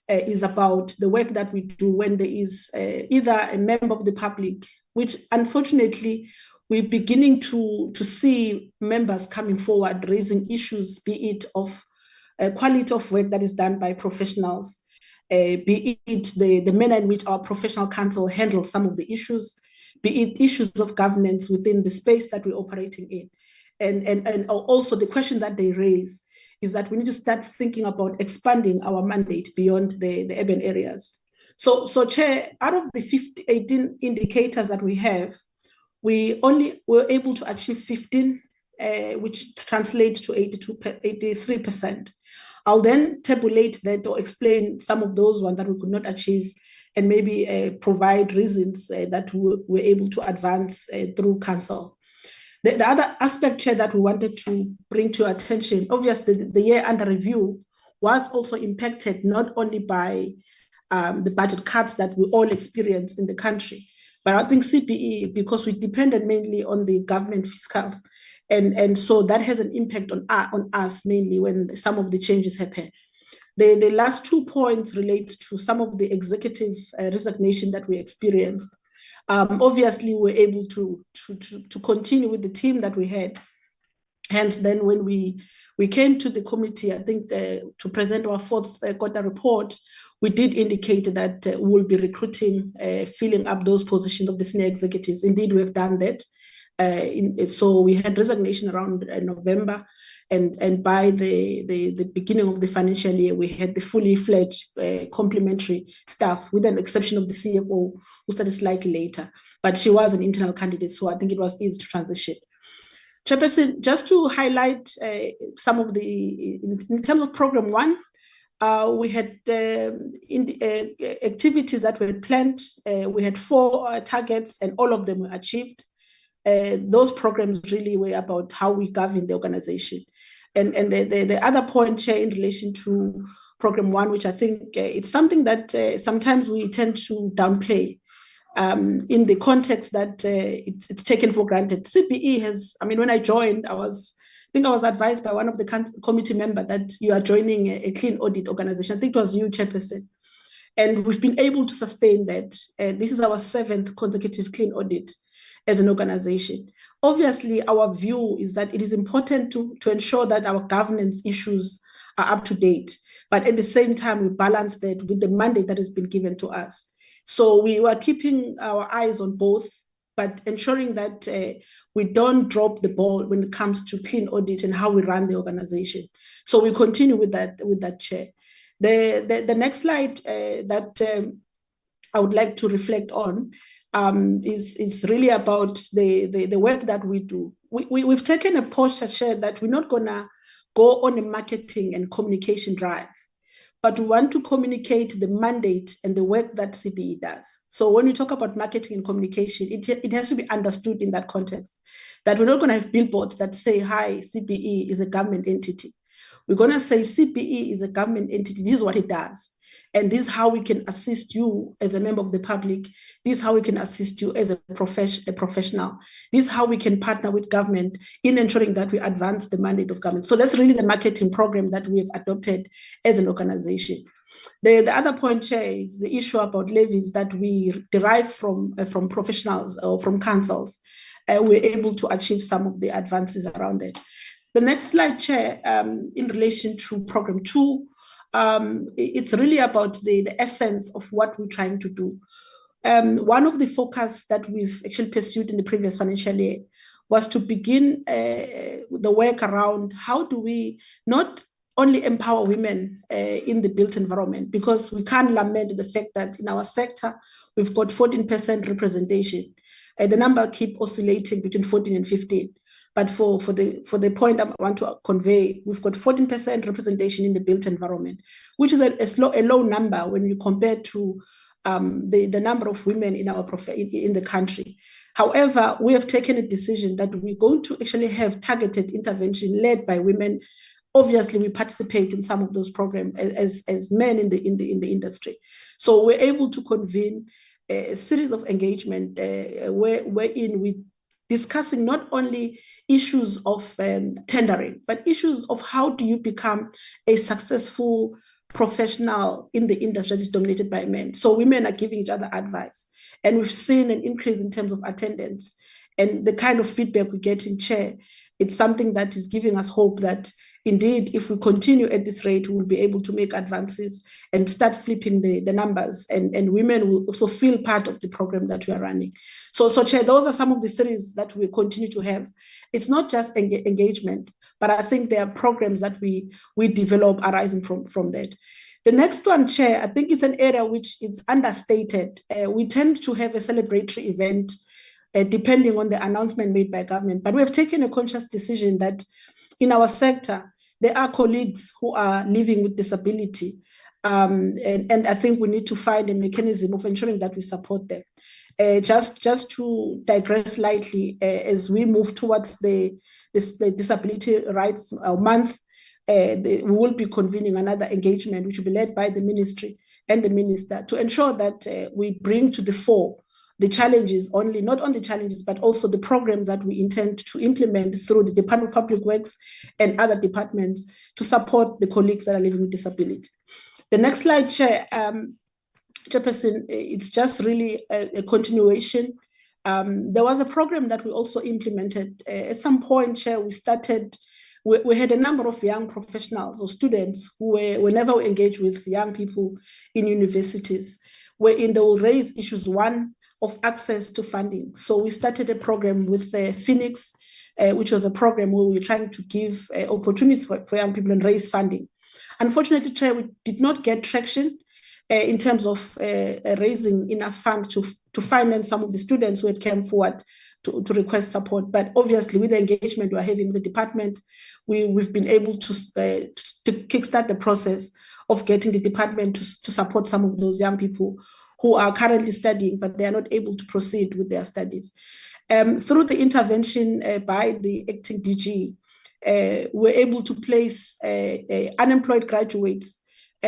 is about the work that we do when there is either a member of the public, which unfortunately we're beginning to see members coming forward raising issues, be it of quality of work that is done by professionals, be it the manner in which our professional council handles some of the issues, be it issues of governance within the space that we're operating in. And also the question that they raise is that we need to start thinking about expanding our mandate beyond the urban areas. So Chair, out of the 18 indicators that we have, we only were able to achieve 15, which translates to 83%. I'll then tabulate that or explain some of those ones that we could not achieve, and maybe provide reasons that we were able to advance through council. The other aspect, Chair, that we wanted to bring to your attention, obviously the year under review was also impacted not only by the budget cuts that we all experienced in the country, but I think CBE, because we depended mainly on the government fiscals, and so that has an impact on us mainly when some of the changes happen. The last 2 points relate to some of the executive resignation that we experienced. Obviously, we're able to continue with the team that we had. Hence, then when we came to the committee, I think to present our 4th quarter report, we did indicate that we'll be recruiting, filling up those positions of the senior executives. Indeed, we have done that. So we had resignation around November, and by the beginning of the financial year, we had the fully fledged complementary staff, with an exception of the CFO, who started slightly later. But she was an internal candidate, so I think it was easy to transition. Chairperson, just to highlight some of in terms of Program 1, we had activities that were planned. We had 4 targets, and all of them were achieved. Those programs really were about how we govern the organization. And the other point, Chair, in relation to Program 1, which I think it's something that sometimes we tend to downplay in the context that it's taken for granted. CBE has, I mean, when I joined, I think I was advised by one of the committee members that you are joining a clean audit organization. I think it was you, Chairperson. And we've been able to sustain that. This is our 7th consecutive clean audit as an organization. Obviously, our view is that it is important to ensure that our governance issues are up to date, but at the same time, we balance that with the mandate that has been given to us. So we were keeping our eyes on both, but ensuring that we don't drop the ball when it comes to clean audit and how we run the organization. So we continue with that, Chair. The next slide that I would like to reflect on is really about the work that we do. We've taken a posture, Chair, that we're not gonna go on a marketing and communication drive, but we want to communicate the mandate and the work that CBE does. So when we talk about marketing and communication, it has to be understood in that context, that we're not going to have billboards that say, hi, CBE is a government entity. We're going to say CBE is a government entity. This is what it does. And this is how we can assist you as a member of the public. This is how we can assist you as a professional. This is how we can partner with government in ensuring that we advance the mandate of government. So that's really the marketing program that we have adopted as an organization. The other point, Chair, is the issue about levies that we derive from professionals or from councils. We're able to achieve some of the advances around it. The next slide, Chair, in relation to Program 2, it's really about the essence of what we're trying to do. One of the focus that we've actually pursued in the previous financial year was to begin the work around how do we not only empower women in the built environment, because we can't lament the fact that in our sector, we've got 14% representation. The number keep oscillating between 14 and 15. But for the point I want to convey, we've got 14% representation in the built environment, which is a low number when you compare to the number of women in the country. However, we have taken a decision that we're going to actually have targeted intervention led by women. Obviously, we participate in some of those programs as men in the industry. So we're able to convene a series of engagement wherein we discussing not only issues of tendering, but issues of how do you become a successful professional in the industry that is dominated by men. So women are giving each other advice. And we've seen an increase in terms of attendance and the kind of feedback we get in Chair. It's something that is giving us hope that indeed, if we continue at this rate, we'll be able to make advances and start flipping the numbers, and women will also feel part of the program that we are running. So Chair, those are some of the series that we continue to have. It's not just engagement, but I think there are programs that we develop arising from that. The next one, Chair, I think it's an area which is understated. We tend to have a celebratory event depending on the announcement made by government, but we have taken a conscious decision that in our sector, there are colleagues who are living with disability. And I think we need to find a mechanism of ensuring that we support them. Just to digress slightly, as we move towards the Disability Rights Month, we will be convening another engagement, which will be led by the ministry and the minister, to ensure that we bring to the fore the challenges, not only challenges, but also the programs that we intend to implement through the Department of Public Works and other departments to support the colleagues that are living with disability. The next slide, Chair, Chairperson, it's just really a continuation. There was a program that we also implemented. At some point, Chair, we had a number of young professionals or students who whenever we engage with young people in universities, wherein they will raise issues, one, of access to funding. So we started a program with Phoenix, which was a program where we were trying to give opportunities for young people and raise funding. Unfortunately, we did not get traction in terms of raising enough funds to finance some of the students who had come forward to request support. But obviously, with the engagement we're having with the department, we've been able to kickstart the process of getting the department to support some of those young people who are currently studying, but they are not able to proceed with their studies. Through the intervention by the acting DG, we're able to place unemployed graduates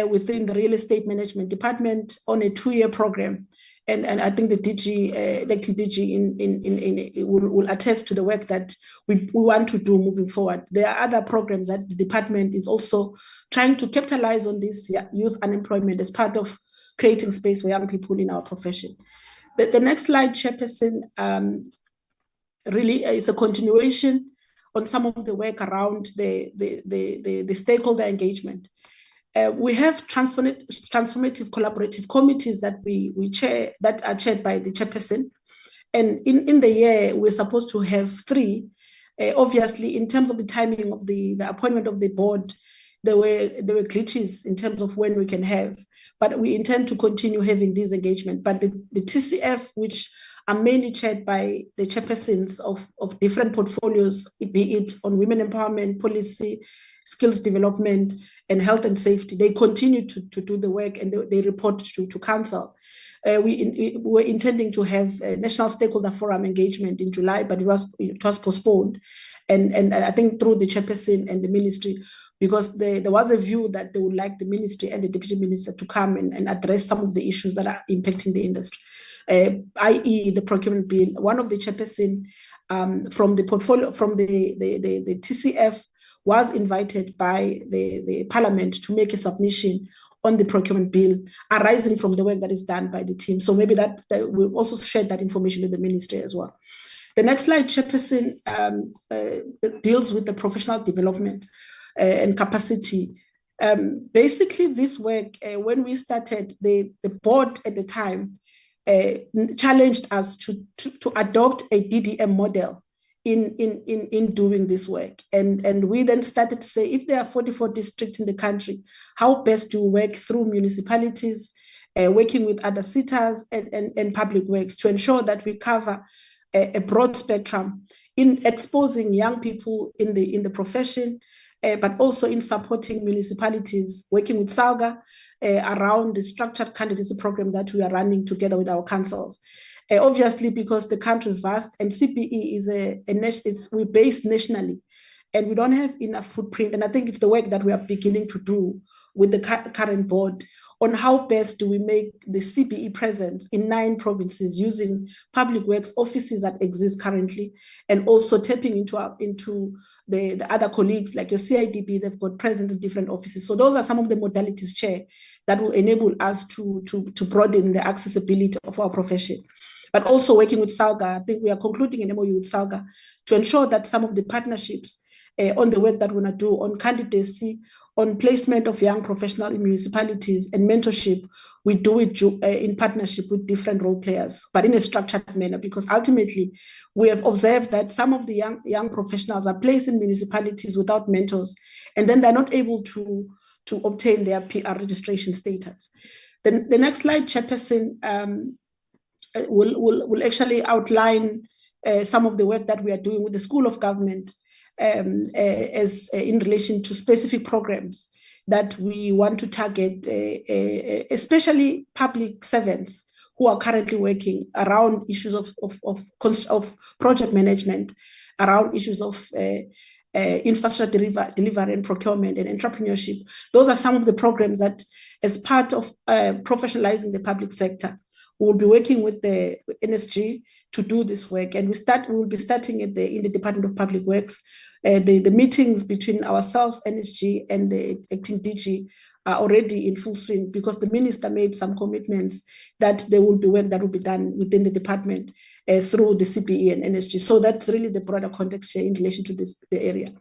within the real estate management department on a 2-year program. And I think the DG, the acting DG will attest to the work that we want to do moving forward. There are other programs that the department is also trying to capitalize on this youth unemployment as part of creating space for young people in our profession. The next slide, Chairperson, really is a continuation on some of the work around the stakeholder engagement. We have transformative collaborative committees that we chair, that are chaired by the chairperson. And in the year, we're supposed to have 3. Obviously, in terms of the timing of the appointment of the board, there were glitches in terms of when we can have, but we intend to continue having this engagement. But the TCF, which are mainly chaired by the chairpersons of different portfolios, be it on women empowerment, policy, skills development, and health and safety, they continue to do the work, and they report to council. We were intending to have a national stakeholder forum engagement in July, but it was postponed. And I think through the chairperson and the ministry, because there was a view that they would like the ministry and the deputy minister to come and address some of the issues that are impacting the industry, i.e. the procurement bill. One of the chairperson from the portfolio, from the TCF, was invited by the parliament to make a submission on the procurement bill arising from the work that is done by the team. So maybe that we'll also share that information with the ministry as well. The next slide, Chairperson, deals with the professional development and capacity. Basically, this work, when we started, the board at the time challenged us to adopt a DDM model in doing this work. And we then started to say, if there are 44 districts in the country, how best to work through municipalities, working with other sitters and public works to ensure that we cover a broad spectrum in exposing young people in the profession, but also in supporting municipalities, working with SALGA around the structured candidacy program that we are running together with our councils. Obviously, because the country is vast and CPE we're based nationally, and we don't have enough footprint. And I think it's the work that we are beginning to do with the current board on how best do we make the CPE presence in 9 provinces using public works offices that exist currently, and also tapping into the other colleagues like your CIDB. They've got presence in different offices. So those are some of the modalities, Chair, that will enable us to broaden the accessibility of our profession. But also working with SALGA, I think we are concluding an MOU with SALGA to ensure that some of the partnerships on the work that we want to do on candidacy, on placement of young professionals in municipalities and mentorship, we do it in partnership with different role players, but in a structured manner, because ultimately we have observed that some of the young professionals are placed in municipalities without mentors, and then they're not able to obtain their PR registration status. The next slide, Chairperson, will actually outline some of the work that we are doing with the School of Government as in relation to specific programs that we want to target, especially public servants who are currently working around issues of project management, around issues of infrastructure delivery and procurement and entrepreneurship. Those are some of the programs that, as part of professionalizing the public sector, we will be working with the NSG to do this work. And we will be starting in the Department of Public Works. The meetings between ourselves, NSG, and the acting DG are already in full swing, because the minister made some commitments that there will be work that will be done within the department through the CPE and NSG. So that's really the broader context here in relation to the area.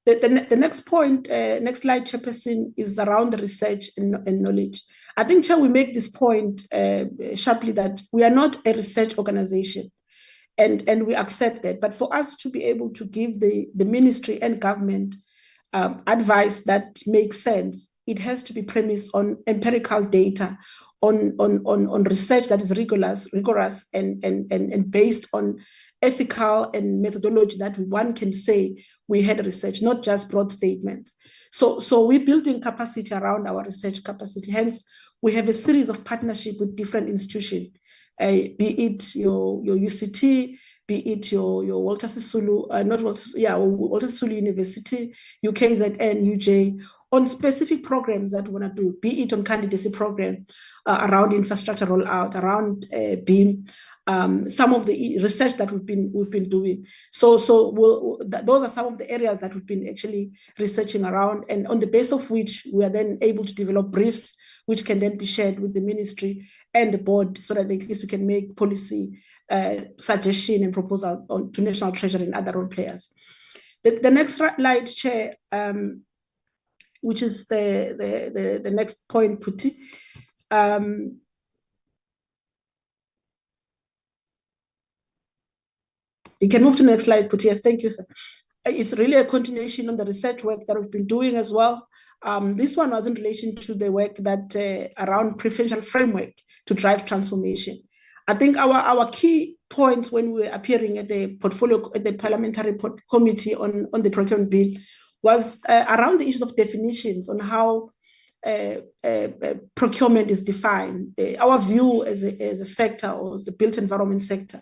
The next point, next slide, Chairperson, is around the research and knowledge. I think, Chair, we make this point sharply that we are not a research organization, and we accept that. But for us to be able to give the ministry and government advice that makes sense, it has to be premised on empirical data, on research that is rigorous and based on ethical and methodology that one can say we had research, not just broad statements. So we're building capacity around our research capacity. Hence, we have a series of partnership with different institutions, be it your UCT, be it your Walter Sisulu, Walter Sisulu University, UKZN, UJ, on specific programs that we want to do, be it on candidacy program around infrastructure rollout, around BEAM, some of the research that we've been doing. So those are some of the areas that we've been actually researching around, and on the basis of which we are then able to develop briefs, which can then be shared with the ministry and the board, so that at least we can make policy suggestion and proposal to National Treasury and other role players. The next slide, Chair, which is the next point, Puti. You can move to the next slide, Puti. Yes, thank you, sir. It's really a continuation on the research work that we've been doing as well. This one was in relation to the work that around preferential framework to drive transformation. I think our key points when we were appearing at the parliamentary committee on the procurement bill was around the issue of definitions on how procurement is defined. Our view as a sector, or the built environment sector,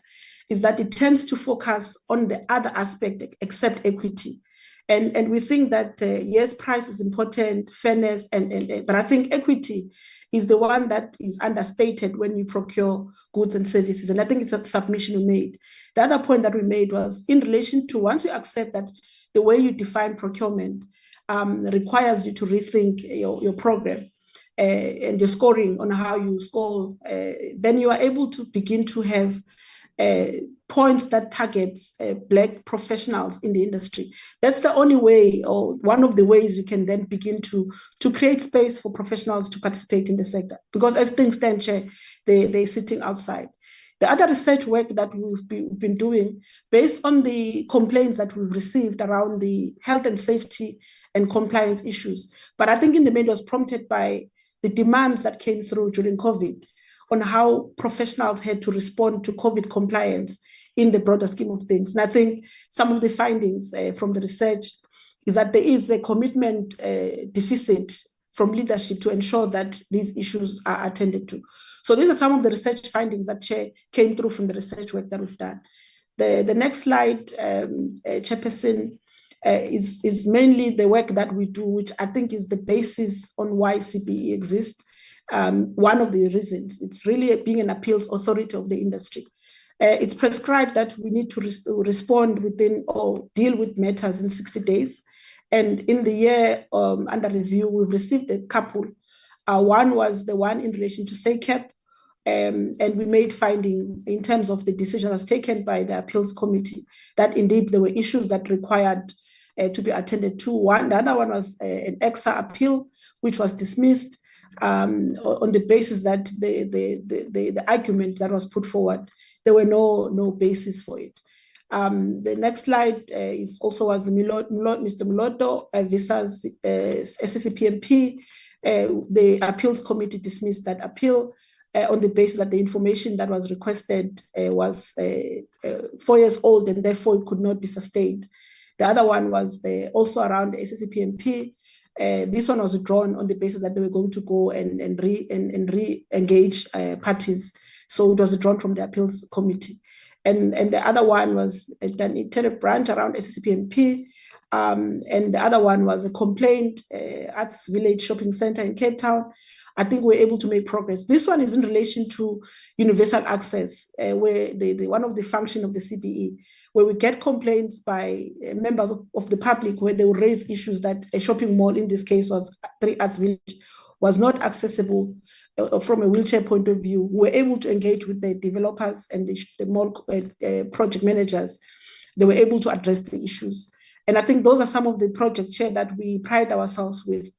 is that it tends to focus on the other aspect except equity. And we think that, yes, price is important, fairness, but I think equity is the one that is understated when we procure goods and services. And I think it's a submission we made. The other point that we made was in relation to, once we accept that the way you define procurement requires you to rethink your program and your scoring on how you score, then you are able to begin to have points that targets Black professionals in the industry. That's the only way, or one of the ways you can then begin to create space for professionals to participate in the sector. Because as things stand, Chair, they're sitting outside. The other research work that we've been doing, based on the complaints that we've received around the health and safety and compliance issues, but I think in the main was prompted by the demands that came through during COVID on how professionals had to respond to COVID compliance in the broader scheme of things. And I think some of the findings from the research is that there is a commitment deficit from leadership to ensure that these issues are attended to. So these are some of the research findings that came through from the research work that we've done. The next slide, Chairperson, is mainly the work that we do, which I think is the basis on why CBE exists. One of the reasons, it's really being an appeals authority of the industry. It's prescribed that we need to respond within or deal with matters in 60 days. And in the year under review, we've received a couple. One was the one in relation to SACAP, and we made finding in terms of the decision was taken by the appeals committee that indeed there were issues that required to be attended to. The other one was an EXA appeal, which was dismissed on the basis that the argument that was put forward, there were no basis for it. The next slide is also was Mr. Muloto versus SSCPMP. The appeals committee dismissed that appeal on the basis that the information that was requested was 4 years old and therefore it could not be sustained. The other one was also around the SSCPMP. This one was withdrawn on the basis that they were going to go and re-engage parties. So it was withdrawn from the appeals committee. And the other one was an internal branch around SSCPMP. And the other one was a complaint at Village Shopping Center in Cape Town. I think we're able to make progress. This one is in relation to universal access, where one of the functions of the CBE, where we get complaints by members of the public where they will raise issues that a shopping mall, in this case was 3 Arts Village, was not accessible from a wheelchair point of view. We're able to engage with the developers and the mall project managers. They were able to address the issues. And I think those are some of the projects, Chair, that we pride ourselves with,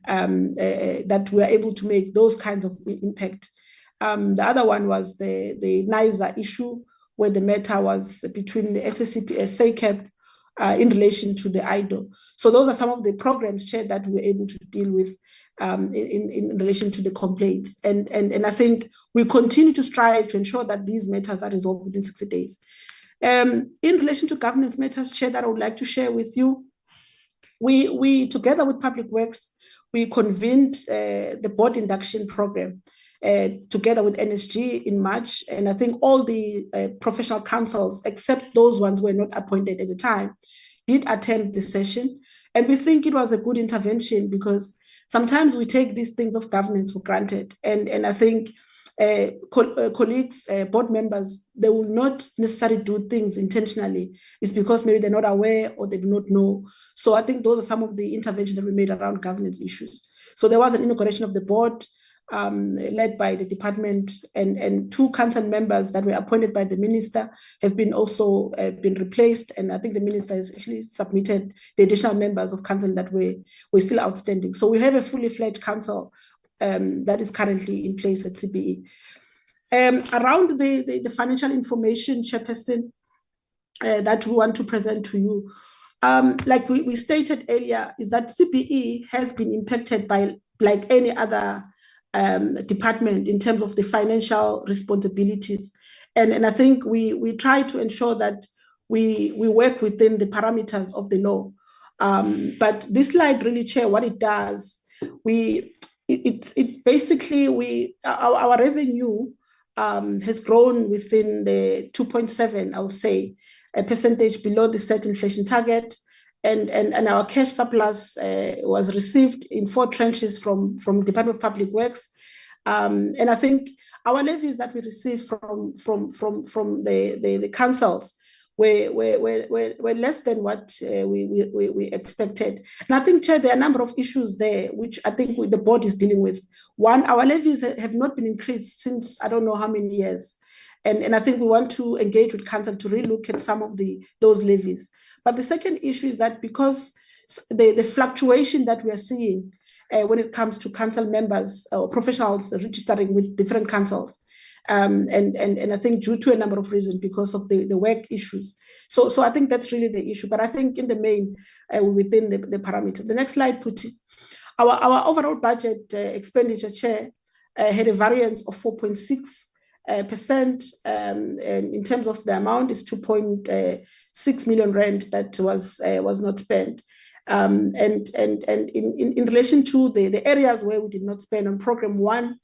that we're able to make those kinds of impact. The other one was the NISA issue, where the matter was between the SSCP and SACAP in relation to the IDO. So those are some of the programs, Chair, that we're able to deal with in relation to the complaints. And I think we continue to strive to ensure that these matters are resolved within 60 days. In relation to governance matters, Chair, that I would like to share with you, we together with Public Works, we convened the board induction program together with NSG in March. And I think all the professional councils, except those ones who were not appointed at the time, did attend this session. And we think it was a good intervention because sometimes we take these things of governance for granted. And I think colleagues, board members, they will not necessarily do things intentionally. It's because maybe they're not aware or they do not know. So I think those are some of the interventions that we made around governance issues. So there was an inauguration of the board led by the department, and 2 council members that were appointed by the minister have been also been replaced. And I think the minister has actually submitted the additional members of council that were still outstanding. So we have a fully fledged council that is currently in place at CBE. Around the financial information, Chairperson, that we want to present to you, like we stated earlier, is that CBE has been impacted by, like any other department, in terms of the financial responsibilities. And I think we try to ensure that we work within the parameters of the law. But this slide really, Chair, what it does, it basically, our revenue has grown within the 2.7, I'll say, a percentage below the set inflation target. And our cash surplus was received in 4 tranches from Department of Public Works. And I think our levies that we receive from the councils were less than what we expected. And I think, Chair, there are a number of issues there, which I think the board is dealing with. One, our levies have not been increased since I don't know how many years. And I think we want to engage with council to relook at some of those levies. But the second issue is that because the fluctuation that we are seeing when it comes to council members or professionals registering with different councils, and I think due to a number of reasons because of the work issues. So I think that's really the issue. But I think in the main, within the parameter. The next slide, Puti. Our overall budget expenditure, Chair, had a variance of 4.6%. And in terms of the amount, is 2.6 million rand that was not spent. And in relation to the areas where we did not spend on program 1,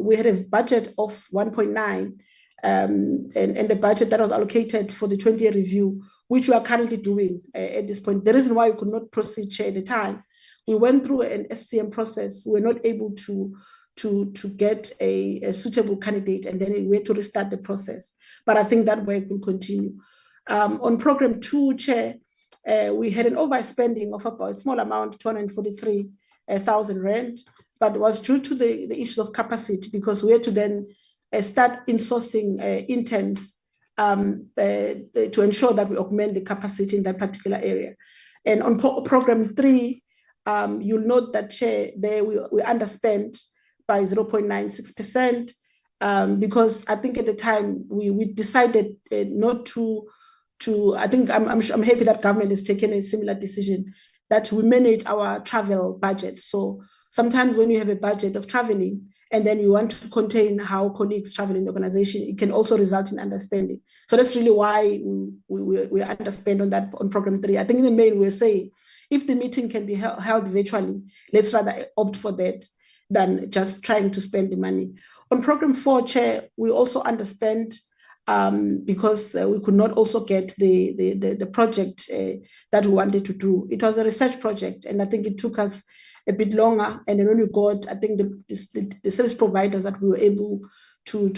we had a budget of 1.9, and the budget that was allocated for the 20-year review, which we are currently doing at this point. The reason why we could not proceed, Chair, at the time, we went through an SCM process. We were not able to get a suitable candidate, and then we had to restart the process. But I think that work will continue. On program 2, Chair, we had an overspending of about a small amount, 243,000 rand, but it was due to the issue of capacity, because we had to then start insourcing interns to ensure that we augment the capacity in that particular area. And on program 3, you'll note that, Chair, there we underspent by 0.96%, because I think at the time we decided not to. I think I'm happy that government has taken a similar decision, that we manage our travel budget. So sometimes when you have a budget of traveling and then you want to contain how colleagues travel in the organization, it can also result in underspending. So that's really why we underspend on that on program 3. I think in the main we're saying, if the meeting can be held virtually, let's rather opt for that than just trying to spend the money. On program 4, Chair, we also underspent because we could not also get the project that we wanted to do. It was a research project, and I think it took us a bit longer. And then when we got, I think the service providers that we were able to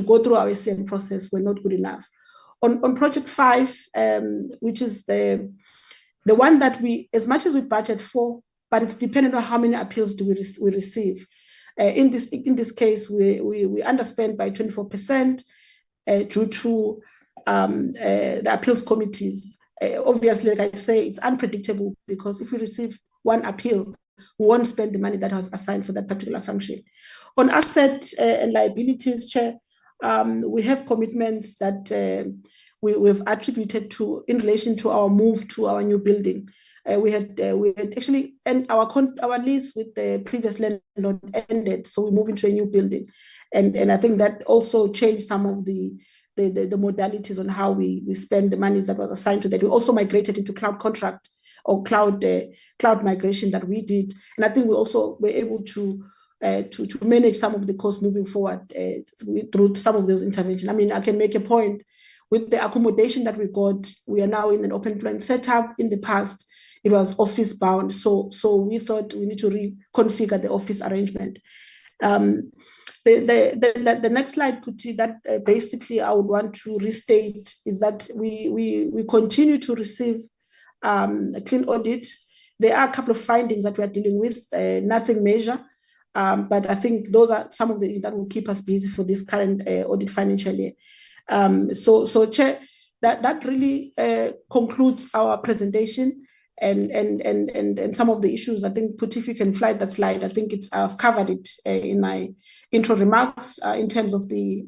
go through our SCM process were not good enough. On project 5, which is the one that we, as much as we budget for, but it's dependent on how many appeals do we receive. In this case, we underspent by 24%. Due to the appeals committees obviously, like I say, it's unpredictable because if we receive one appeal, we won't spend the money that was assigned for that particular function. On asset and liabilities, Chair, we have commitments that we've attributed to in relation to our move to our new building. We had actually, and our lease with the previous landlord ended, so we moved into a new building, and I think that also changed some of the modalities on how we spend the monies that was assigned to that. We also migrated into cloud contract or cloud migration that we did, and I think we also were able to manage some of the costs moving forward through some of those interventions. I mean, I can make a point with the accommodation that we got. We are now in an open plan setup. In the past, it was office bound, so we thought we need to reconfigure the office arrangement. The next slide, Puti, that basically I would want to restate is that we continue to receive a clean audit. There are a couple of findings that we are dealing with, nothing major, but I think those are some of the that will keep us busy for this current audit financial year. So Chair, that really concludes our presentation. And some of the issues, I think, Puti, if you can fly that slide, I think I've covered it in my intro remarks in terms of the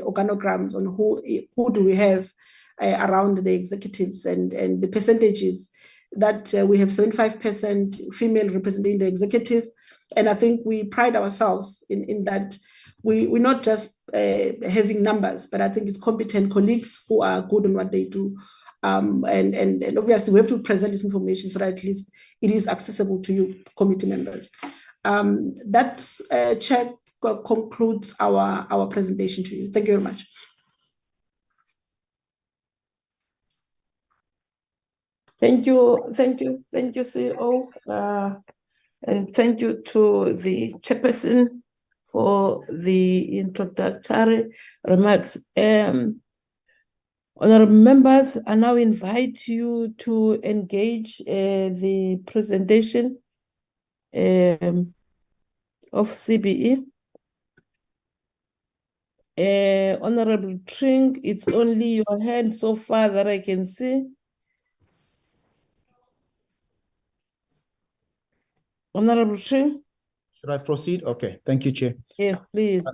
organograms on who do we have around the executives and the percentages that we have 75% female representing the executive. And I think we pride ourselves in that we're not just having numbers, but I think it's competent colleagues who are good on what they do. And obviously we have to present this information so that at least it is accessible to you committee members. That Chair concludes our presentation to you. Thank you very much. Thank you, CEO, and thank you to the chairperson for the introductory remarks. Honorable members, I now invite you to engage the presentation of CBE. Honorable Tring, it's only your hand so far that I can see. Honorable Tring? Should I proceed? Okay, thank you, Chair. Yes, please.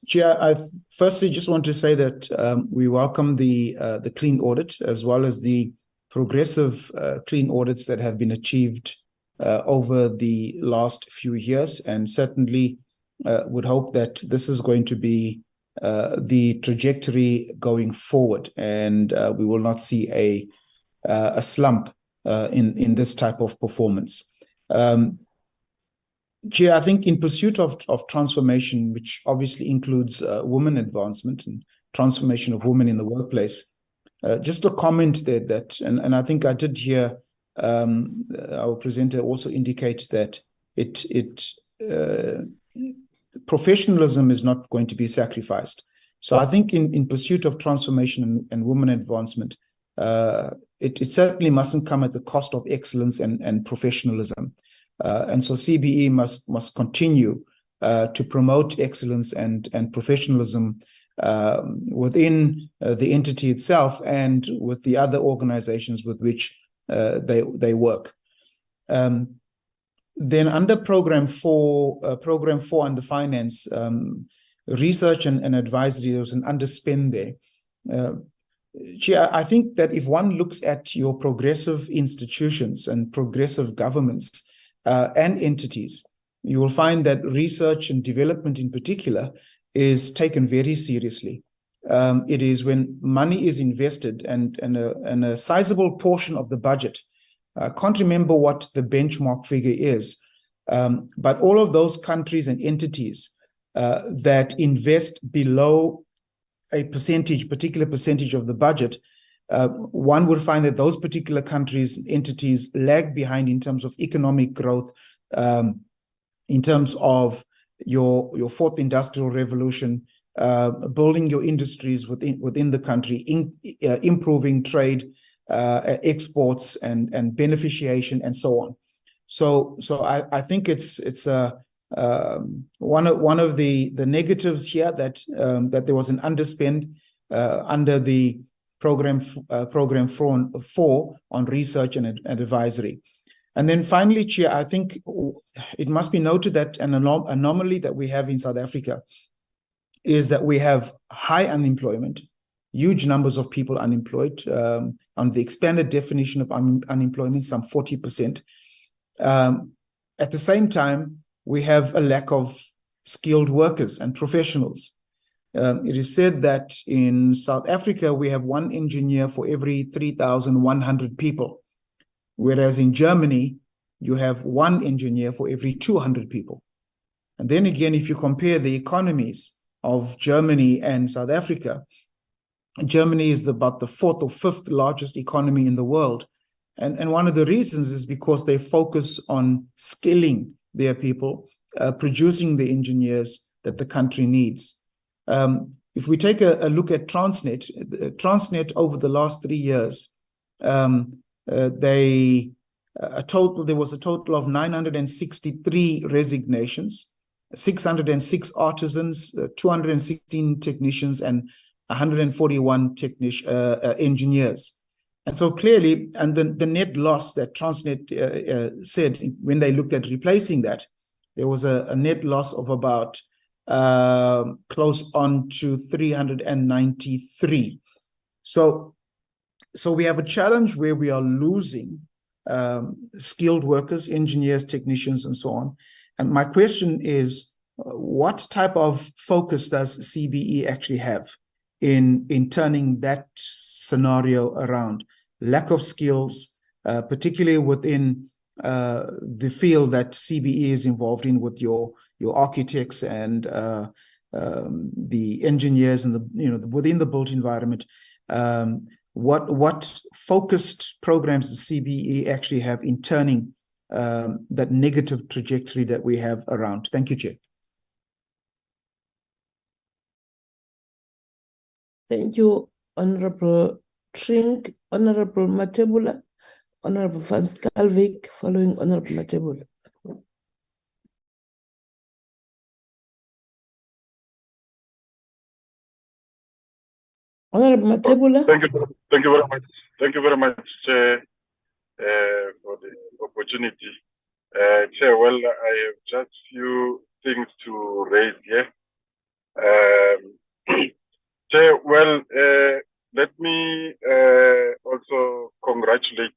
Chair, I firstly just want to say that we welcome the clean audit as well as the progressive clean audits that have been achieved over the last few years, and certainly would hope that this is going to be the trajectory going forward, and we will not see a slump in this type of performance. Chair, I think in pursuit of transformation, which obviously includes women advancement and transformation of women in the workplace, just a comment there that, and I think I did hear our presenter also indicate that professionalism is not going to be sacrificed. So I think in pursuit of transformation and women advancement, it certainly mustn't come at the cost of excellence and professionalism. And so CBE must continue to promote excellence and professionalism within the entity itself and with the other organizations with which they work. Then under Program 4 under Finance, research and advisory, there was an underspend there. Chair, I think that if one looks at your progressive institutions and progressive governments and entities, you will find that research and development in particular is taken very seriously. It is when money is invested and a sizable portion of the budget, I can't remember what the benchmark figure is, but all of those countries and entities that invest below a particular percentage of the budget, one would find that those particular countries, entities lag behind in terms of economic growth, in terms of your fourth industrial revolution, building your industries within the country, improving trade, exports and beneficiation and so on. So I think it's one of the negatives here that there was an underspend under the program 4 on research and advisory. And then finally, Chair, I think it must be noted that an anomaly that we have in South Africa is that we have high unemployment, huge numbers of people unemployed. On the expanded definition of unemployment, some 40%. At the same time, we have a lack of skilled workers and professionals. It is said that in South Africa, we have 1 engineer for every 3,100 people, whereas in Germany, you have 1 engineer for every 200 people. And then again, if you compare the economies of Germany and South Africa, Germany is about the 4th or 5th largest economy in the world. And one of the reasons is because they focus on skilling their people, producing the engineers that the country needs. If we take a look at Transnet over the last 3 years, there was a total of 963 resignations, 606 artisans, 216 technicians, and 141 engineers. And so clearly, and the net loss that Transnet said when they looked at replacing that, there was a net loss of about close on to 393. So we have a challenge where we are losing skilled workers, engineers, technicians, and so on. And my question is, what type of focus does CBE actually have in turning that scenario around? Lack of skills, particularly within the field that CBE is involved in, with your architects and the engineers and within the built environment. What focused programs does CBE actually have in turning that negative trajectory that we have around? Thank you, Chair. Thank you, Honorable Trink, Honorable Matebula, Honorable Van Schalkwyk, following Honorable Matebula. Honorable Matebula. Thank you very much. Thank you very much, Chair, for the opportunity. Chair, well, I have just few things to raise here. Chair, well, let me also congratulate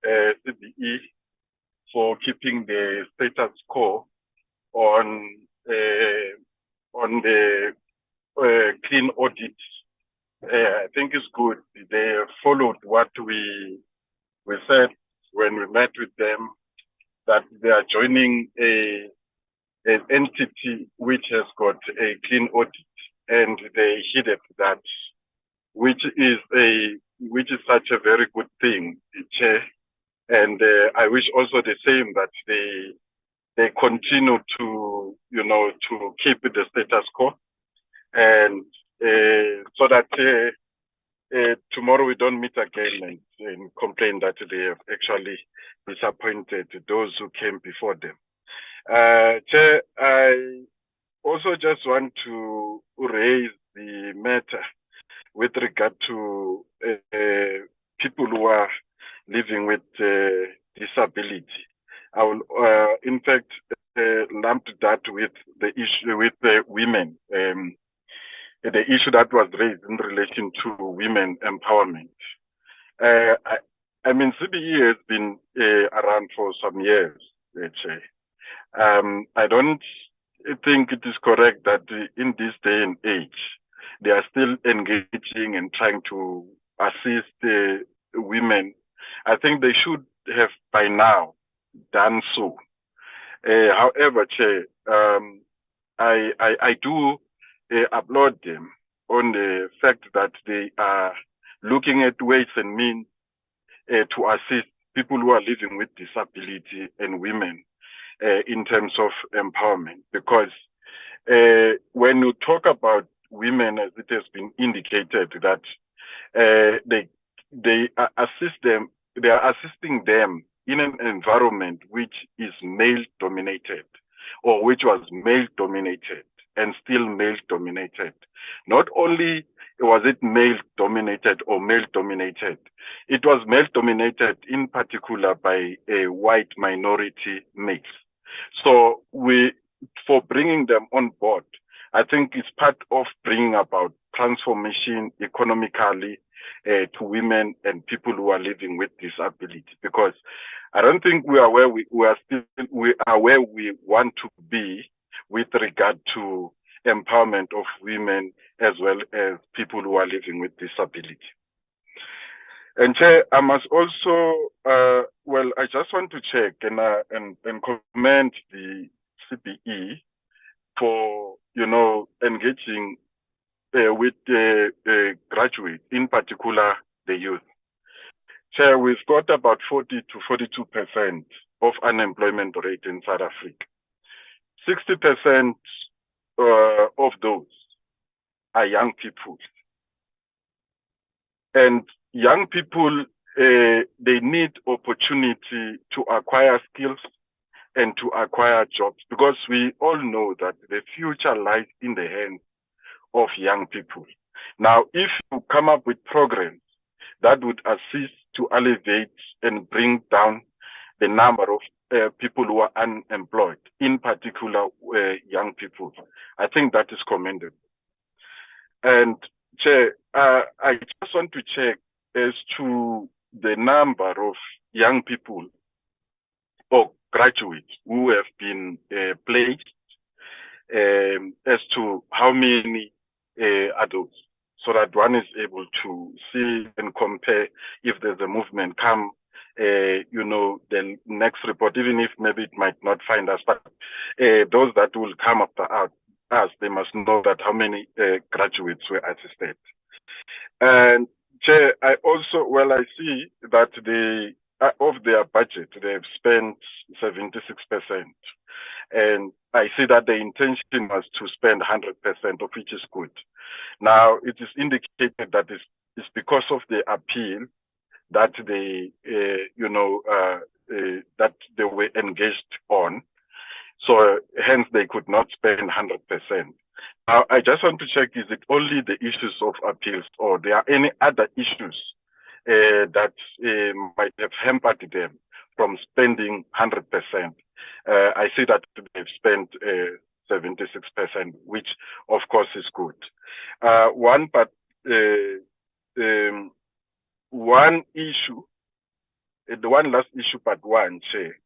CBE for keeping the status quo on the clean audit. I think it's good. They followed what we said when we met with them, that they are joining an entity which has got a clean audit, and they heeded that, which is such a very good thing, Chair. And I wish also the same, that they continue to to keep the status quo, and so that tomorrow we don't meet again and complain that they have actually disappointed those who came before them. Chair, I also just want to raise the matter with regard to people who are living with disability. I will, in fact, lump that with the issue with the women, the issue that was raised in relation to women empowerment. I mean, CBE has been around for some years, Chair. I don't think it is correct that in this day and age, they are still engaging and trying to assist the women. I think they should have by now done so. However, Chair, I do applaud them on the fact that they are looking at ways and means to assist people who are living with disability and women in terms of empowerment. Because when you talk about women, as it has been indicated, that they assist them, they are assisting them in an environment which is male dominated, or which was male dominated and still male dominated. Not only was it male dominated or male dominated? It was male dominated in particular by a white minority mix. So for bringing them on board, I think it's part of bringing about transformation economically to women and people who are living with disability, because I don't think we are where we are where we want to be with regard to empowerment of women as well as people who are living with disability. And Chair, I must also, I just want to check and commend the CBE for, engaging with the graduates, in particular the youth. Chair, we've got about 40 to 42% of unemployment rate in South Africa. 60% of those are young people. And young people, they need opportunity to acquire skills and to acquire jobs, because we all know that the future lies in the hands of young people. Now, if you come up with programs that would assist to elevate and bring down the number of people who are unemployed, in particular young people, I think that is commendable. And Chair, I just want to check as to the number of young people or graduates who have been placed, as to how many are those, so that one is able to see and compare if there's a movement come, the next report, even if maybe it might not find us, but those that will come after us, they must know that how many graduates were assisted. And Chair, I also, I see that of their budget, they've spent 76%. And I see that the intention was to spend 100%, of which is good. Now, it is indicated that it's because of the appeal that they, that they were engaged on. So hence they could not spend 100%. Now, I just want to check, is it only the issues of appeals, or there are any other issues that might have hampered them from spending 100%? I see that they've spent 76%, which of course is good. One issue, the one last issue, but one, Chair,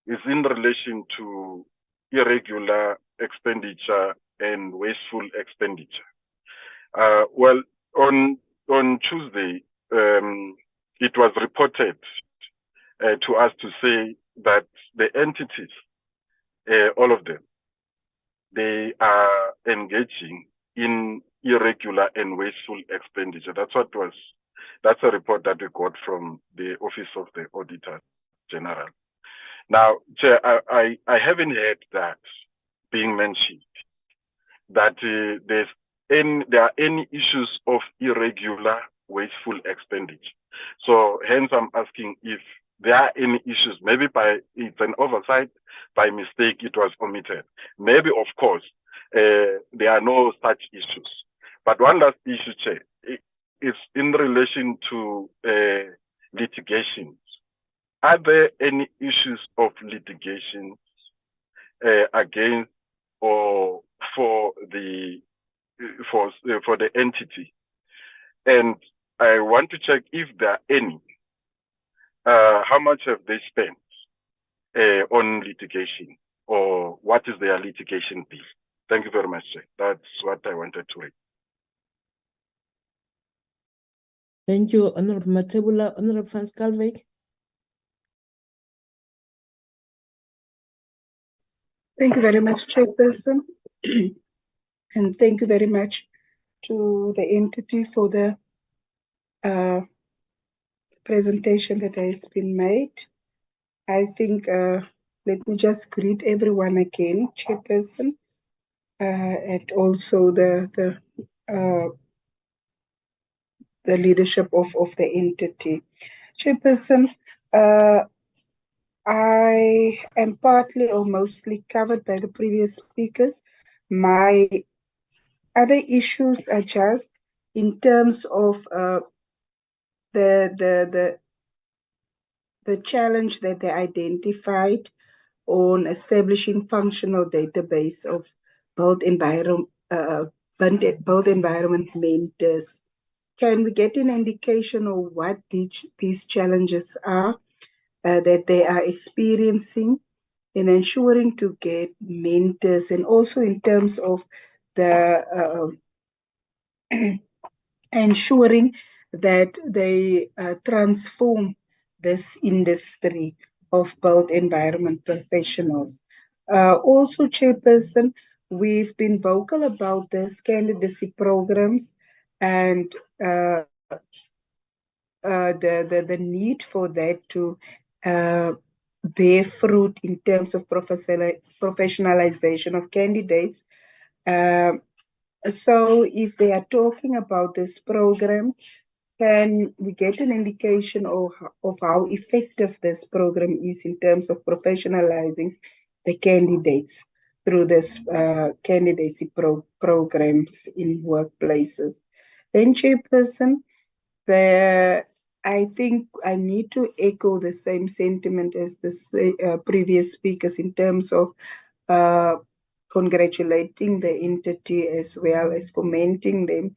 is in relation to irregular expenditure and wasteful expenditure. On Tuesday, it was reported to us to say that the entities, all of them, they are engaging in irregular and wasteful expenditure. That's a report that we got from the Office of the Auditor General. Now, Chair, I haven't heard that being mentioned, that there are any issues of irregular wasteful expenditure. So hence I'm asking if there are any issues, maybe it's an oversight, by mistake it was omitted. Maybe, of course, there are no such issues. But one last issue, Chair, is in relation to litigation. Are there any issues of litigation against or for the entity? And I want to check if there are any. How much have they spent on litigation, or what is their litigation bill? Thank you very much, Chair. That's what I wanted to read. Thank you, Honorable Matebula. Honorable Van Schalkwyk. Thank you very much, Chairperson. And thank you very much to the entity for the presentation that has been made. I think, let me just greet everyone again, Chairperson, and also the leadership of the entity. Chairperson, I am partly or mostly covered by the previous speakers. My other issues are just in terms of the challenge that they identified on establishing functional database of built environment mentors. Can we get an indication of what these challenges are that they are experiencing in ensuring to get mentors, and also in terms of the ensuring that they transform this industry of both environment professionals. Also, Chairperson, we've been vocal about this candidacy programs and the need for that to bear fruit in terms of professionalization of candidates. So if they are talking about this program, can we get an indication of how effective this program is in terms of professionalizing the candidates through this candidacy programs in workplaces? Then, Chairperson, I think I need to echo the same sentiment as the previous speakers in terms of congratulating the entity as well as commenting them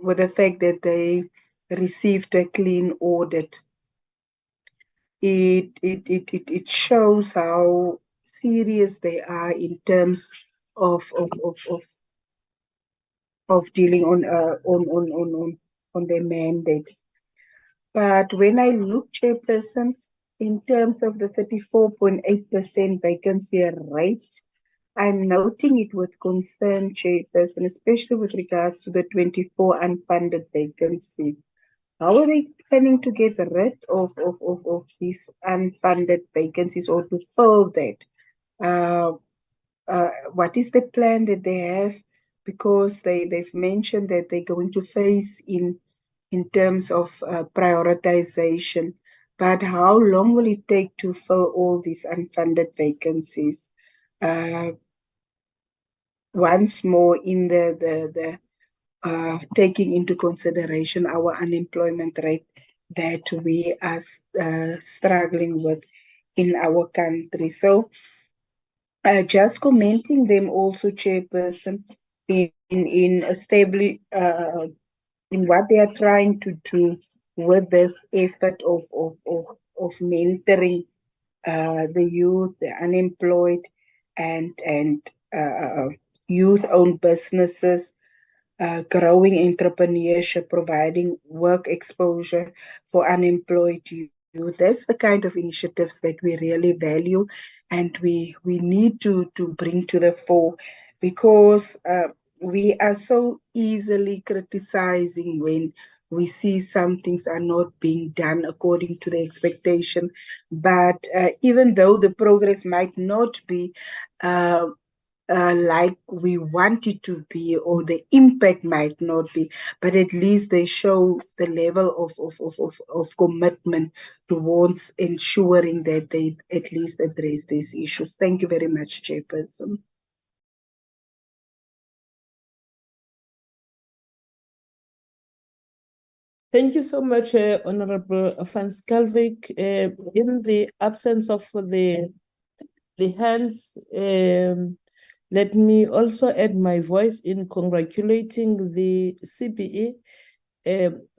with the fact that they received a clean audit. It shows how serious they are in terms of dealing on their mandate. But when I look, Chairperson, in terms of the 34.8% vacancy rate, I'm noting it with concern, Chairperson, especially with regards to the 24 unfunded vacancy. How are they planning to get rid of these unfunded vacancies or to fill that? What is the plan that they have? Because they've mentioned that they're going to phase in terms of prioritization. But how long will it take to fill all these unfunded vacancies? Once more, in the taking into consideration our unemployment rate that we are struggling with in our country. So just commenting them also, Chairperson, in establishing in what they are trying to do with this effort of mentoring the youth, the unemployed, and youth-owned businesses, growing entrepreneurship, providing work exposure for unemployed youth. That's the kind of initiatives that we really value and we need to bring to the fore, because we are so easily criticizing when we see some things are not being done according to the expectation. But even though the progress might not be like we want it to be, or the impact might not be, but at least they show the level of commitment towards ensuring that they at least address these issues. Thank you very much, Chairperson. Thank you so much, Honorable Van Schalkwyk. In the absence of the hands, let me also add my voice in congratulating the CBE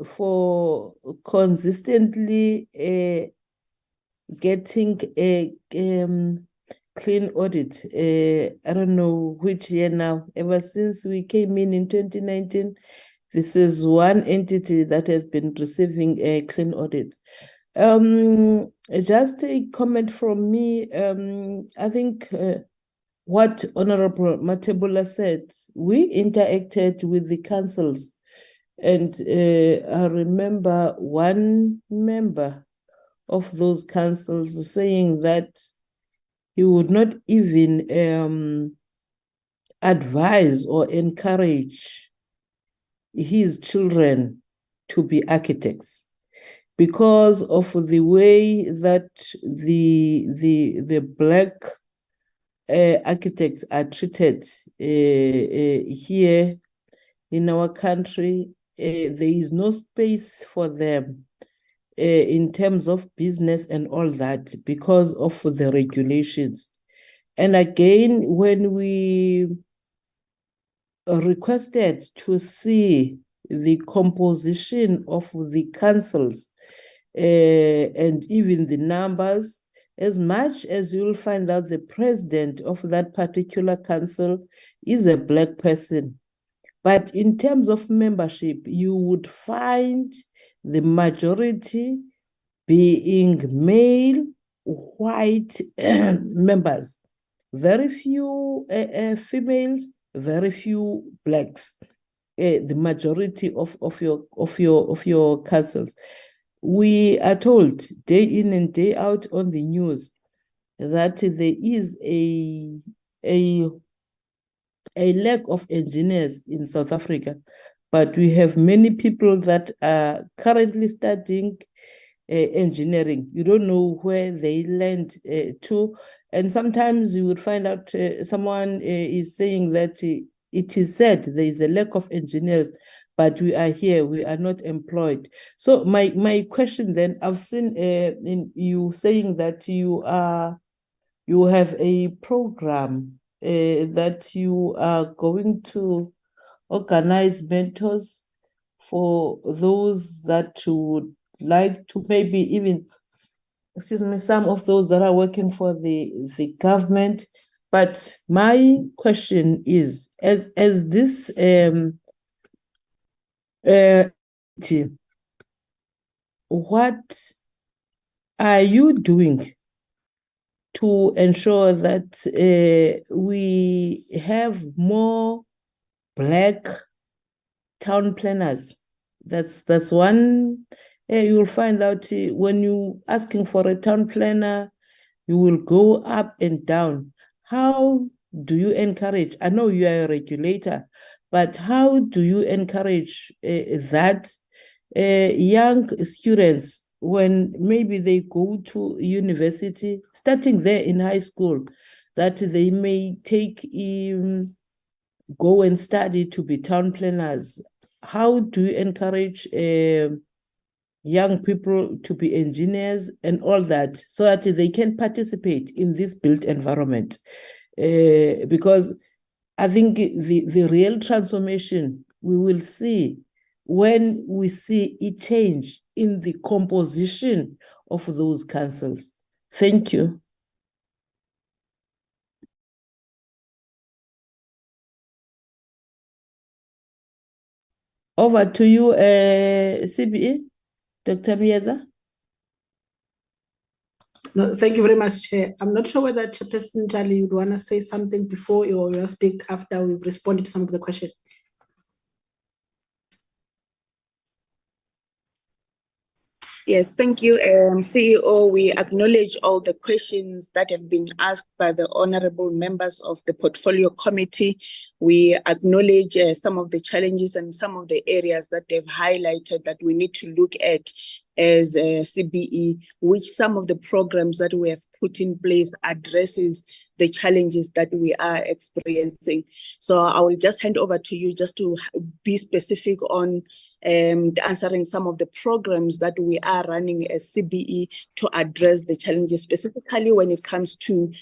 for consistently getting a clean audit. I don't know which year now, ever since we came in 2019, this is one entity that has been receiving a clean audit. Just a comment from me. I think what Honorable Matebula said, we interacted with the councils, and I remember one member of those councils saying that he would not even advise or encourage his children to be architects because of the way that the black architects are treated here in our country. There is no space for them in terms of business and all that because of the regulations. And again, when we requested to see the composition of the councils and even the numbers, as much as you'll find out the president of that particular council is a Black person. But in terms of membership, you would find the majority being male, white members, very few females, very few Blacks. The majority of your councils. We are told day in and day out on the news that there is a lack of engineers in South Africa, but we have many people that are currently studying engineering. You don't know where they learned to, and sometimes you would find out someone is saying that it is said there is a lack of engineers, but we are here, we are not employed. So my question then, I've seen in you saying that you have a program that you are going to organize mentors for those that would like to maybe even, excuse me, some of those that are working for the government. But my question is, as this what are you doing to ensure that we have more Black town planners? That's one. You will find out when you asking for a town planner, you will go up and down. How do you encourage? I know you are a regulator, but how do you encourage that young students, when maybe they go to university, starting there in high school, that they may take go and study to be town planners? How do you encourage young people to be engineers and all that, so that they can participate in this built environment? Because I think the real transformation we will see when we see a change in the composition of those councils. Thank you. Over to you, CBE, Dr. Mieza. No, thank you very much, Chair. I'm not sure whether Chairperson Jali would want to say something before or you'll speak after we've responded to some of the questions. Yes, thank you, CEO. We acknowledge all the questions that have been asked by the honorable members of the Portfolio Committee. We acknowledge some of the challenges and some of the areas that they've highlighted that we need to look at as CBE, which some of the programs that we have put in place addresses the challenges that we are experiencing. So I will just hand over to you just to be specific on answering some of the programs that we are running as CBE to address the challenges, specifically when it comes to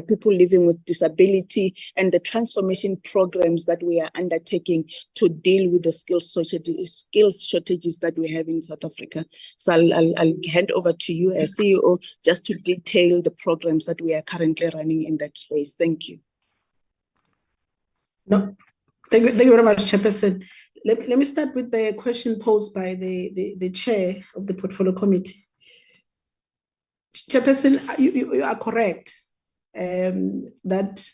people living with disability and the transformation programs that we are undertaking to deal with the skills shortages that we have in South Africa. So I'll hand over to you as CEO just to detail the programs that we are currently running in that space. Thank you. No, thank you very much, Chairperson. Let me start with the question posed by the chair of the Portfolio Committee. Chairperson, you are correct that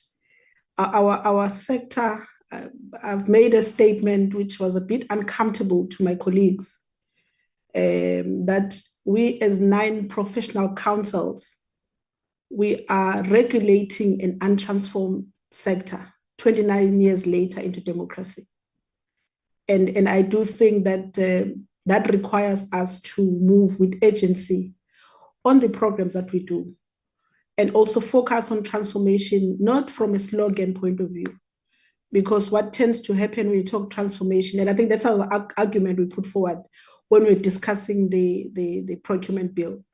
our sector, I've made a statement which was a bit uncomfortable to my colleagues, that we as 9 professional councils, we are regulating an untransformed sector 29 years later into democracy. And I do think that that requires us to move with urgency on the programs that we do. and also focus on transformation, not from a slogan point of view. Because what tends to happen when you talk transformation, and I think that's our argument we put forward when we're discussing the procurement bill,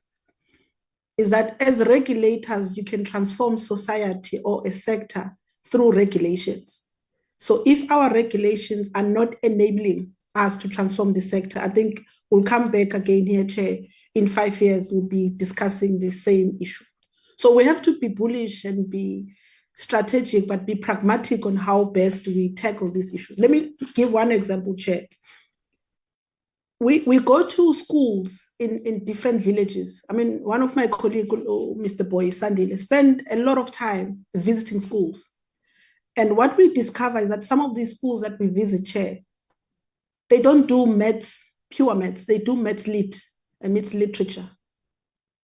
is that as regulators, you can transform society or a sector through regulations. So if our regulations are not enabling us to transform the sector, I think we'll come back again here, Chair. In 5 years, we'll be discussing the same issue. So we have to be bullish and be strategic, but be pragmatic on how best we tackle these issues. Let me give one example, Chair. We go to schools in different villages. I mean, one of my colleagues, Mr. Boy Sandile, spent a lot of time visiting schools. And what we discover is that some of these schools that we visit, Chair, they don't do maths, pure maths, they do maths lit and maths literature.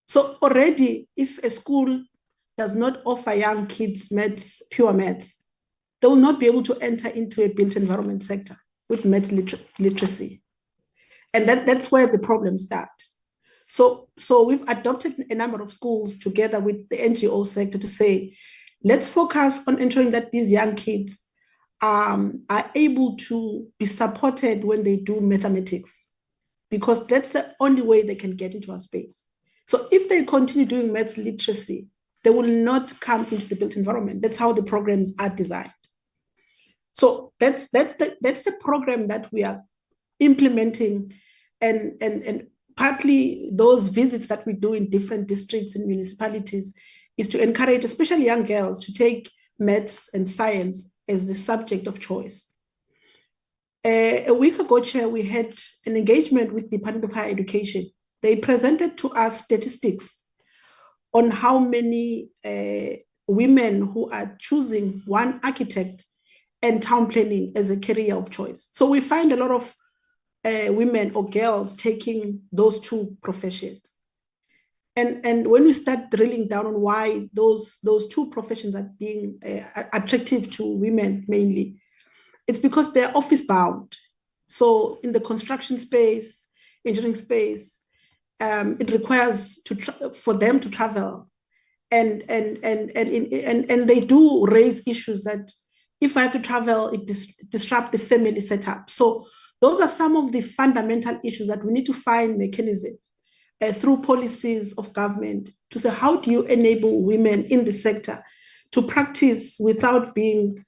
So already, if a school does not offer young kids maths, pure maths, they will not be able to enter into a built environment sector with maths literacy. And that's where the problems start. So we've adopted a number of schools together with the NGO sector to say, let's focus on ensuring that these young kids are able to be supported when they do mathematics, because that's the only way they can get into our space. So if they continue doing maths literacy, they will not come into the built environment. That's how the programs are designed. So that's the program that we are implementing, and partly those visits that we do in different districts and municipalities is to encourage especially young girls to take maths and science as the subject of choice. A week ago, Chair, we had an engagement with the Department of Higher Education. They presented to us statistics on how many women who are choosing one architect and town planning as a career of choice. So we find a lot of women or girls taking those two professions. And when we start drilling down on why those two professions are being attractive to women mainly, it's because they're office bound. So in the construction space, engineering space, it requires for them to travel, and they do raise issues that if I have to travel, it disrupt the family setup. So those are some of the fundamental issues that we need to find mechanism through policies of government to say, how do you enable women in the sector to practice without being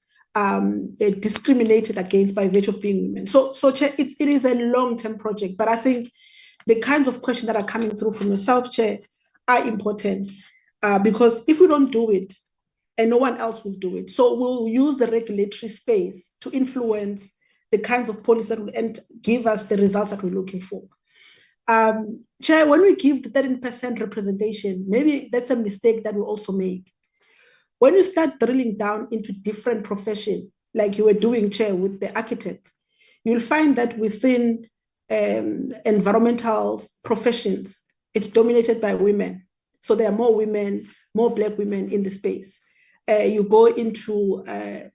discriminated against by virtue of being women? So Chair, it is a long-term project, but I think the kinds of questions that are coming through from yourself, Chair, are important because if we don't do it, and no one else will do it, so we'll use the regulatory space to influence the kinds of policies that will give us the results that we're looking for. Chair, when we give the 13% representation, maybe that's a mistake that we also make. When you start drilling down into different professions, like you were doing, Chair, with the architects, you'll find that within environmental professions, it's dominated by women. So there are more women, more Black women in the space. You go into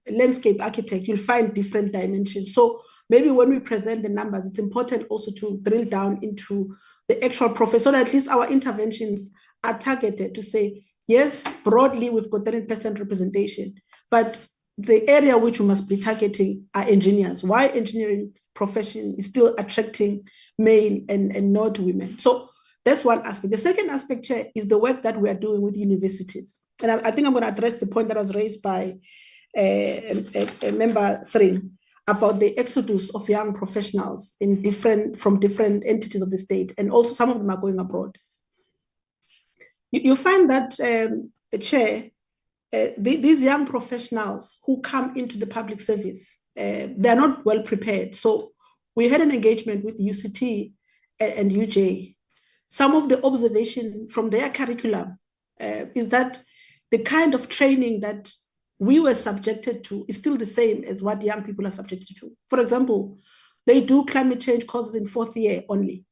landscape architect, you'll find different dimensions. So maybe when we present the numbers, it's important also to drill down into the actual profession, so that at least our interventions are targeted to say, yes, broadly, we've got 13% representation, but the area which we must be targeting are engineers. Why engineering profession is still attracting male and not women. So that's one aspect. The second aspect, Chair, is the work that we are doing with universities. And I think I'm going to address the point that was raised by a member 3 about the exodus of young professionals from different entities of the state, and also some of them are going abroad. You find that, Chair, these young professionals who come into the public service, they're not well prepared. So we had an engagement with UCT and UJ. Some of the observation from their curriculum is that the kind of training that we were subjected to is still the same as what young people are subjected to. For example, they do climate change courses in 4th year only.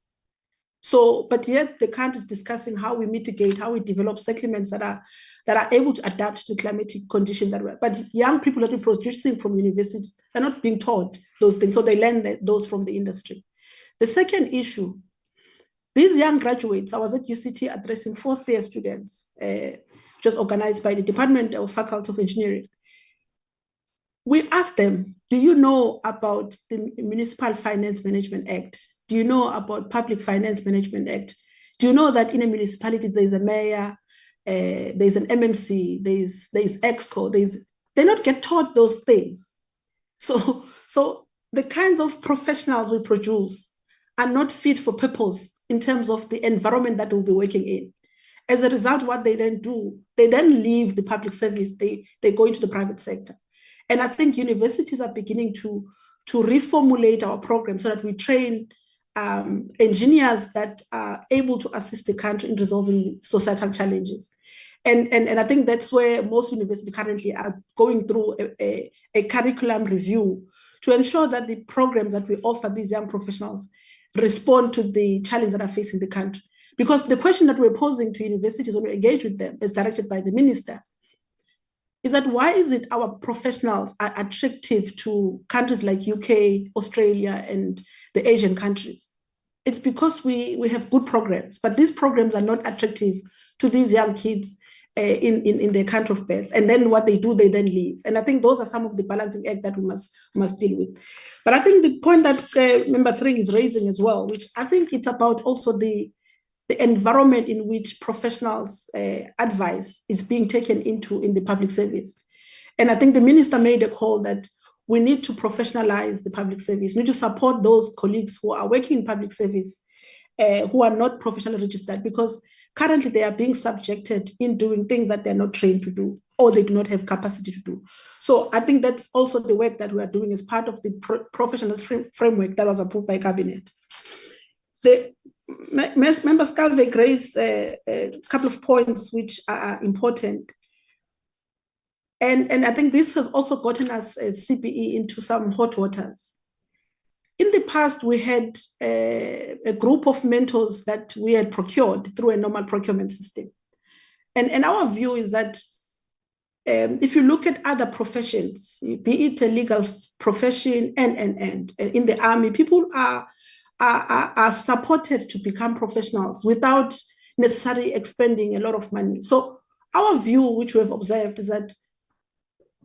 So, but yet the country is discussing how we mitigate, how we develop settlements that are able to adapt to climatic conditions but young people that are producing from universities are not being taught those things, so they learn those from the industry. The second issue, these young graduates, I was at UCT addressing 4th year students was organized by the Department of Faculty of Engineering. We asked them, do you know about the Municipal Finance Management Act? Do you know about Public Finance Management Act? Do you know that in a municipality there's a mayor, there's an MMC, there's EXCO, they not get taught those things. So the kinds of professionals we produce are not fit for purpose in terms of the environment that we'll be working in. As a result, what they then do, they then leave the public service, they go into the private sector. And I think universities are beginning to reformulate our program so that we train engineers that are able to assist the country in resolving societal challenges. And I think that's where most universities currently are going through a curriculum review to ensure that the programs that we offer these young professionals respond to the challenges that are facing the country. Because the question that we're posing to universities when we engage with them, as directed by the minister, is that why is it our professionals are attractive to countries like UK, Australia, and the Asian countries? It's because we have good programs, but these programs are not attractive to these young kids in their country of birth. And then what they do, they then leave. And I think those are some of the balancing act that we must deal with. But I think the point that Member 3 is raising as well, which I think it's about also the environment in which professionals' advice is being taken into in the public service. And I think the minister made a call that we need to professionalize the public service. We need to support those colleagues who are working in public service who are not professionally registered, because currently they are being subjected in doing things that they're not trained to do or they do not have capacity to do. So I think that's also the work that we are doing as part of the professional framework that was approved by Cabinet. The Member Skalvik raised a couple of points which are important. And I think this has also gotten us as CPE into some hot waters. In the past, we had a group of mentors that we had procured through a normal procurement system. And our view is that if you look at other professions, be it a legal profession and in the army, people are supported to become professionals without necessarily expending a lot of money. So our view, which we have observed, is that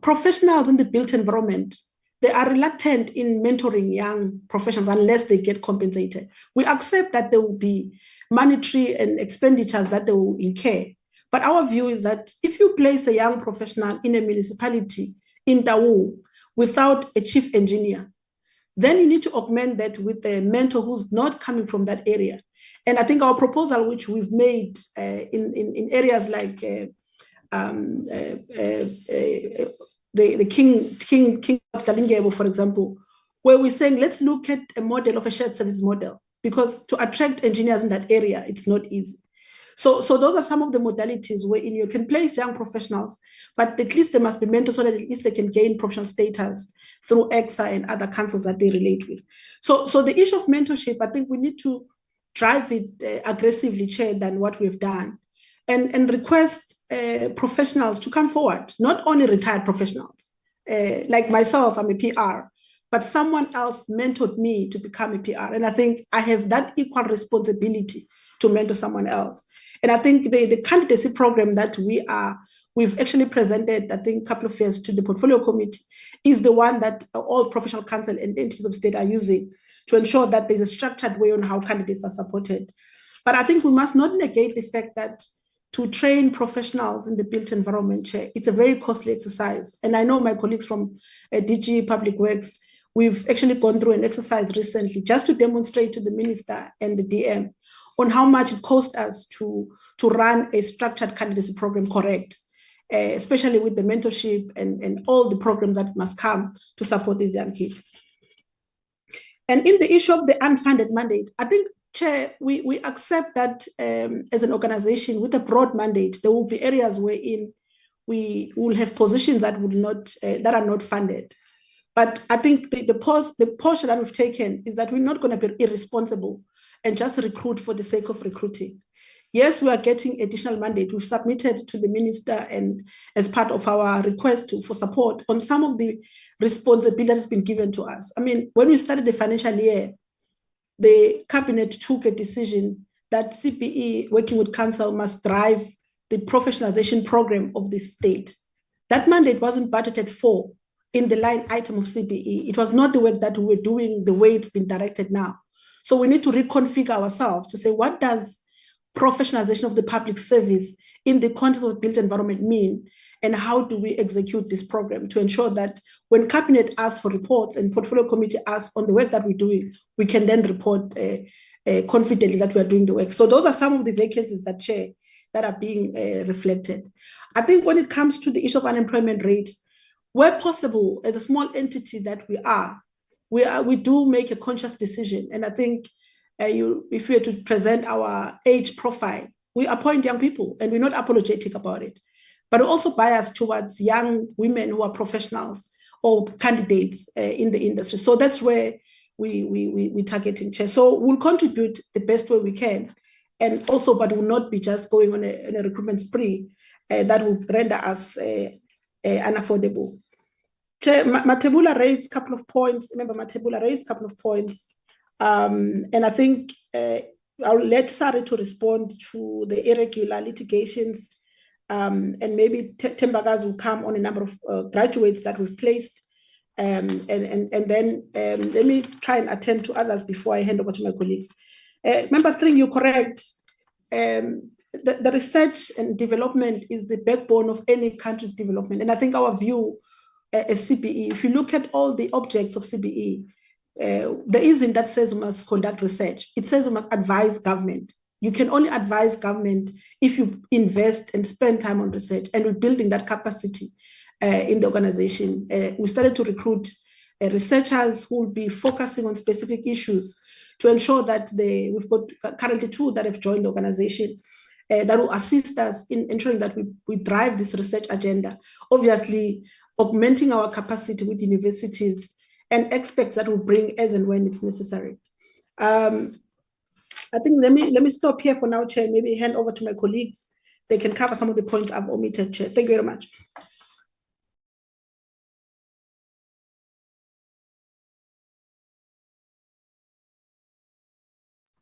professionals in the built environment, they are reluctant in mentoring young professionals unless they get compensated. We accept that there will be monetary and expenditures that they will incur. But our view is that if you place a young professional in a municipality in Dawu without a chief engineer, then you need to augment that with a mentor who's not coming from that area. And I think our proposal, which we've made in areas like the King of Talingebo, for example, where we're saying, let's look at a model of a shared service model, because to attract engineers in that area, it's not easy. So those are some of the modalities wherein you can place young professionals, but at least they must be mentored so that at least they can gain professional status through EXA and other councils that they relate with. So the issue of mentorship, I think we need to drive it aggressively, Chair, than what we've done, and request professionals to come forward, not only retired professionals. Like myself, I'm a PR, but someone else mentored me to become a PR. And I think I have that equal responsibility to mentor someone else. And I think the candidacy program that we've actually presented, I think, a couple of years to the portfolio committee, is the one that all professional council and entities of state are using to ensure that there's a structured way on how candidates are supported. But I think we must not negate the fact that to train professionals in the built environment, Chair, it's a very costly exercise. And I know my colleagues from DG Public Works, we've actually gone through an exercise recently just to demonstrate to the minister and the DM on how much it costs us to run a structured candidacy program correct, especially with the mentorship and all the programs that must come to support these young kids. And in the issue of the unfunded mandate, I think, Chair, we accept that as an organization with a broad mandate, there will be areas wherein we will have positions that would not that are not funded. But I think the posture that we've taken is that we're not going to be irresponsible and just recruit for the sake of recruiting. Yes, we are getting additional mandate. We've submitted to the minister and as part of our request for support on some of the responsibility that's been given to us. I mean, when we started the financial year, the cabinet took a decision that CPE, working with council, must drive the professionalization program of the state. That mandate wasn't budgeted for in the line item of CBE. It was not the work that we were doing the way it's been directed now. So we need to reconfigure ourselves to say, what does professionalization of the public service in the context of built environment mean? And how do we execute this program to ensure that when Cabinet asks for reports and Portfolio Committee asks on the work that we're doing, we can then report confidently that we are doing the work. So those are some of the vacancies that, Chair, that are being reflected. I think when it comes to the issue of unemployment rate, where possible, as a small entity that we do make a conscious decision. And I think if we are to present our age profile, we appoint young people and we're not apologetic about it, but also biased towards young women who are professionals or candidates in the industry. So that's where we're targeting, Chair. So we'll contribute the best way we can. And also, but will not be just going on a recruitment spree that will render us unaffordable. Chair, Matebula raised a couple of points. Remember, Matebula raised a couple of points. And I think I'll let Sari to respond to the irregular litigations. And maybe Tembagazi will come on a number of graduates that we've placed. And then let me try and attend to others before I hand over to my colleagues. Member 3, you're correct. The research and development is the backbone of any country's development. And I think our view as CBE, if you look at all the objects of CBE, there isn't that says we must conduct research. It says we must advise government. You can only advise government if you invest and spend time on research, and we're building that capacity in the organization. We started to recruit researchers who will be focusing on specific issues to ensure that we've got currently 2 that have joined the organization that will assist us in ensuring that we drive this research agenda. Obviously, augmenting our capacity with universities and experts that will bring as and when it's necessary. I think let me stop here for now, Chair. Maybe hand over to my colleagues. They can cover some of the points I've omitted, Chair. Thank you very much.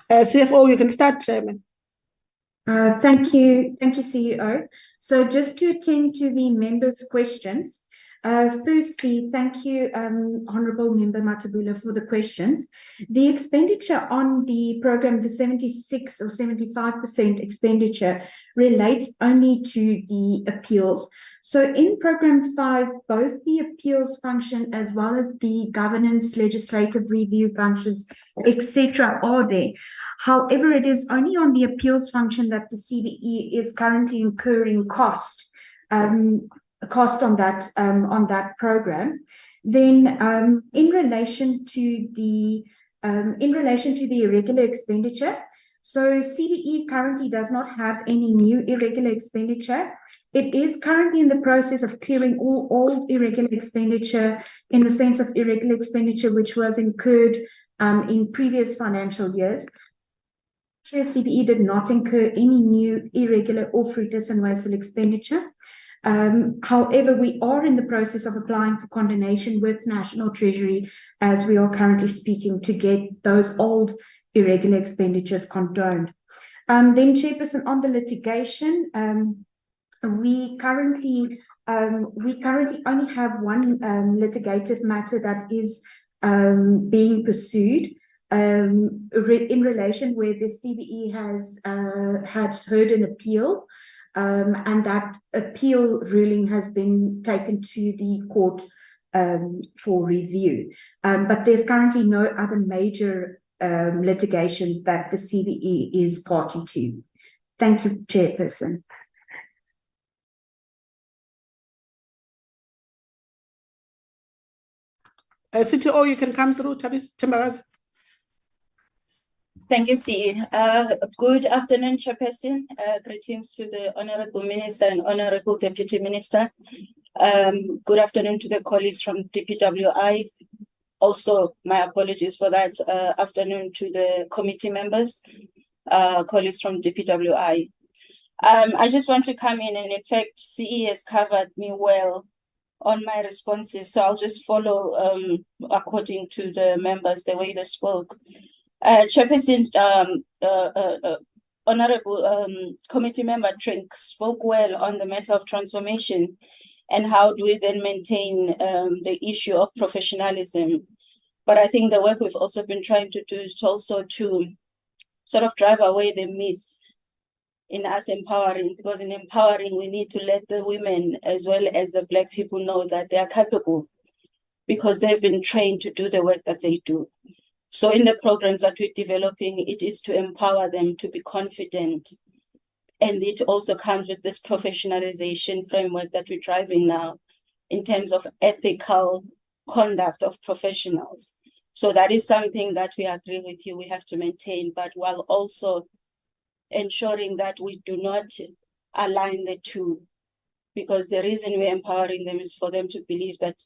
CFO, you can start, Chairman. Thank you, CEO. So just to attend to the members' questions, firstly, thank you, Honourable Member Matebula, for the questions. The expenditure on the program, the 76 or 75% expenditure, relates only to the appeals. So in program 5, both the appeals function as well as the governance, legislative review functions, etc., are there. However, it is only on the appeals function that the CBE is currently incurring cost on that program. Then, in relation to the irregular expenditure, so CBE currently does not have any new irregular expenditure. It is currently in the process of clearing all old irregular expenditure, in the sense of irregular expenditure which was incurred in previous financial years. CBE did not incur any new irregular or fruitless and wasteful expenditure. However, we are in the process of applying for condonation with National Treasury as we are currently speaking to get those old irregular expenditures condoned. Then, Chairperson, on the litigation, we currently only have one litigated matter that is being pursued in relation where the CBE has heard an appeal, and that appeal ruling has been taken to the court for review. But there's currently no other major litigations that the CBE is party to. Thank you, Chairperson. CTO, you can come through, Tembagazi. Thank you, CE. Good afternoon, Chairperson. Greetings to the Honourable Minister and Honourable Deputy Minister. Good afternoon to the colleagues from DPWI. Also, my apologies for that. Afternoon to the committee members, colleagues from DPWI. I just want to come in, and in fact, CE has covered me well on my responses, so I'll just follow according to the members, the way they spoke. Chairperson, Honorable Committee Member Trink spoke well on the matter of transformation and how do we then maintain the issue of professionalism. But I think the work we've also been trying to do is also to sort of drive away the myth in us empowering, because in empowering, we need to let the women as well as the Black people know that they are capable because they've been trained to do the work that they do. So in the programs that we're developing, it is to empower them to be confident. And it also comes with this professionalization framework that we're driving now in terms of ethical conduct of professionals. So that is something that we agree with you, we have to maintain, but while also ensuring that we do not align the two, because the reason we're empowering them is for them to believe that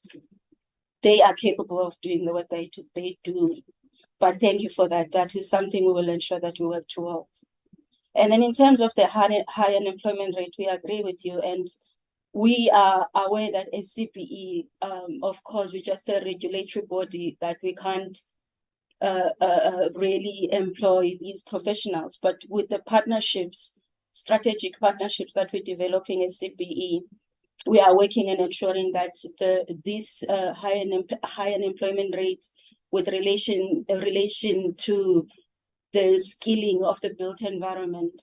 they are capable of doing the work they do. But thank you for that. That is something we will ensure that we work towards. And then in terms of the high unemployment rate, we agree with you. And we are aware that as CPE, of course, we're just a regulatory body that we can't really employ these professionals. But with the partnerships, strategic partnerships that we're developing as CPE, we are working and ensuring that this high unemployment rate with relation to the skilling of the built environment,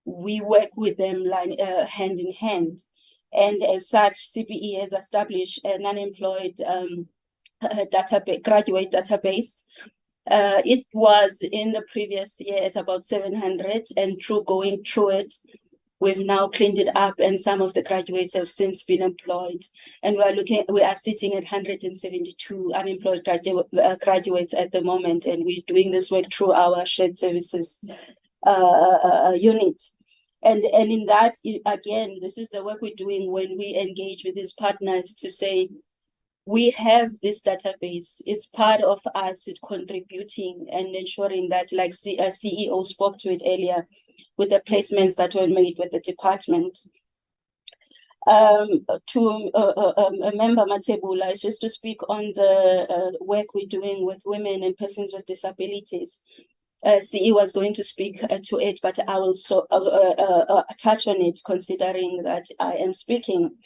we work with them hand in hand. And as such, CPE has established an unemployed graduate database. It was in the previous year at about 700, and through going through it, we've now cleaned it up, and some of the graduates have since been employed. And we are sitting at 172 unemployed graduates at the moment, and we're doing this work through our shared services unit. And in that, again, this is the work we're doing when we engage with these partners to say, we have this database. It's part of us contributing and ensuring that, like CEO spoke to it earlier, with the placements that were made with the department. To Member Matebula, is just to speak on the work we're doing with women and persons with disabilities. CE was going to speak to it, but I will touch on it considering that I am speaking.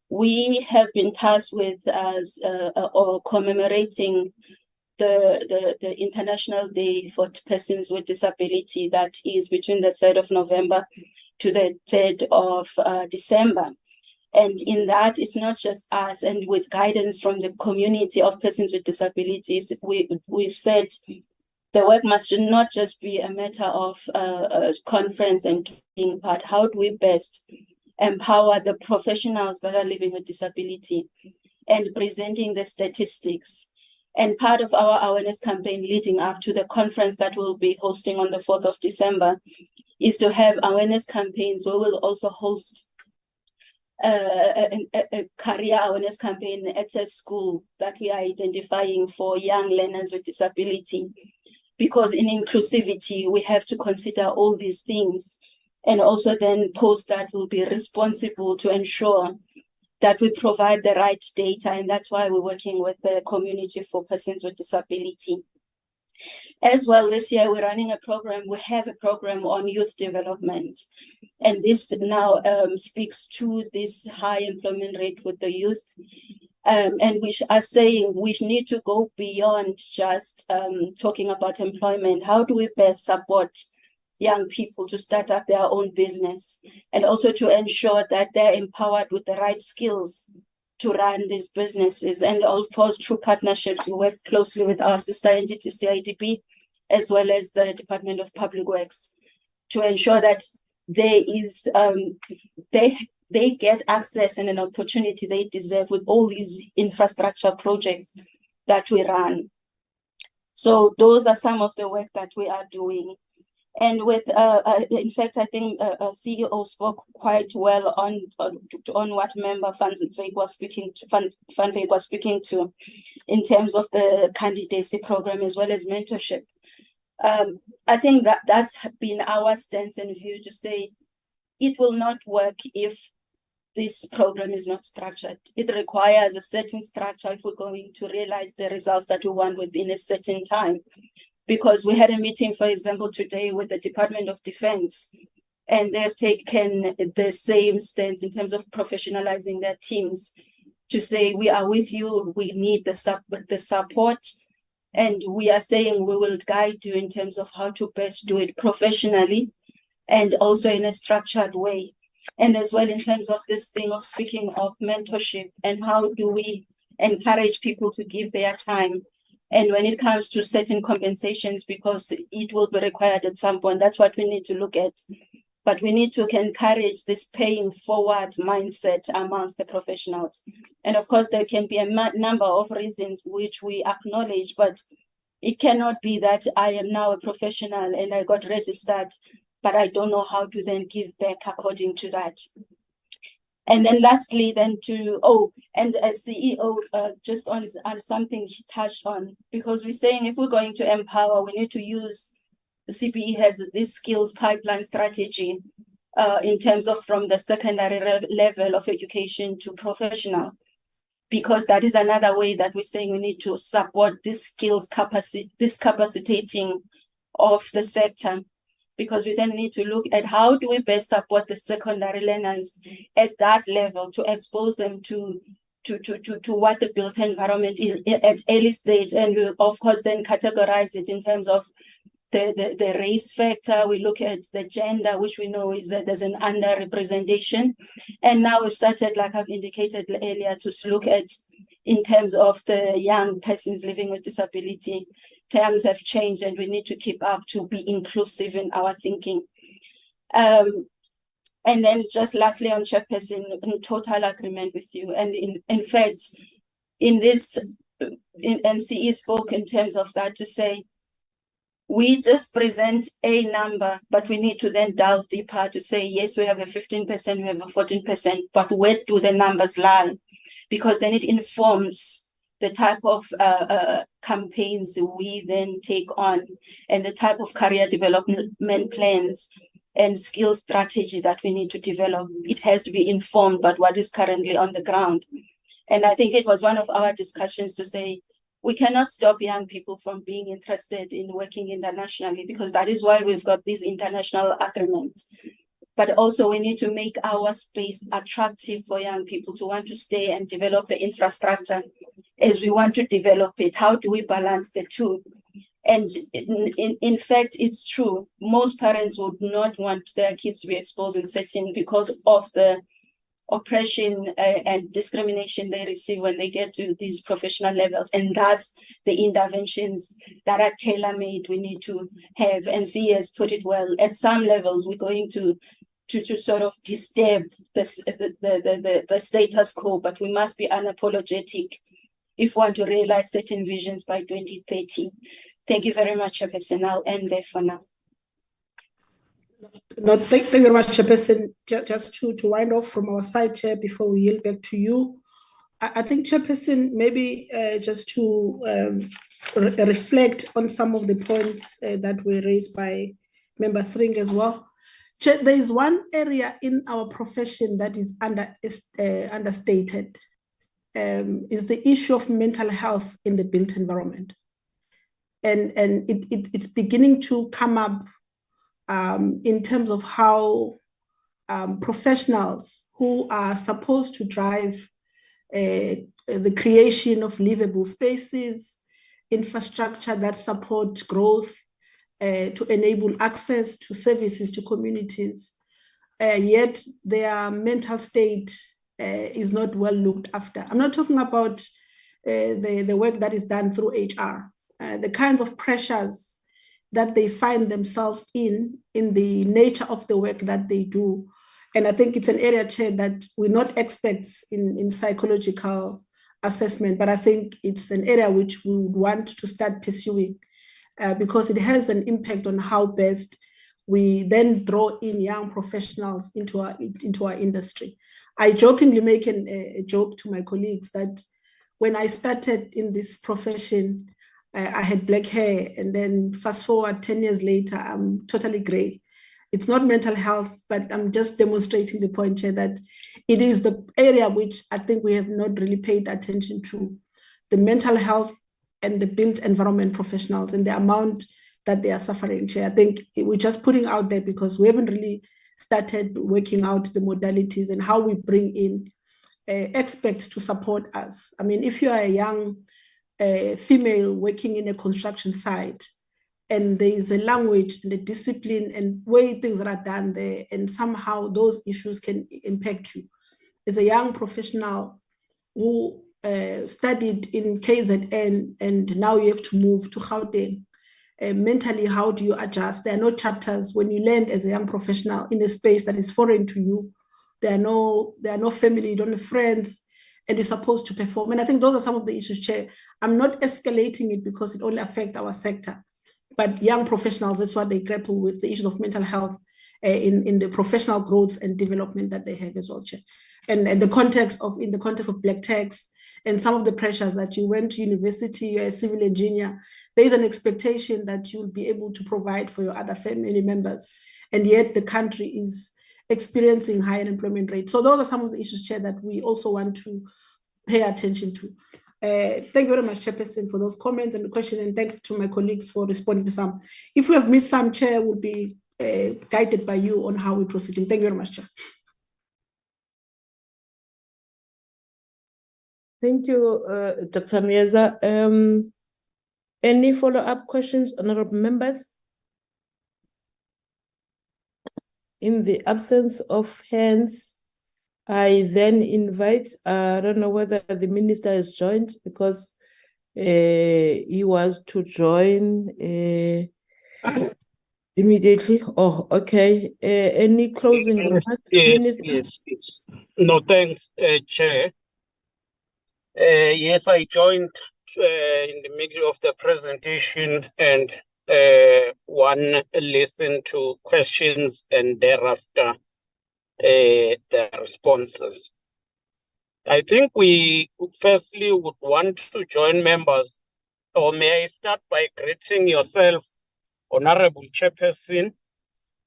We have been tasked with commemorating the International Day for Persons with Disability, that is between the 3rd of November to the 3rd of December. And in that, it's not just us, and with guidance from the community of persons with disabilities, we've said the work must not just be a matter of conference and talking, but how do we best empower the professionals that are living with disability and presenting the statistics. And part of our awareness campaign leading up to the conference that we'll be hosting on the 4th of December is to have awareness campaigns where we'll also host a career awareness campaign at a school that we are identifying for young learners with disability. Because in inclusivity, we have to consider all these things, and also then post that will be responsible to ensure that we provide the right data. And that's why we're working with the community for persons with disability. As well, this year we're running a program. We have a program on youth development. And this now speaks to this high employment rate with the youth. And we are saying we need to go beyond just talking about employment. How do we best support young people to start up their own business, and also to ensure that they're empowered with the right skills to run these businesses? And of course, through partnerships, we work closely with our sister entity, CIDB, as well as the Department of Public Works, to ensure that there is they get access and an opportunity they deserve with all these infrastructure projects that we run. So those are some of the work that we are doing. And with, in fact, I think CEO spoke quite well on what Member Van Veek was speaking to, in terms of the candidacy program as well as mentorship. I think that that's been our stance and view, to say it will not work if this program is not structured. It requires a certain structure if we're going to realize the results that we want within a certain time. because we had a meeting, for example, today with the Department of Defense, and they've taken the same stance in terms of professionalizing their teams to say, we are with you, we need the support, and we are saying we will guide you in terms of how to best do it professionally and also in a structured way. And as well in terms of this thing of speaking of mentorship and how do we encourage people to give their time. And when it comes to certain compensations, because it will be required at some point, that's what we need to look at. But we need to encourage this paying forward mindset amongst the professionals. And of course, there can be a number of reasons which we acknowledge, but it cannot be that I am now a professional and I got registered, but I don't know how to then give back according to that. And then lastly, then and as CEO, just on something he touched on, because we're saying if we're going to empower, we need to use, the CBE has this skills pipeline strategy in terms of from the secondary level of education to professional, because that is another way that we're saying we need to support this skills capacitating of the sector, because we then need to look at how do we best support the secondary learners at that level to expose them to what the built environment is at early stage, and we of course then categorize it in terms of the race factor. We look at the gender, which we know is that there's an underrepresentation. And now we've started, like I've indicated earlier, to look at in terms of the young persons living with disability. Terms have changed and we need to keep up to be inclusive in our thinking. And then just lastly on Chairperson, in total agreement with you. And in fact, in this, NCE spoke in terms of that to say, we just present a number, but we need to then delve deeper to say, yes, we have a 15%, we have a 14%, but where do the numbers lie? Because then it informs the type of campaigns we then take on and the type of career development plans and skill strategy that we need to develop. It has to be informed by what is currently on the ground. And I think it was one of our discussions to say, we cannot stop young people from being interested in working internationally, because that is why we've got these international agreements. But also we need to make our space attractive for young people to want to stay and develop the infrastructure as we want to develop it. How do we balance the two? And in fact, it's true. Most parents would not want their kids to be exposed in certain because of the oppression and discrimination they receive when they get to these professional levels. And that's the interventions that are tailor-made we need to have. And C has put it well. At some levels, we're going to sort of disturb the status quo, but we must be unapologetic if we want to realize certain visions by 2030. Thank you very much, Chairperson. I'll end there for now. No, thank you very much, Chairperson. Just to wind off from our side, Chair, before we yield back to you. I think, Chairperson, maybe just to reflect on some of the points that were raised by Member Thring as well. Chair, there is one area in our profession that is understated, is the issue of mental health in the built environment. And it's beginning to come up in terms of how professionals who are supposed to drive the creation of livable spaces, infrastructure that support growth, to enable access to services to communities, yet their mental state is not well looked after. I'm not talking about the work that is done through HR, the kinds of pressures that they find themselves in the nature of the work that they do. And I think it's an area, Chair, that we're not experts in psychological assessment, but I think it's an area which we would want to start pursuing because it has an impact on how best we then draw in young professionals into our industry. I jokingly make a joke to my colleagues that when I started in this profession, I had black hair, and then fast forward 10 years later, I'm totally gray. It's not mental health, but I'm just demonstrating the point here that it is the area which I think we have not really paid attention to. The mental health and the built environment professionals and the amount that they are suffering, Chair. I think we're just putting out there because we haven't really started working out the modalities and how we bring in experts to support us. I mean, if you are a young female working in a construction site, and there is a language and a discipline and way things are done there, and somehow those issues can impact you. As a young professional who studied in KZN and now you have to move to Gauteng, mentally, how do you adjust? There are no chapters when you land as a young professional in a space that is foreign to you. There are no family, you don't have friends, and you're supposed to perform. And I think those are some of the issues, Chair. I'm not escalating it because it only affects our sector. But young professionals, that's what they grapple with, the issues of mental health in the professional growth and development that they have as well, Chair. And in the context of Black Tax and some of the pressures that you went to university, you're a civil engineer, there is an expectation that you'll be able to provide for your other family members. And yet the country is experiencing high unemployment rates. So those are some of the issues, Chair, that we also want to pay attention to. Thank you very much, Chairperson, for those comments and the question, and thanks to my colleagues for responding to some. If we have missed some, Chair, will be guided by you on how we're proceeding. Thank you very much, Chair. Thank you, Dr. Mieza. Any follow-up questions, honorable members? In the absence of hands, I then invite, I don't know whether the minister has joined because he was to join immediately. Oh, okay. Any closing remarks, Minister? Yes. No, thanks, Chair. Yes, I joined in the middle of the presentation and one listened to questions and thereafter the responses. I think we firstly would want to join members, or may I start by greeting yourself, Honorable Chairperson,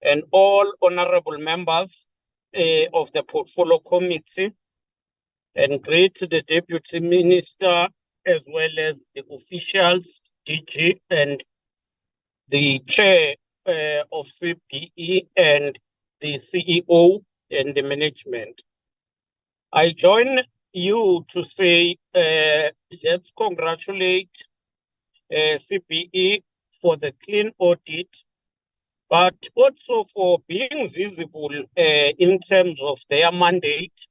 and all honorable members of the Portfolio Committee, and greet the Deputy Minister as well as the officials, DG, and the Chair of CBE and the CEO and the management. I join you to say let's congratulate CBE for the clean audit, but also for being visible in terms of their mandate,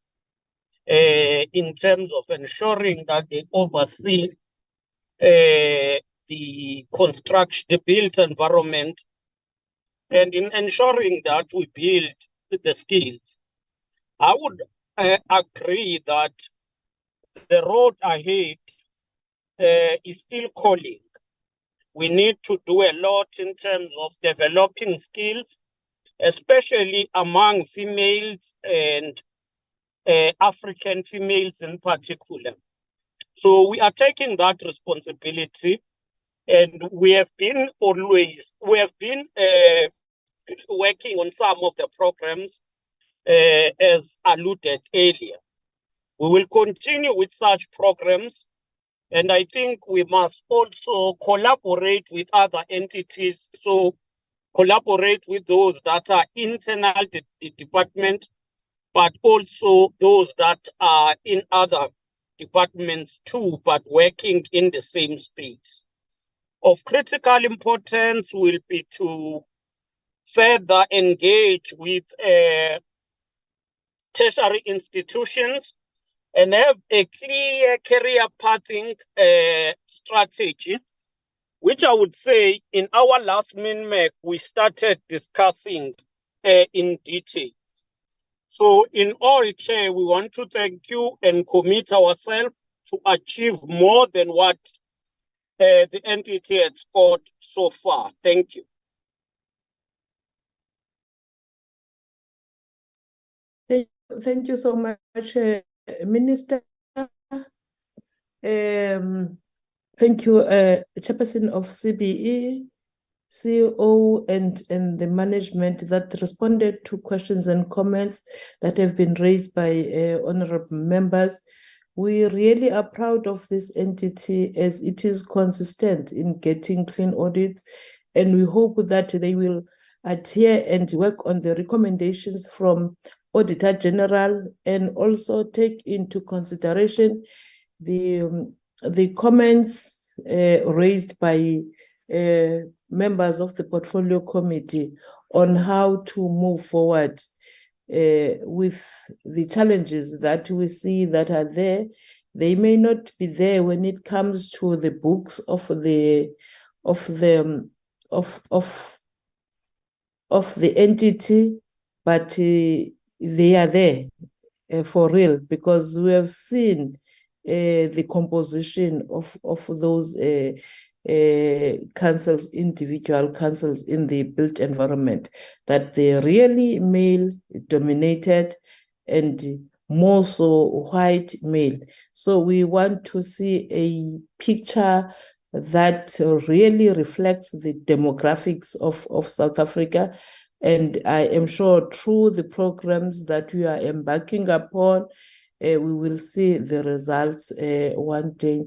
in terms of ensuring that they oversee the construction, the built environment, and in ensuring that we build the skills. I would agree that the road ahead is still calling. We need to do a lot in terms of developing skills, especially among females and African females in particular. So we are taking that responsibility, and we have been working on some of the programs as alluded earlier. We will continue with such programs, and I think we must also collaborate with other entities. So collaborate with those that are internal to the department, but also those that are in other departments too, but working in the same space. Of critical importance will be to further engage with tertiary institutions and have a clear career pathing strategy, which I would say in our last MINMEC, we started discussing in detail. So in all, Chair, we want to thank you and commit ourselves to achieve more than what the entity has scored so far. Thank you. Thank you so much, Minister. Thank you, Chairperson of CBE, CEO, and the management that responded to questions and comments that have been raised by honorable members. We really are proud of this entity as it is consistent in getting clean audits, and we hope that they will adhere and work on the recommendations from Auditor General and also take into consideration the comments raised by members of the Portfolio Committee on how to move forward with the challenges that we see that are there. They may not be there when it comes to the books of the entity, but they are there for real, because we have seen the composition of those councils, individual councils in the built environment, that they're really male dominated and more so white male. So we want to see a picture that really reflects the demographics of South Africa. And I am sure through the programs that we are embarking upon, we will see the results one day.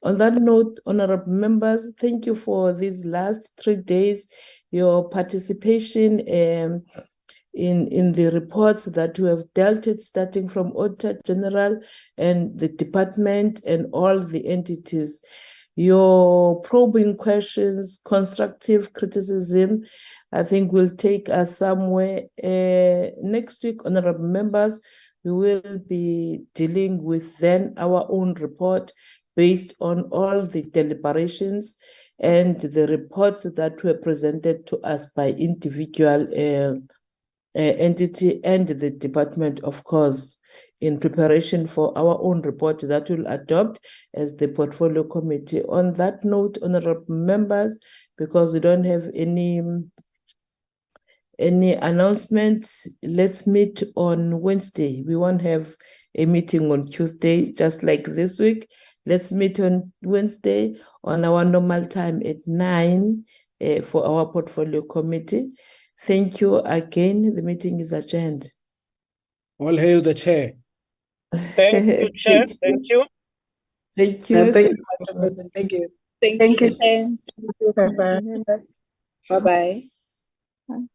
On that note, honorable members, thank you for these last 3 days, your participation in the reports that we have dealt with, starting from Auditor General and the department and all the entities. Your probing questions, constructive criticism, I think will take us somewhere. Next week, honorable members, we will be dealing with then our own report based on all the deliberations and the reports that were presented to us by individual entity and the department, of course, in preparation for our own report that we'll adopt as the Portfolio Committee. On that note, honorable members, because we don't have any announcements, let's meet on Wednesday. We won't have a meeting on Tuesday, just like this week. Let's meet on Wednesday on our normal time at 9 for our Portfolio Committee. Thank you again. The meeting is adjourned. All hail the chair. Thank you, Chair. Thank you. Thank you. Thank you, Chairperson. Thank you. Thank you. Chair. Bye-bye. Bye-bye.